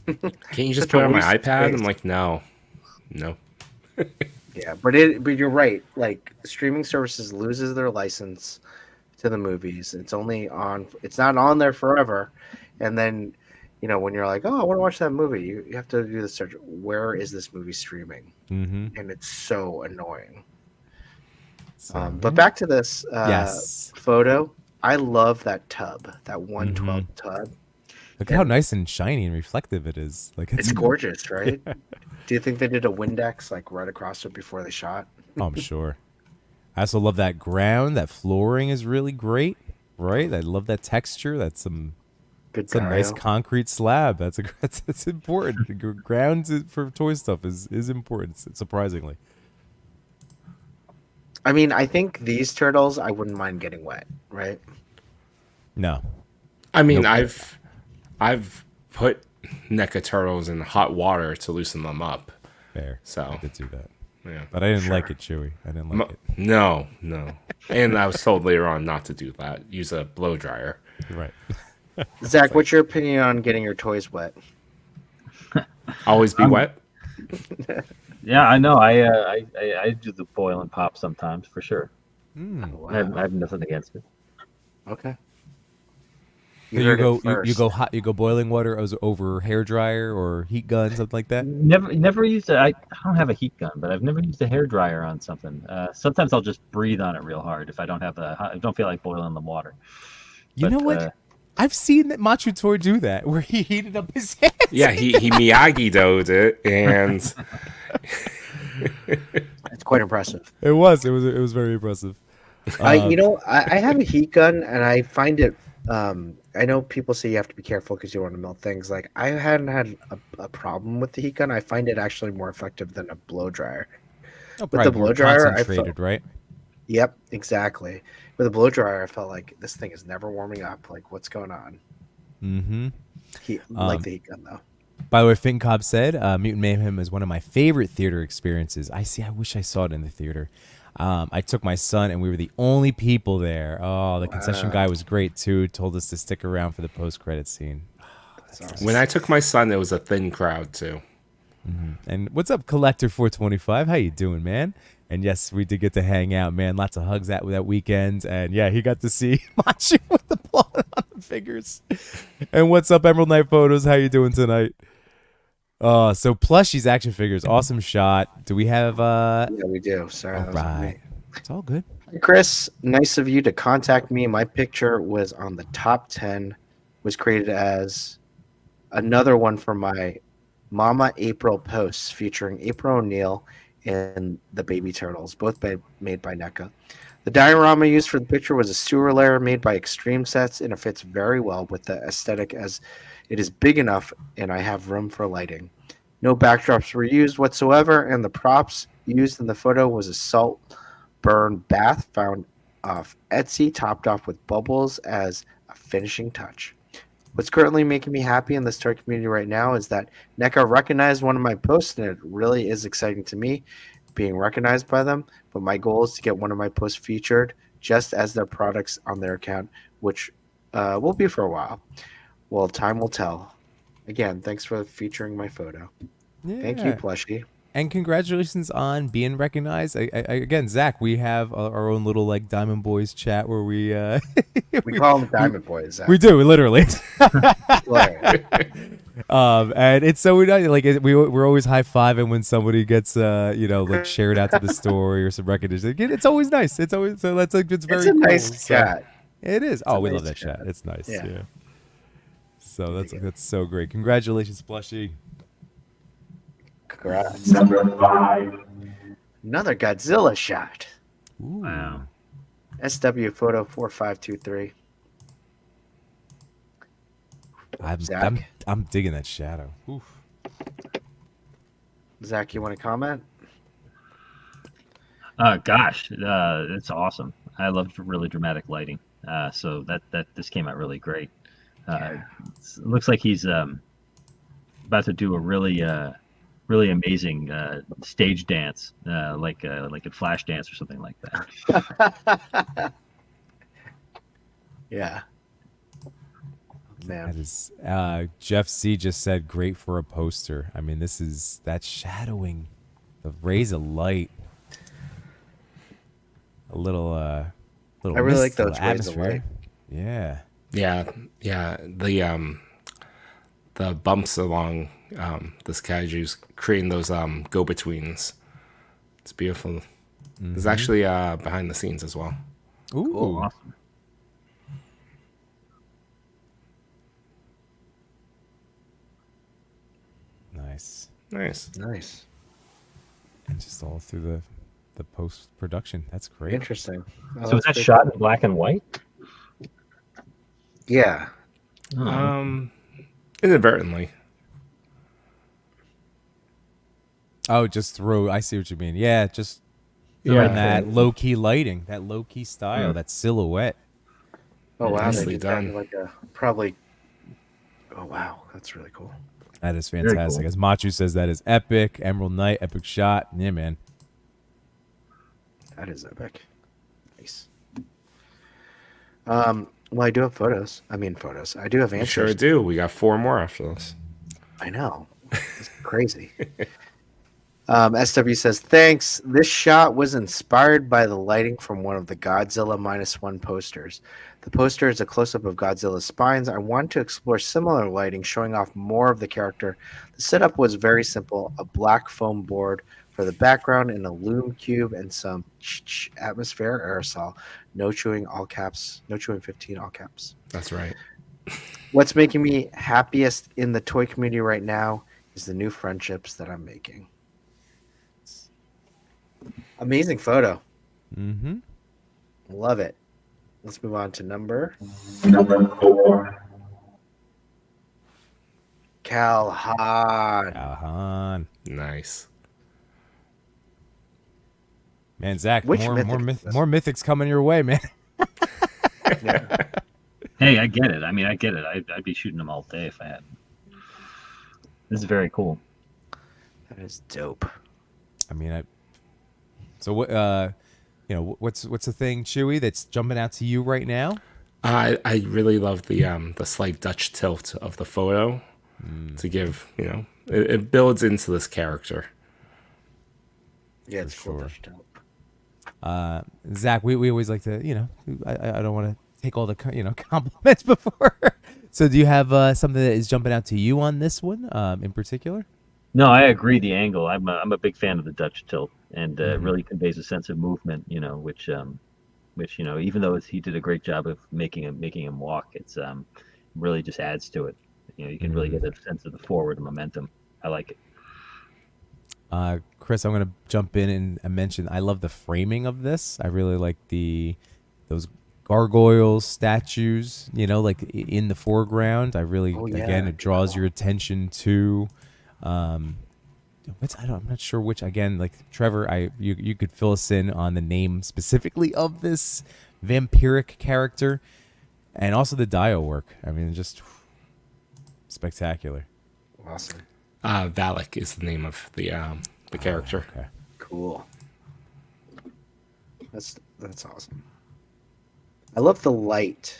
Can't you just put it on my iPad?" I'm like, no. Yeah, but you're right. Like, streaming services loses their license to the movies. It's not on there forever. And then, when you're like, "Oh, I want to watch that movie," you have to do the search. Where is this movie streaming? Mm-hmm. And it's so annoying. But back to this photo. I love that tub, that 112 tub. Look at how nice and shiny and reflective it is. Like it's gorgeous, right? Do you think they did a Windex like right across it before they shot? Oh, I'm sure. I also love that ground. That flooring is really great, right? I love that texture. That's some nice concrete slab. That's important. Ground for toy stuff is important, surprisingly. I mean, I think these turtles, I wouldn't mind getting wet, right? No. I mean, I've put NECA turtles in hot water to loosen them up. Fair. So I did do that. Yeah, but I didn't like it, Chewy. I didn't like it. No. And I was told later on not to do that. Use a blow dryer. Right. Zach, what's your opinion on getting your toys wet? Always be wet. Yeah, I know. I do the boil and pop sometimes for sure. Wow. I have nothing against it. Okay. So you go boiling water over hair dryer or heat gun, something like that. Never used it. I don't have a heat gun, but I've never used a hair dryer on something. Sometimes I'll just breathe on it real hard if I don't feel like boiling the water. You know what? I've seen that Machu Toy do that, where he heated up his hands. Yeah, he Miyagi-Do'd it, and it's quite impressive. It was very impressive. I have a heat gun, and I find it. I know people say you have to be careful because you want to melt things. Like, I hadn't had a problem with the heat gun. I find it actually more effective than a blow dryer. With the blow dryer, I felt right. Yep, exactly. With a blow dryer, I felt like this thing is never warming up. Like, what's going on? Mm-hmm. Like the heat gun, though. By the way, Finn Cobb said, Mutant Mayhem is one of my favorite theater experiences. I wish I saw it in the theater. I took my son, and we were the only people there. Oh, the concession guy was great, too. Told us to stick around for the post-credit scene. Awesome. When I took my son, it was a thin crowd, too. Mm-hmm. And what's up, Collector425? How you doing, man? And yes, we did get to hang out, man. Lots of hugs that weekend. And yeah, he got to see Machu with the blood on the fingers. And what's up, Emerald Knight Photos? How you doing tonight? So plushies, action figures, awesome shot. Do we have Yeah, we do. Sorry. All right. It's all good. Chris, nice of you to contact me. My picture was on the top 10, was created as another one for my Mama April posts featuring April O'Neil and the baby turtles, both made by NECA. The diorama used for the picture was a sewer layer made by Extreme Sets, and it fits very well with the aesthetic as it is big enough and I have room for lighting. No backdrops were used whatsoever, and the props used in the photo was a salt burn bath found off Etsy, topped off with bubbles as a finishing touch. What's currently making me happy in this toy community right now is that NECA recognized one of my posts, and it really is exciting to me being recognized by them. But my goal is to get one of my posts featured just as their products on their account, which will be for a while. Well, time will tell. Again, thanks for featuring my photo. Yeah. Thank you, Plushie. And congratulations on being recognized. Again, Zach, we have our own little like Diamond Boys chat where we we call them Diamond Boys. Zach. We do literally. And it's so like we're always high fiving when somebody gets like shared out to the story or some recognition. It's always nice. It's always so that's like it's very a cool. nice chat. It is. It's we nice love that chat. It's nice. Yeah. So that's so great. Congratulations, Plushie. Congrats. Number 5. Another Godzilla shot. Ooh. Wow. SW photo 4523. I'm digging that shadow. Oof. Zach, you want to comment? Gosh, it's awesome. I love really dramatic lighting. So that this came out really great. It looks like he's about to do a really amazing stage dance, like a flash dance or something like that. Yeah. Man. That is, Jeff C just said great for a poster. I mean, that's shadowing, the rays of light, a little I really like those rays of light. Yeah. The bumps along this kaiju's creating those go-betweens. It's beautiful. Mm-hmm. There's actually behind the scenes as well. Ooh. Cool. Awesome. Nice. And just all through the post-production. That's great. Interesting. So is that shot in black and white? Yeah. Inadvertently. Oh, just throw. I see what you mean. Yeah, just throwing that low-key lighting, that low-key style, that silhouette. Oh, wow. Nicely done. Probably. Oh, wow. That's really cool. That is fantastic. Cool. As Machu says, that is epic. Emerald Knight, epic shot. Yeah, man. That is epic. Nice. Well, I do have photos. I do have answers. Sure do. We got 4 more after this. I know. It's crazy. SW says, thanks. This shot was inspired by the lighting from one of the Godzilla -1 posters. The poster is a close-up of Godzilla's spines. I want to explore similar lighting, showing off more of the character. The setup was very simple. A black foam board for the background and a loom cube and some atmosphere aerosol. No chewing, all caps. No chewing 15, all caps. That's right. What's making me happiest in the toy community right now is the new friendships that I'm making. Amazing photo. Mm-hmm. Love it. Let's move on to number 4. Calhoun. Nice. Man, Zach, Which more mythics coming your way, man. Yeah. Hey, I get it. I get it. I'd be shooting them all day if I had. This is very cool. That is dope. So what? What's the thing, Chewy, that's jumping out to you right now? I really love the slight Dutch tilt of the photo to give it builds into this character. Yeah, it's cool. Sure. Dutch tilt. Zach, we always like to, I don't want to take all the compliments before. So do you have something that is jumping out to you on this one in particular? No, I agree. The angle. I'm a big fan of the Dutch tilt, and it really conveys a sense of movement. Which even though he did a great job of making him walk, it's really just adds to it. You can really get a sense of the forward momentum. I like it. Chris, I'm going to jump in and mention I love the framing of this. I really like those gargoyle statues, like in the foreground. I really, again, it draws your attention to, I'm not sure which, again, like Trevor, you could fill us in on the name specifically of this vampiric character and also the dial work. I mean, just spectacular. Awesome. Valak is the name of the character. Okay. Cool. That's awesome. I love the light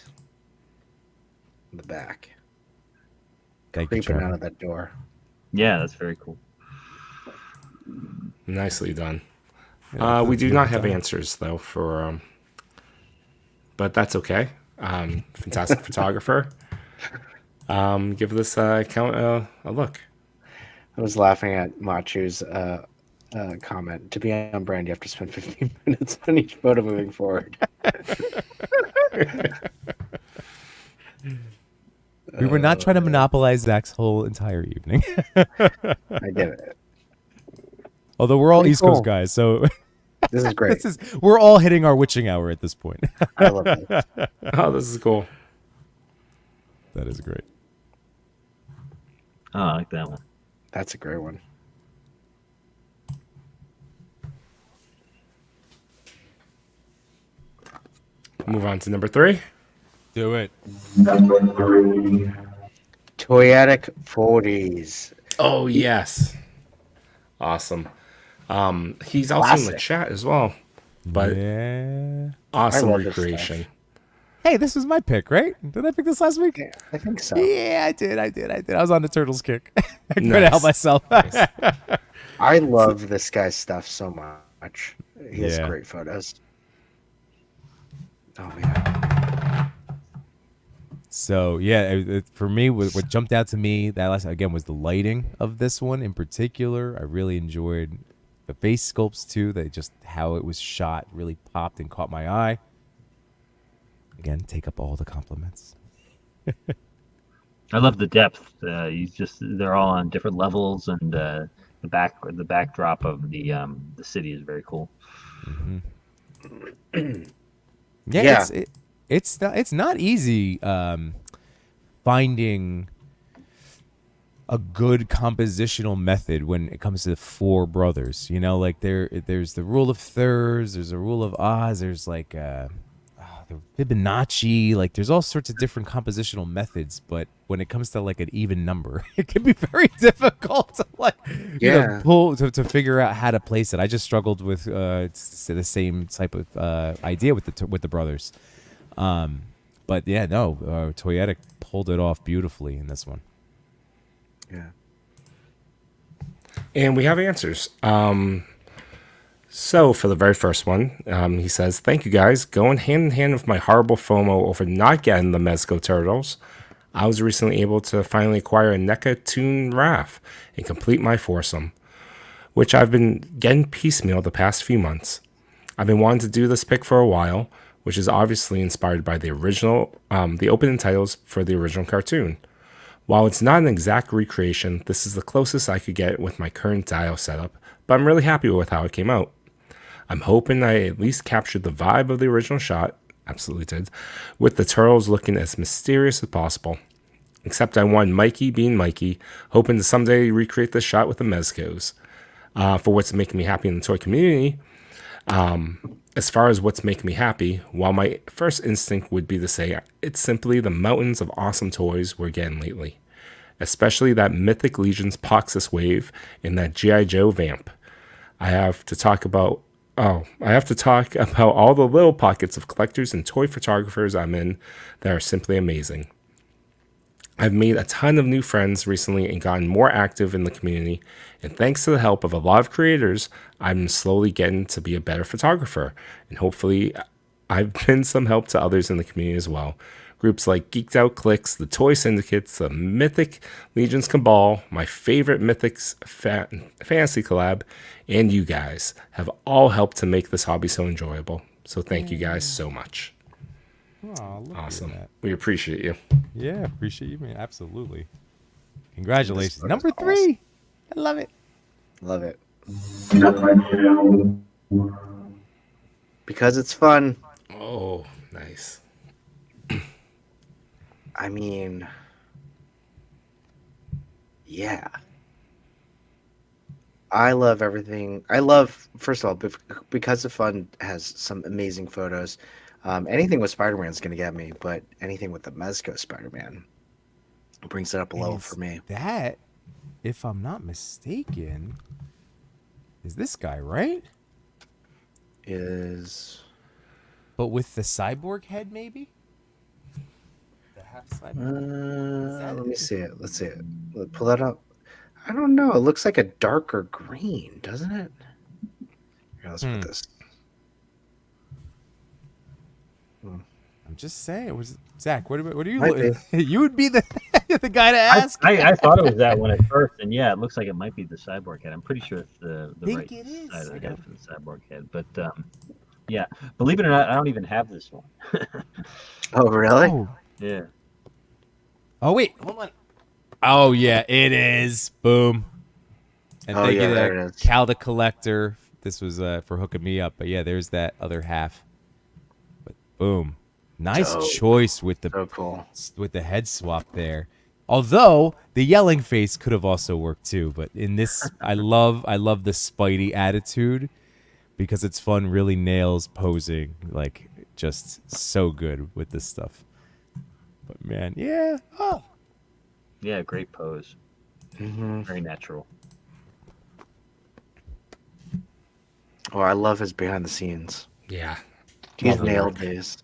in the back. Creeping out of that door. Yeah, that's very cool. Nicely done. We do not have answers though for, but that's okay. Fantastic photographer. Give this account a look. I was laughing at Machu's comment. To be on brand, you have to spend 15 minutes on each photo moving forward. We were not trying to monopolize Zach's whole entire evening. I get it. Although we're all East Coast guys, so this is great. We're all hitting our witching hour at this point. I love it. Oh, this is cool. That is great. Oh, I like that one. That's a great one. Move on to number 3. Do it. Number 3. Toyetic 40s. Oh, yes. Awesome. He's also in the chat as well. But yeah. Awesome recreation. Hey, this was my pick, right? Did I pick this last week? Yeah, I think so. Yeah, I did. I was on the Turtles kick. I couldn't help myself. Nice. I love this guy's stuff so much. He has great photos. Oh, man. So, for me, what jumped out to me, again, was the lighting of this one in particular. I really enjoyed the face sculpts, too. Just how it was shot really popped and caught my eye. Again, take up all the compliments. I love the depth. They're all on different levels, and the backdrop of the city is very cool. Mm-hmm. Yeah. It's not easy finding a good compositional method when it comes to 4 brothers. Like there's the rule of thirds, there's a rule of odds, there's like the Fibonacci, like there's all sorts of different compositional methods, but when it comes to like an even number, it can be very difficult to pull to figure out how to place it. I just struggled with the same type of idea with the brothers, but Toyetic pulled it off beautifully in this one. Yeah, and we have answers. So for the very first one, he says, "Thank you guys. Going hand in hand with my horrible FOMO over not getting the MEZCO turtles, I was recently able to finally acquire a NECA Toon Raph and complete my foursome, which I've been getting piecemeal the past few months. I've been wanting to do this pick for a while, which is obviously inspired by the original, the opening titles for the original cartoon. While it's not an exact recreation, this is the closest I could get with my current dial setup, but I'm really happy with how it came out. I'm hoping I at least captured the vibe of the original shot, absolutely did, with the turtles looking as mysterious as possible. Except I want Mikey being Mikey, hoping to someday recreate this shot with the MEZCOs. For what's making me happy in the toy community, as far as what's making me happy, while my first instinct would be to say it's simply the mountains of awesome toys we're getting lately. Especially that Mythic Legion's Poxus wave and that G.I. Joe vamp. I have to talk about all the little pockets of collectors and toy photographers I'm in that are simply amazing. I've made a ton of new friends recently and gotten more active in the community. And thanks to the help of a lot of creators, I'm slowly getting to be a better photographer. And hopefully, I've been some help to others in the community as well. Groups like Geeked Out Clicks, the Toy Syndicates, the Mythic Legions Cabal, my favorite Mythics fantasy collab, and you guys have all helped to make this hobby so enjoyable. So thank you guys so much. Oh, awesome. We appreciate you. Yeah, appreciate you, man. Absolutely. Congratulations. Number 3. I love it. Love it. Because it's fun. Oh, nice. I mean, yeah. I love everything. I love, first of all, because the fun has some amazing photos. Anything with Spider-Man is going to get me, but anything with the MEZCO Spider-Man brings it up a level for me. That, if I'm not mistaken, is this guy, right? But with the cyborg head, maybe? The half cyborg? Let me see it. Let's see it. Pull that up. I don't know. It looks like a darker green, doesn't it? Here, let's put this. I'm just saying. Was Zach? What are you looking? You would be the guy to ask. I thought it was that one at first, and yeah, it looks like it might be the cyborg head. I'm pretty sure it's the right side of the head for the cyborg head. But yeah, believe it or not, I don't even have this one. Oh, really? Oh. Yeah. Oh wait, hold on. Oh yeah, it is. Boom. And thank you to Cal the Collector. This was for hooking me up. But yeah, there's that other half. But boom. Nice choice with the with the head swap there. Although the yelling face could have also worked too, but in this I love the Spidey attitude because it's fun, really nails posing, like just so good with this stuff. But man, yeah. Oh. Yeah, great pose. Very natural. Oh, I love his behind the scenes. Yeah. He's nailed these.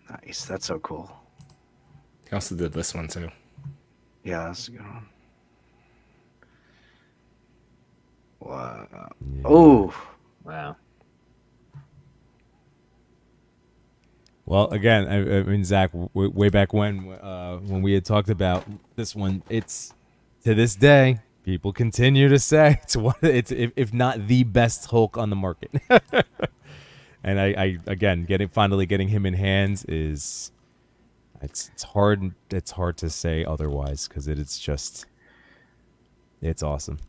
Nice. That's so cool. He also did this one too. Yeah, that's a good one. Wow. Yeah. Oh. Wow. Well, again, I mean, Zach, way back when we had talked about this one, it's to this day, people continue to say it's if not the best Hulk on the market. And I again, finally getting him in hands is it's hard to say otherwise because it's just it's awesome.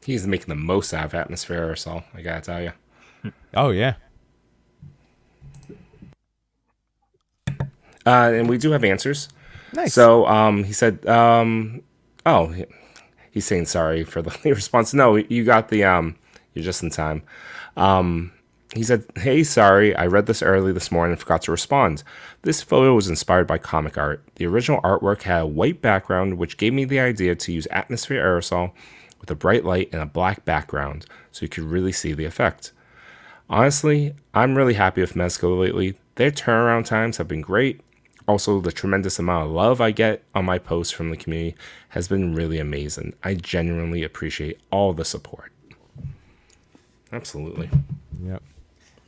He's making the most out of Atmosphere Aerosol, I gotta tell you. Oh yeah. And we do have answers. Nice. So he said, he's saying sorry for the late response. No, you got the you're just in time. He said, hey, sorry, I read this early this morning and forgot to respond. This photo was inspired by comic art. The original artwork had a white background, which gave me the idea to use Atmosphere Aerosol with a bright light and a black background so you could really see the effect. Honestly, I'm really happy with MEZCO lately. Their turnaround times have been great. Also, the tremendous amount of love I get on my posts from the community has been really amazing. I genuinely appreciate all the support. Absolutely. Yep.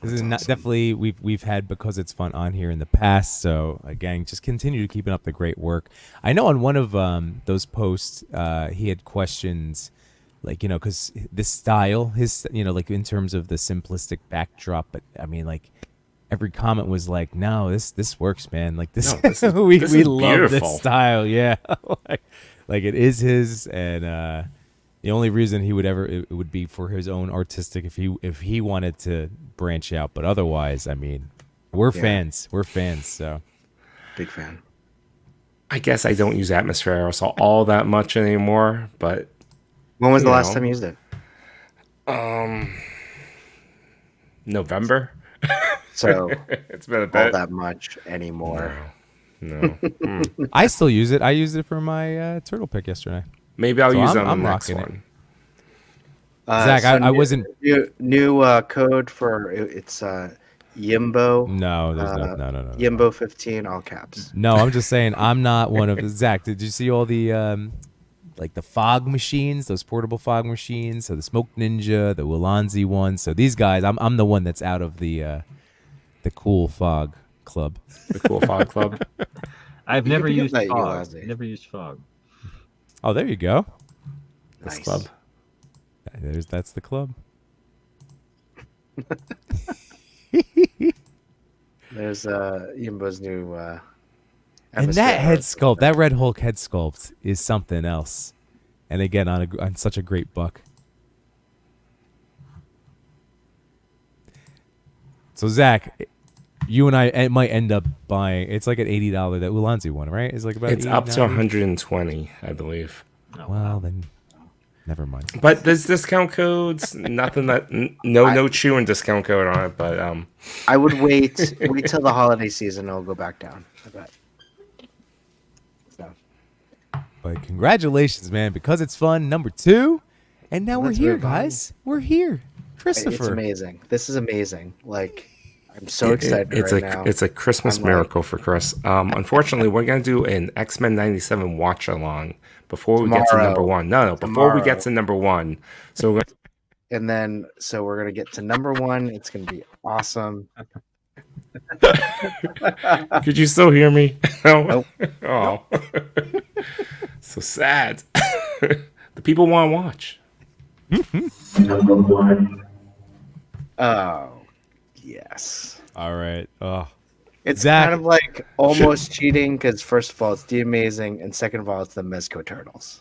This is not, definitely we've had Because It's Fun on here in the past. So again, just continue keeping up the great work. I know on one of those posts, he had questions. Like, you know, because this style, like in terms of the simplistic backdrop, but I mean, like every comment was like, no, this works, man. Like this, we love this style. Yeah. like it is his. And the only reason he would ever, it would be for his own artistic, if he wanted to branch out. But otherwise, I mean, we're fans. We're fans. So big fan. I guess I don't use Atmosphere Aerosol all that much anymore, but when was the last time you used it? November. So it's been a bit. All that much anymore. No. I still use it. I used it for my ToyPic yesterday. Maybe I'll use it on the next one. Zach, I wasn't. New code for it's Yimbo. No, there's no. Yimbo 15, all caps. No, I'm just saying I'm not one of Zach. Did you see all the like the fog machines, those portable fog machines? So the Smoke Ninja, the Willanzi one. So these guys, I'm the one that's out of the cool fog club. The cool fog club. I've never used that fog. Never used fog. Oh, there you go. This club. That's the club. There's Yimbo's new and that head sculpt, that Red Hulk head sculpt is something else. And again, on such a great buck. So Zach, you and I might end up buying. It's like an $80 that Ulanzi one, right? It's like about. It's up to 120, I believe. Well, then, never mind. But there's discount codes. Nothing that no chewing discount code on it. But I would wait till the holiday season. It'll go back down. I bet. So. But congratulations, man, because it's fun. Number 2, and now we're here, guys. We're here, Christopher. It's amazing. This is amazing. Like. I'm so excited now. It's a Christmas miracle for Chris. Unfortunately, we're going to do an X-Men 97 watch along before we get to number 1. No, before we get to number 1. So we're we're going to get to number 1. It's going to be awesome. Could you still hear me? Nope. Oh. So sad. The people want to watch. Number 1. Oh. Yes. All right. Oh, it's Zach, kind of like almost cheating because first of all, it's the Amazing, and second of all, it's the MEZCO Turtles.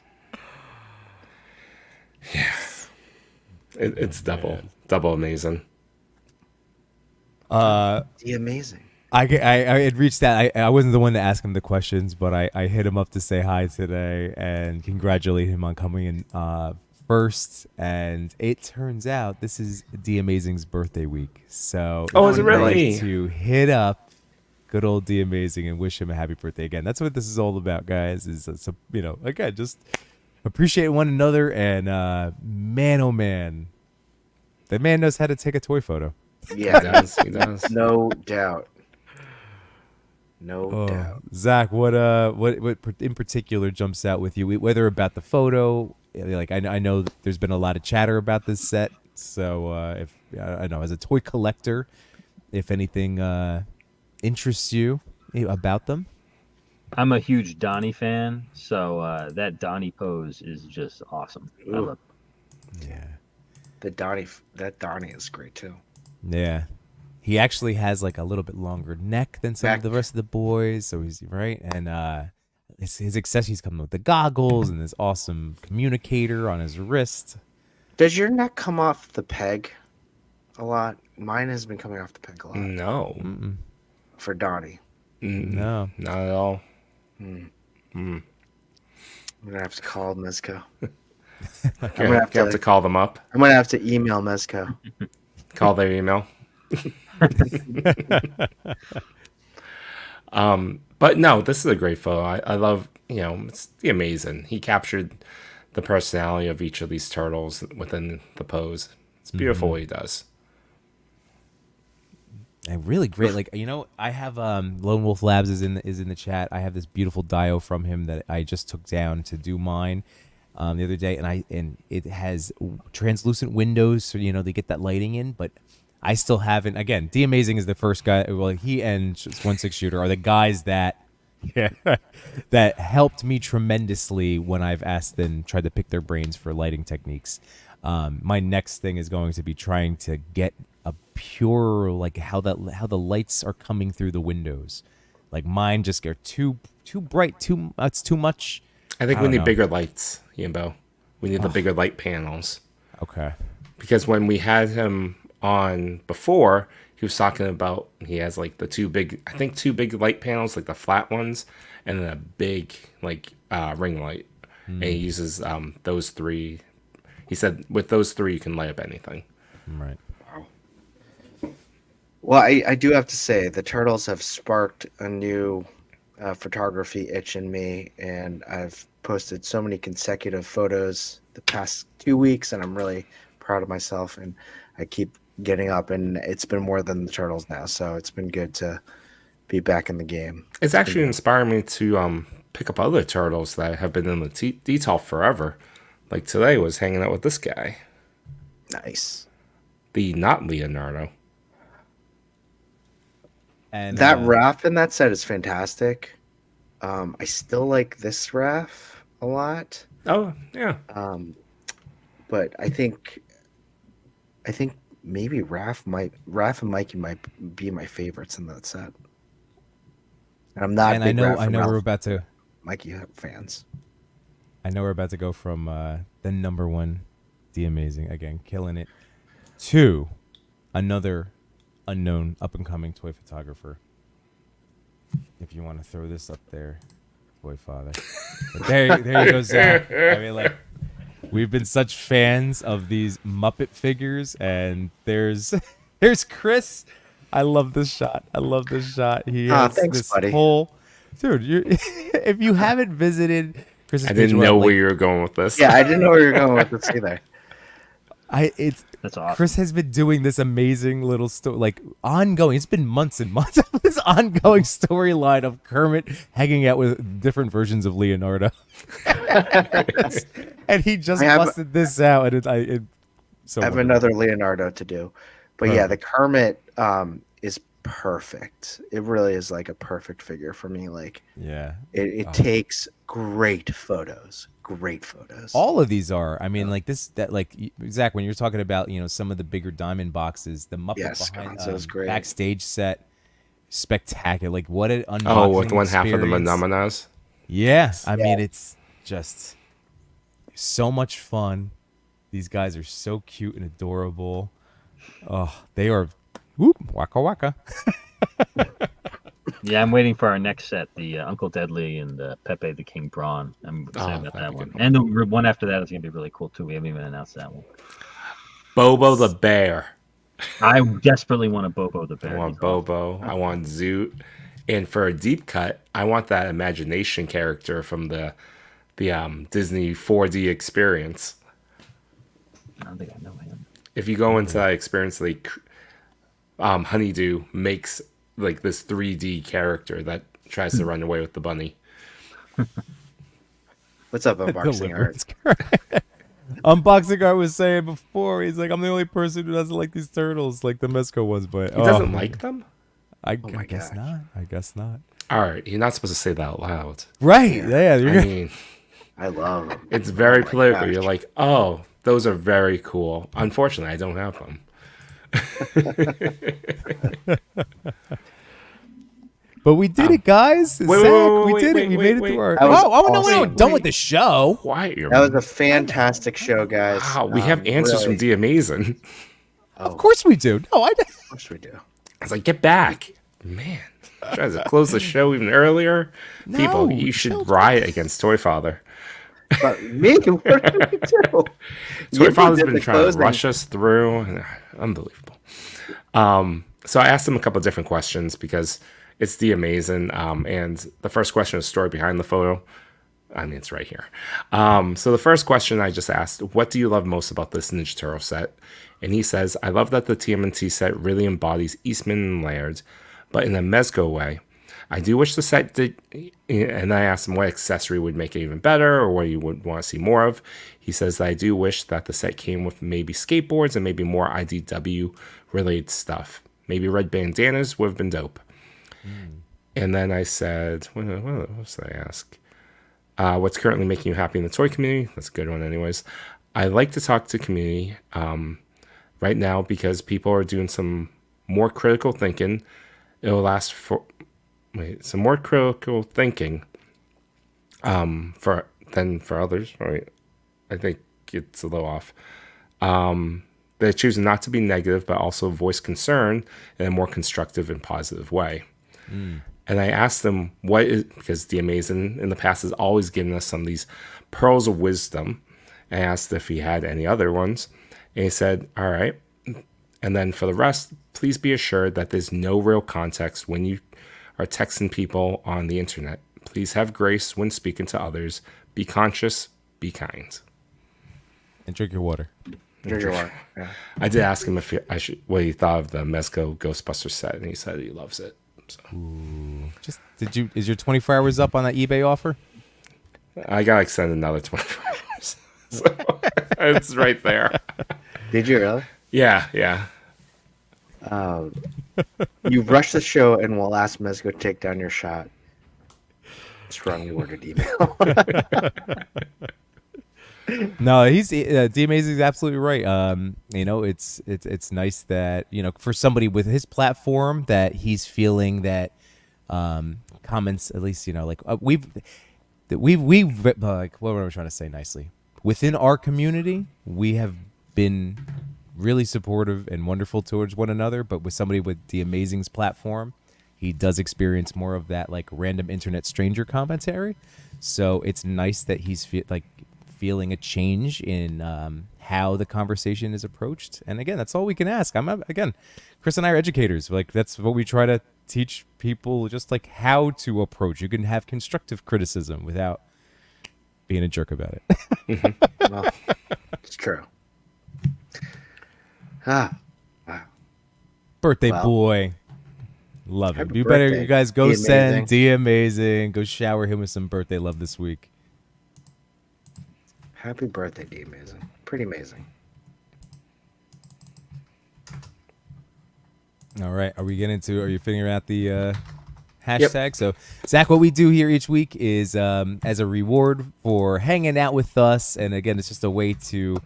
Yeah, it's double amazing. The Amazing. I had reached that. I wasn't the one to ask him the questions, but I hit him up to say hi today and congratulate him on coming in first, and it turns out this is D Amazing's birthday week. So is it really? Like to hit up good old D Amazing and wish him a happy birthday again. That's what this is all about, guys. Is again, just appreciate one another, and man, oh man, the man knows how to take a toy photo. Yeah, he does. No doubt. No doubt. Zach, what in particular jumps out with you? Whether about the photo. Like I know there's been a lot of chatter about this set, so if I know as a toy collector, if anything interests you about them. I'm a huge Donnie fan, so that Donnie pose is just awesome. I love it. Yeah, that Donnie is great too. Yeah, he actually has like a little bit longer neck than some of the rest of the boys, so he's right and. His accessories come with the goggles and this awesome communicator on his wrist. Does your neck come off the peg a lot? Mine has been coming off the peg a lot. No. Mm-mm. For Donnie. No. Not at all. I'm going to have to call MEZCO. I'm going to have to call them up. I'm going to have to email MEZCO. Call their email. But no, this is a great photo. I love, it's the Amazing. He captured the personality of each of these turtles within the pose. It's beautiful what he does. And really great. Like, I have Lone Wolf Labs is in the chat. I have this beautiful dio from him that I just took down to do mine the other day, and it has translucent windows, so they get that lighting in, but I still haven't. Again, D Amazing is the first guy. Well, he and 1/6 Shooter are the guys that that helped me tremendously when I've asked them, tried to pick their brains for lighting techniques. My next thing is going to be trying to get a pure, like how the lights are coming through the windows. Like mine just get too bright, it's too much. I think we need bigger lights, Yimbo. We need the bigger light panels. Okay. Because when we had him on before, he was talking about he has like the two big light panels, like the flat ones, and then a big ring light. And he uses those 3. He said with those 3 you can light up anything. Right. Well, I do have to say the turtles have sparked a new photography itch in me, and I've posted so many consecutive photos the past 2 weeks, and I'm really proud of myself, and I keep getting up, and it's been more than the turtles now. So it's been good to be back in the game. It's actually inspired me to pick up other turtles that have been in the detail forever. Like today was hanging out with this guy. Nice. The not Leonardo. And that Raph in that set is fantastic. I still like this Raph a lot. Oh yeah. But I think maybe Raph and Mikey might be my favorites in that set. And I'm not. And big I Raph know and we're about to. Mikey fans. I know we're about to go from the number one, the amazing again, killing it, to another unknown up and coming toy photographer. If you want to throw this up there, Toy.Father. But there you go, Zach. I mean, like, we've been such fans of these Muppet figures, and there's Chris. I love this shot. He has thanks, this buddy. whole dude. If you haven't visited Chris's I page, didn't know where you were going with this. Yeah, I didn't know where you were going with this either. That's awesome. Chris has been doing this amazing little story, like ongoing. It's been months and months of this ongoing storyline of Kermit hanging out with different versions of Leonardo, and he just busted this out. And I have another Leonardo to do, but yeah, the Kermit is perfect. It really is like a perfect figure for me. Like, yeah, it takes great photos. All of these are. I mean, like Zach, when you're talking about, some of the bigger diamond boxes, the Muppet behind great. backstage set, spectacular. Like, what an unboxing Oh, with one half of the experience. Phenomenas. Yeah, I mean, it's just so much fun. These guys are so cute and adorable. Oh, they are. Whoop, waka waka. Yeah, I'm waiting for our next set, the Uncle Deadly and Pepe the King Brawn. I'm excited about that one. And the one after that is going to be really cool, too. We haven't even announced that one. Bobo the Bear. I desperately want a Bobo the Bear. I want Bobo. I want Zoot. And for a deep cut, I want that imagination character from the Disney 4D experience. I don't think I know him. If you go into that experience, like Honeydew makes like this 3D character that tries to run away with the bunny. What's up, Unboxing Art? Unboxing Art was saying before, he's like, I'm the only person who doesn't like these turtles, like the MEZCO ones, but he doesn't like them? I guess not. All right, you're not supposed to say that out loud. Right. Yeah. I mean, I love them. It's very political. Gosh. You're like, oh, those are very cool. Unfortunately, I don't have them. But we did it, guys. We did it. We made it through our. No, we're done with the show. Quiet, that was a fantastic show, guys. Wow, we have answers from The Amazing. Of course we do. No, Of course we do. I was like, get back, man. Tries to close the show even earlier. No, people, you should riot against Toy.Father. But me, what did we do? Toy.Father's been trying to rush us through. Unbelievable. So I asked him a couple of different questions because it's The Amazing. And the first question is story behind the photo. I mean, it's right here. So the first question I just asked, what do you love most about this Ninja Turtle set? And he says, I love that the TMNT set really embodies Eastman and Laird, but in a MEZCO way. I do wish the set did, and I asked him what accessory would make it even better or what you would want to see more of. He says that I do wish that the set came with maybe skateboards and maybe more IDW related stuff. Maybe red bandanas would have been dope. And then I said, what else did I ask? What's currently making you happy in the toy community? That's a good one anyways. I like to talk to community right now because people are doing some more critical thinking. It'll last for... some more critical thinking than for others, right? I think it's a little off. They're choosing not to be negative, but also voice concern in a more constructive and positive way. And I asked them because The Amazing in the past has always given us some of these pearls of wisdom. I asked if he had any other ones, and he said, all right. And then for the rest, please be assured that there's no real context when you are texting people on the internet. Please have grace when speaking to others. Be conscious, be kind. And drink your water. Sure you are. Yeah. I did ask him what he thought of the MEZCO Ghostbusters set, and he said he loves it. So. Is your 24 hours up on that eBay offer? I gotta extend another 24 hours. So it's right there. Did you really? Yeah. You rush the show, and we'll ask MEZCO to take down your shot. Strongly worded email. No, he's DMAZ is absolutely right. It's nice that for somebody with his platform that he's feeling that comments at least we've like what am I trying to say nicely within our community we have been really supportive and wonderful towards one another, but with somebody with the Amazing's platform, he does experience more of that like random internet stranger commentary. So it's nice that he's feeling a change in how the conversation is approached. And again, that's all we can ask. Chris and I are educators. Like that's what we try to teach people, just like how to approach. You can have constructive criticism without being a jerk about it. Well, it's true. Wow. Birthday boy. Love it. Happy You better, birthday, you guys go D send D Amazing. Go shower him with some birthday love this week. Happy birthday, D Amazing. Pretty amazing. All right. Are you figuring out the hashtag? Yep. So, Zach, what we do here each week is as a reward for hanging out with us. And again, it's just a way to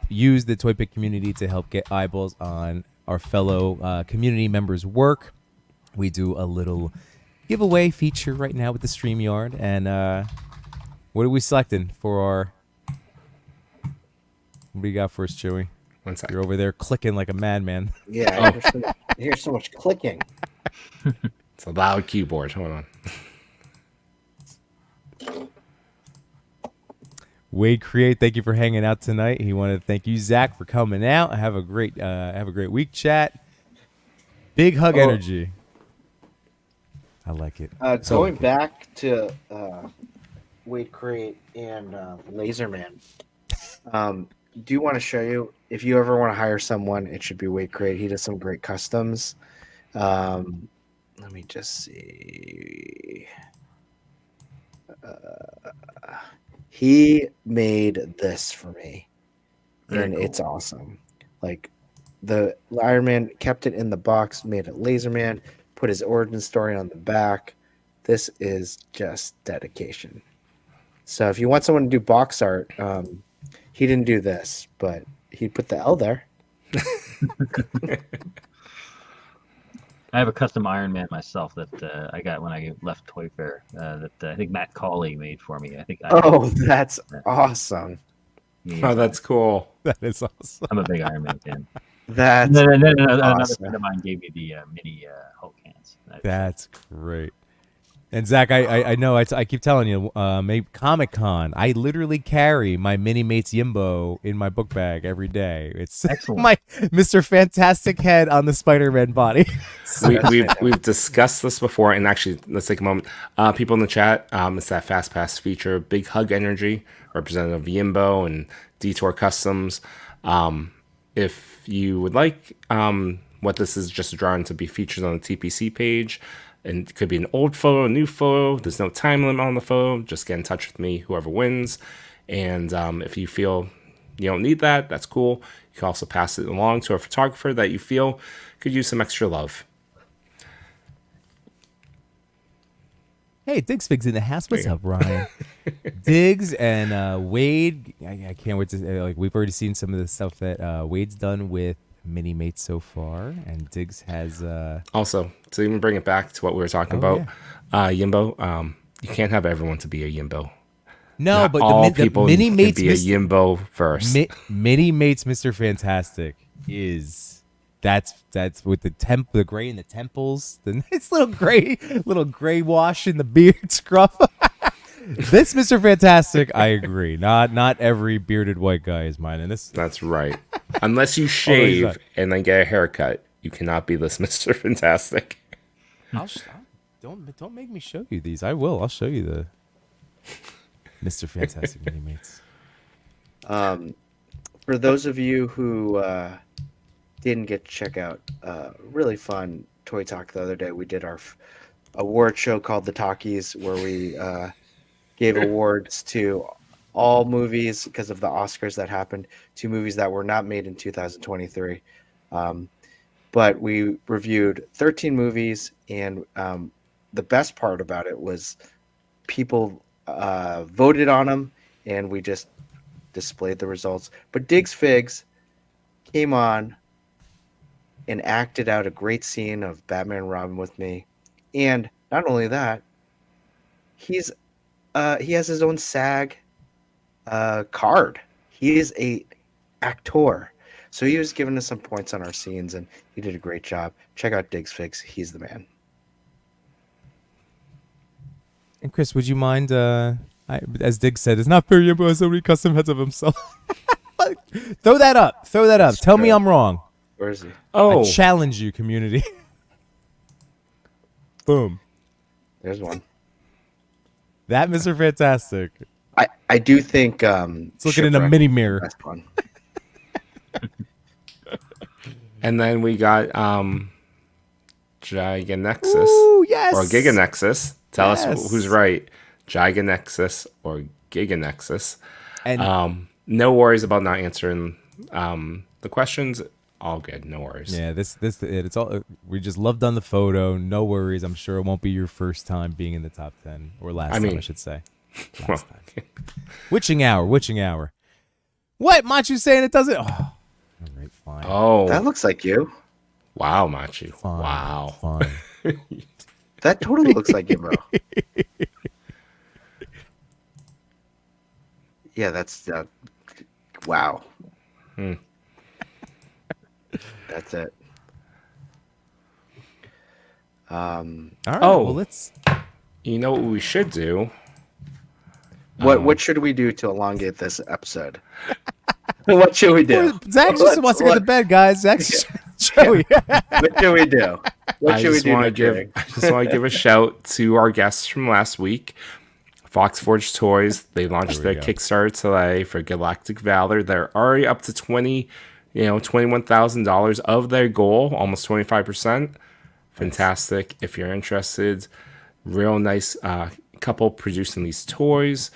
use the ToyPic community to help get eyeballs on our fellow community members' work. We do a little giveaway feature right now with the StreamYard. And what are we selecting for our... What do you got for us, Chewy? 1 second. You're over there clicking like a madman. Yeah, I hear so much clicking. It's a loud keyboard. Hold on. Wade Create, thank you for hanging out tonight. He wanted to thank you, Zach, for coming out. Have a great week, chat. Big hug energy. I like it. Going back to Wade Create and Laserman, do want to show you, if you ever want to hire someone, it should be Wade Create. He does some great customs. Let me just see. He made this for me, and it's awesome. Like the Iron Man kept it in the box, made it Laserman, put his origin story on the back. This is just dedication. So if you want someone to do box art, he didn't do this, but he put the L there. I have a custom Iron Man myself that I got when I left Toy Fair that I think Matt Cawley made for me. That's awesome. Oh, that's cool. That is awesome. I'm a big Iron Man fan. That's then awesome. Another friend of mine gave me the mini Hulk hands. That's great. And Zach, I know I keep telling you, maybe Comic-Con, I literally carry my Mini Mates Yimbo in my book bag every day. It's excellent. My Mr. Fantastic head on the Spider-Man body. We've discussed this before, and actually, let's take a moment. People in the chat, it's that Fast Pass feature, Big Hug Energy, representative of Yimbo and Detour Customs. If you would like what this is just drawn to be featured on the TPC page, and it could be an old photo, a new photo. There's no time limit on the photo. Just get in touch with me, whoever wins. And if you feel you don't need that, that's cool. You can also pass it along to a photographer that you feel could use some extra love. Hey, Diggs Figs in the house. What's up, Ryan? Diggs and Wade. I can't wait to we've already seen some of the stuff that Wade's done with Mini Mates so far, and Diggs has also to even bring it back to what we were talking about. Yeah. Yimbo, you can't have everyone to be a Yimbo. No, Not but all the people Mini can Mates be a Yimbo verse. Mini Mates Mr. Fantastic is that's with the gray in the temples, the nice little gray wash in the beard scruff. This Mr. Fantastic, I agree. Not every bearded white guy is mine in this. That's right. Unless you shave and then get a haircut, you cannot be this Mr. Fantastic. Don't make me show you these. I will. I'll show you the Mr. Fantastic Mini Mates. For those of you who didn't get to check out really fun Toy Talk the other day, we did our award show called The Talkies, where we gave awards to all movies because of the Oscars that happened, to movies that were not made in 2023. But we reviewed 13 movies, and the best part about it was people voted on them, and we just displayed the results. But Diggs Figs came on and acted out a great scene of Batman and Robin with me. And not only that, he has his own SAG card. He is a actor. So he was giving us some points on our scenes, and he did a great job. Check out Diggs Figs. He's the man. And Chris, would you mind, as Diggs said, it's not fair Yimbo has so many custom heads of himself. Throw that up. Tell me I'm wrong. Where is he? I challenge you, community. Boom. There's one. That Mr. Fantastic. I do think it's looking in a mini mirror. Best one. And then we got Giganexus. Ooh, yes. Or Giganexus. Tell Yes. us who's right. Giganexus or Giganexus. And no worries about not answering the questions. All good, no worries. yeah, it's all. We just loved on the photo. No worries. I'm sure it won't be your first time being in the top 10 or last time, I should say. Last time. Witching hour. What? Machu saying it doesn't? Oh, all right, fine. Oh, That looks like you. wow, Machu. Fine, Wow. Fine. That totally looks like you, bro. Yeah, that's wow. That's it. All right. Oh. Well, let's. You know what we should do? What should we do to elongate this episode? What should we do? Zach just wants to get to bed, guys. Zach's Joey. What should we do? What should we do? I just want to give a shout to our guests from last week. Fox Forge Toys. They launched their Kickstarter today for Galactic Valor. They're already up to $21,000 of their goal, almost 25%. Fantastic. If you're interested, real nice couple producing these toys.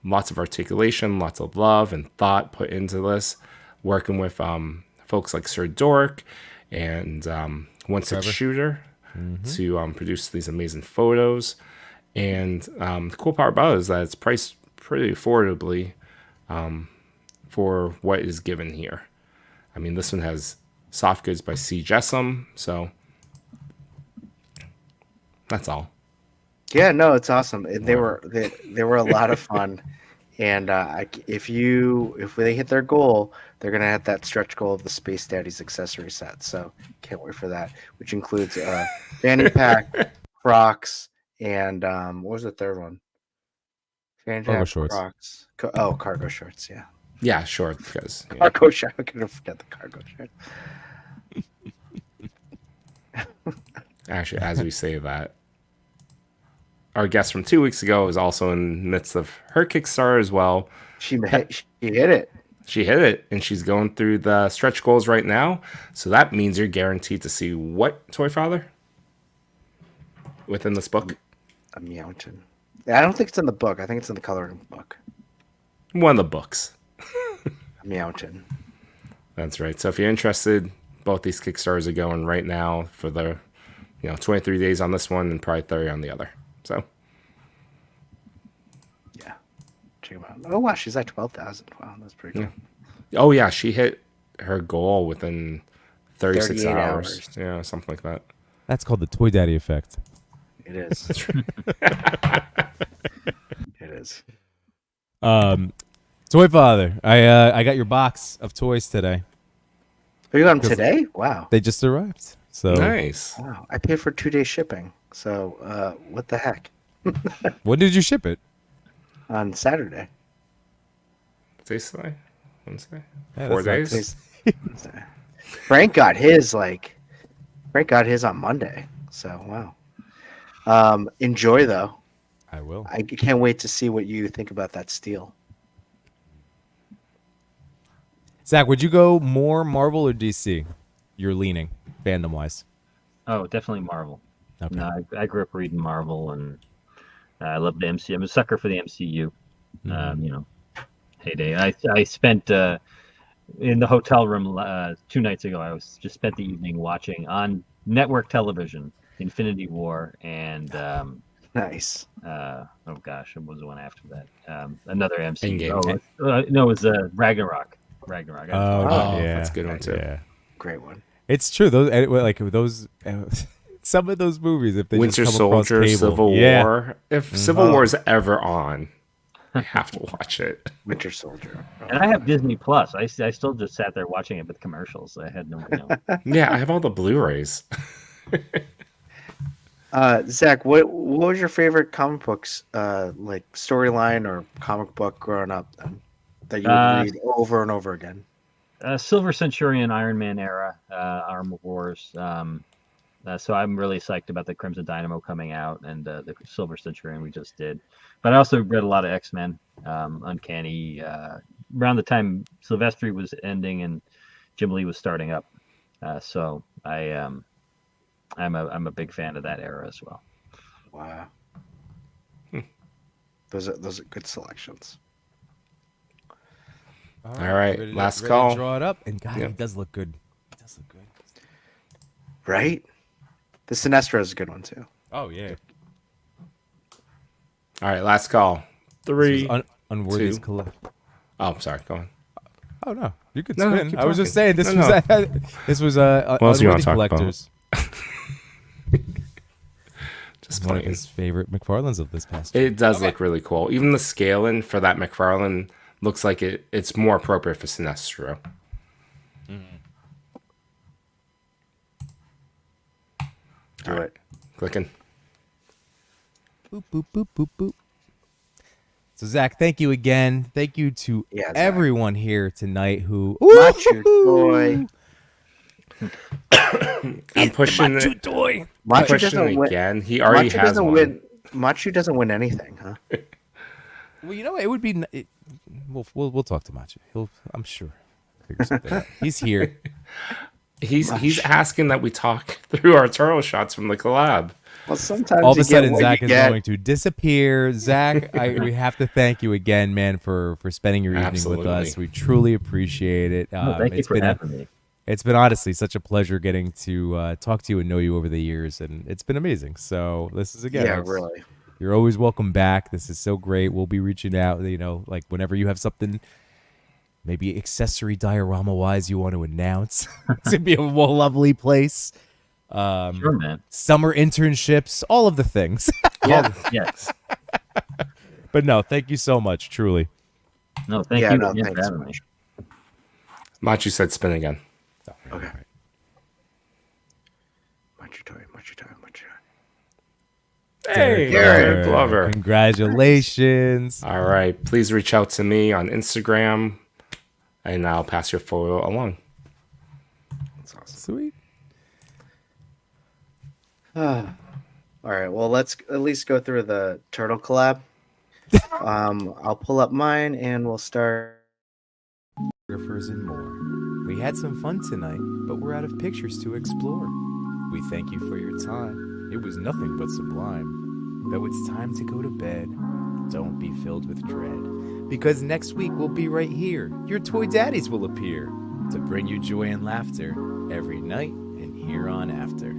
Lots of articulation, lots of love and thought put into this. Working with folks like Sir Dork and One Six Shooter to produce these amazing photos. And the cool part about it is that it's priced pretty affordably for what is given here. I mean, this one has soft goods by C. Jessam, so that's all. Yeah, no, it's awesome. They were a lot of fun, and if they hit their goal, they're gonna hit that stretch goal of the Space Daddies accessory set. So can't wait for that, which includes fanny pack, Crocs, and what was the third one? Fanny Cargo pack, shorts. Crocs. Cargo shorts. Yeah. Yeah, sure. Because Cargo short. I couldn't forget the cargo short. actually, as we say that, our guest from 2 weeks ago is also in the midst of her Kickstarter as well. She hit it. She hit it, and she's going through the stretch goals right now. So that means you're guaranteed to see what, Toy.Father? Within this book? A mountain. I don't think it's in the book. I think it's in the coloring book. One of the books. A mountain. That's right. So if you're interested, both these Kickstarters are going right now for the 23 days on this one and probably 30 on the other. So yeah, check them out. Oh wow, she's at 12,000. Wow, that's pretty cool. Yeah. Oh yeah, she hit her goal within 36 hours. Yeah, something like that. That's called the Toy Daddy effect. It is. It is. Toy.Father, I got your box of toys today. Are you on them today? Wow. They just arrived. So Nice. Wow. I paid for 2-day shipping. So what the heck? when did you ship it? On Saturday. Today's today? Wednesday? Yeah, 4 that's days? Frank got his on Monday. So wow. Enjoy though. I will. I can't wait to see what you think about that steel. Zach, would you go more Marvel or DC? You're leaning fandom wise. Oh, definitely Marvel. Okay. No, I grew up reading Marvel, and I love the MCU. I'm a sucker for the MCU. Heyday. I spent in the hotel room 2 nights ago. I just spent the evening watching on network television Infinity War and Nice. oh gosh, what was the one after that? Another MCU. Endgame. No, it was Ragnarok. Ragnarok. Yeah, that's a good one too. Yeah. Great one. It's true. Those some of those movies, if they Winter just come across Soldier, cable, Civil yeah. War. If Civil War is ever on, I have to watch it. Winter Soldier. And I have Disney Plus. I still just sat there watching it with commercials. I had no. Yeah, I have all the Blu-rays. Zach, what was your favorite comic books like storyline or comic book growing up then, that you would read over and over again? Silver Centurion, Iron Man era, Armor Wars. So I'm really psyched about the Crimson Dynamo coming out and the Silver Centurion we just did. But I also read a lot of X-Men, Uncanny. Around the time Silvestri was ending and Jim Lee was starting up, so I'm a big fan of that era as well. Wow, those are good selections. All right, last ready call. To draw it up, and God, he does look good. He does look good. Right? The Sinestro is a good one too. Oh yeah. All right, last call. 3, Unworthy's 2. collect. Oh, I'm sorry. Go on. Oh no, you could No, spin. keep I was just talking. saying this was What else you wanna Unworthy talk about? Collectors. Just One of playing. his favorite McFarlanes of this past year. It does look really cool. Even the scaling for that McFarlane looks like it's more appropriate for Sinestro. Do it. Clicking. Boop, boop, boop, boop, boop. So Zach, thank you again. Thank you to Zach. everyone here tonight who Machu Toy. I'm pushing Machu it. Toy. Machu Pushing doesn't win. again. He already Machu has doesn't one. win. Machu doesn't win anything, huh? Well, you know, it would be. We'll talk to Machu. I'm sure. Figure something out. He's here. He's asking that we talk through our turtle shots from the collab. Well, sometimes All of you a sudden, get what Zach you is get. going to disappear. Zach, we have to thank you again, man, for spending your evening with us. Absolutely. We truly appreciate it. Thank you for having me. It's been honestly such a pleasure getting to talk to you and know you over the years, and it's been amazing. So this is again, really. You're always welcome back. This is so great. We'll be reaching out, like whenever you have something, maybe accessory diorama wise, you want to announce. It's gonna be a more lovely place. Sure, man. Summer internships, all of the things. Yes. But no, thank you so much, truly. No, thank you No, again for thanks so having me. much. Machu said spin again. Okay. Machu Toy. Hey, Derek Glover. Congratulations. All right. Please reach out to me on Instagram, and I'll pass your photo along. That's awesome. Sweet. All right. Well, let's at least go through the turtle collab. I'll pull up mine and we'll start. Photographers and more. We had some fun tonight, but we're out of pictures to explore. We thank you for your time. It was nothing but sublime. Though it's time to go to bed, don't be filled with dread. Because next week we'll be right here. Your Toy Daddies will appear to bring you joy and laughter every night and here on after.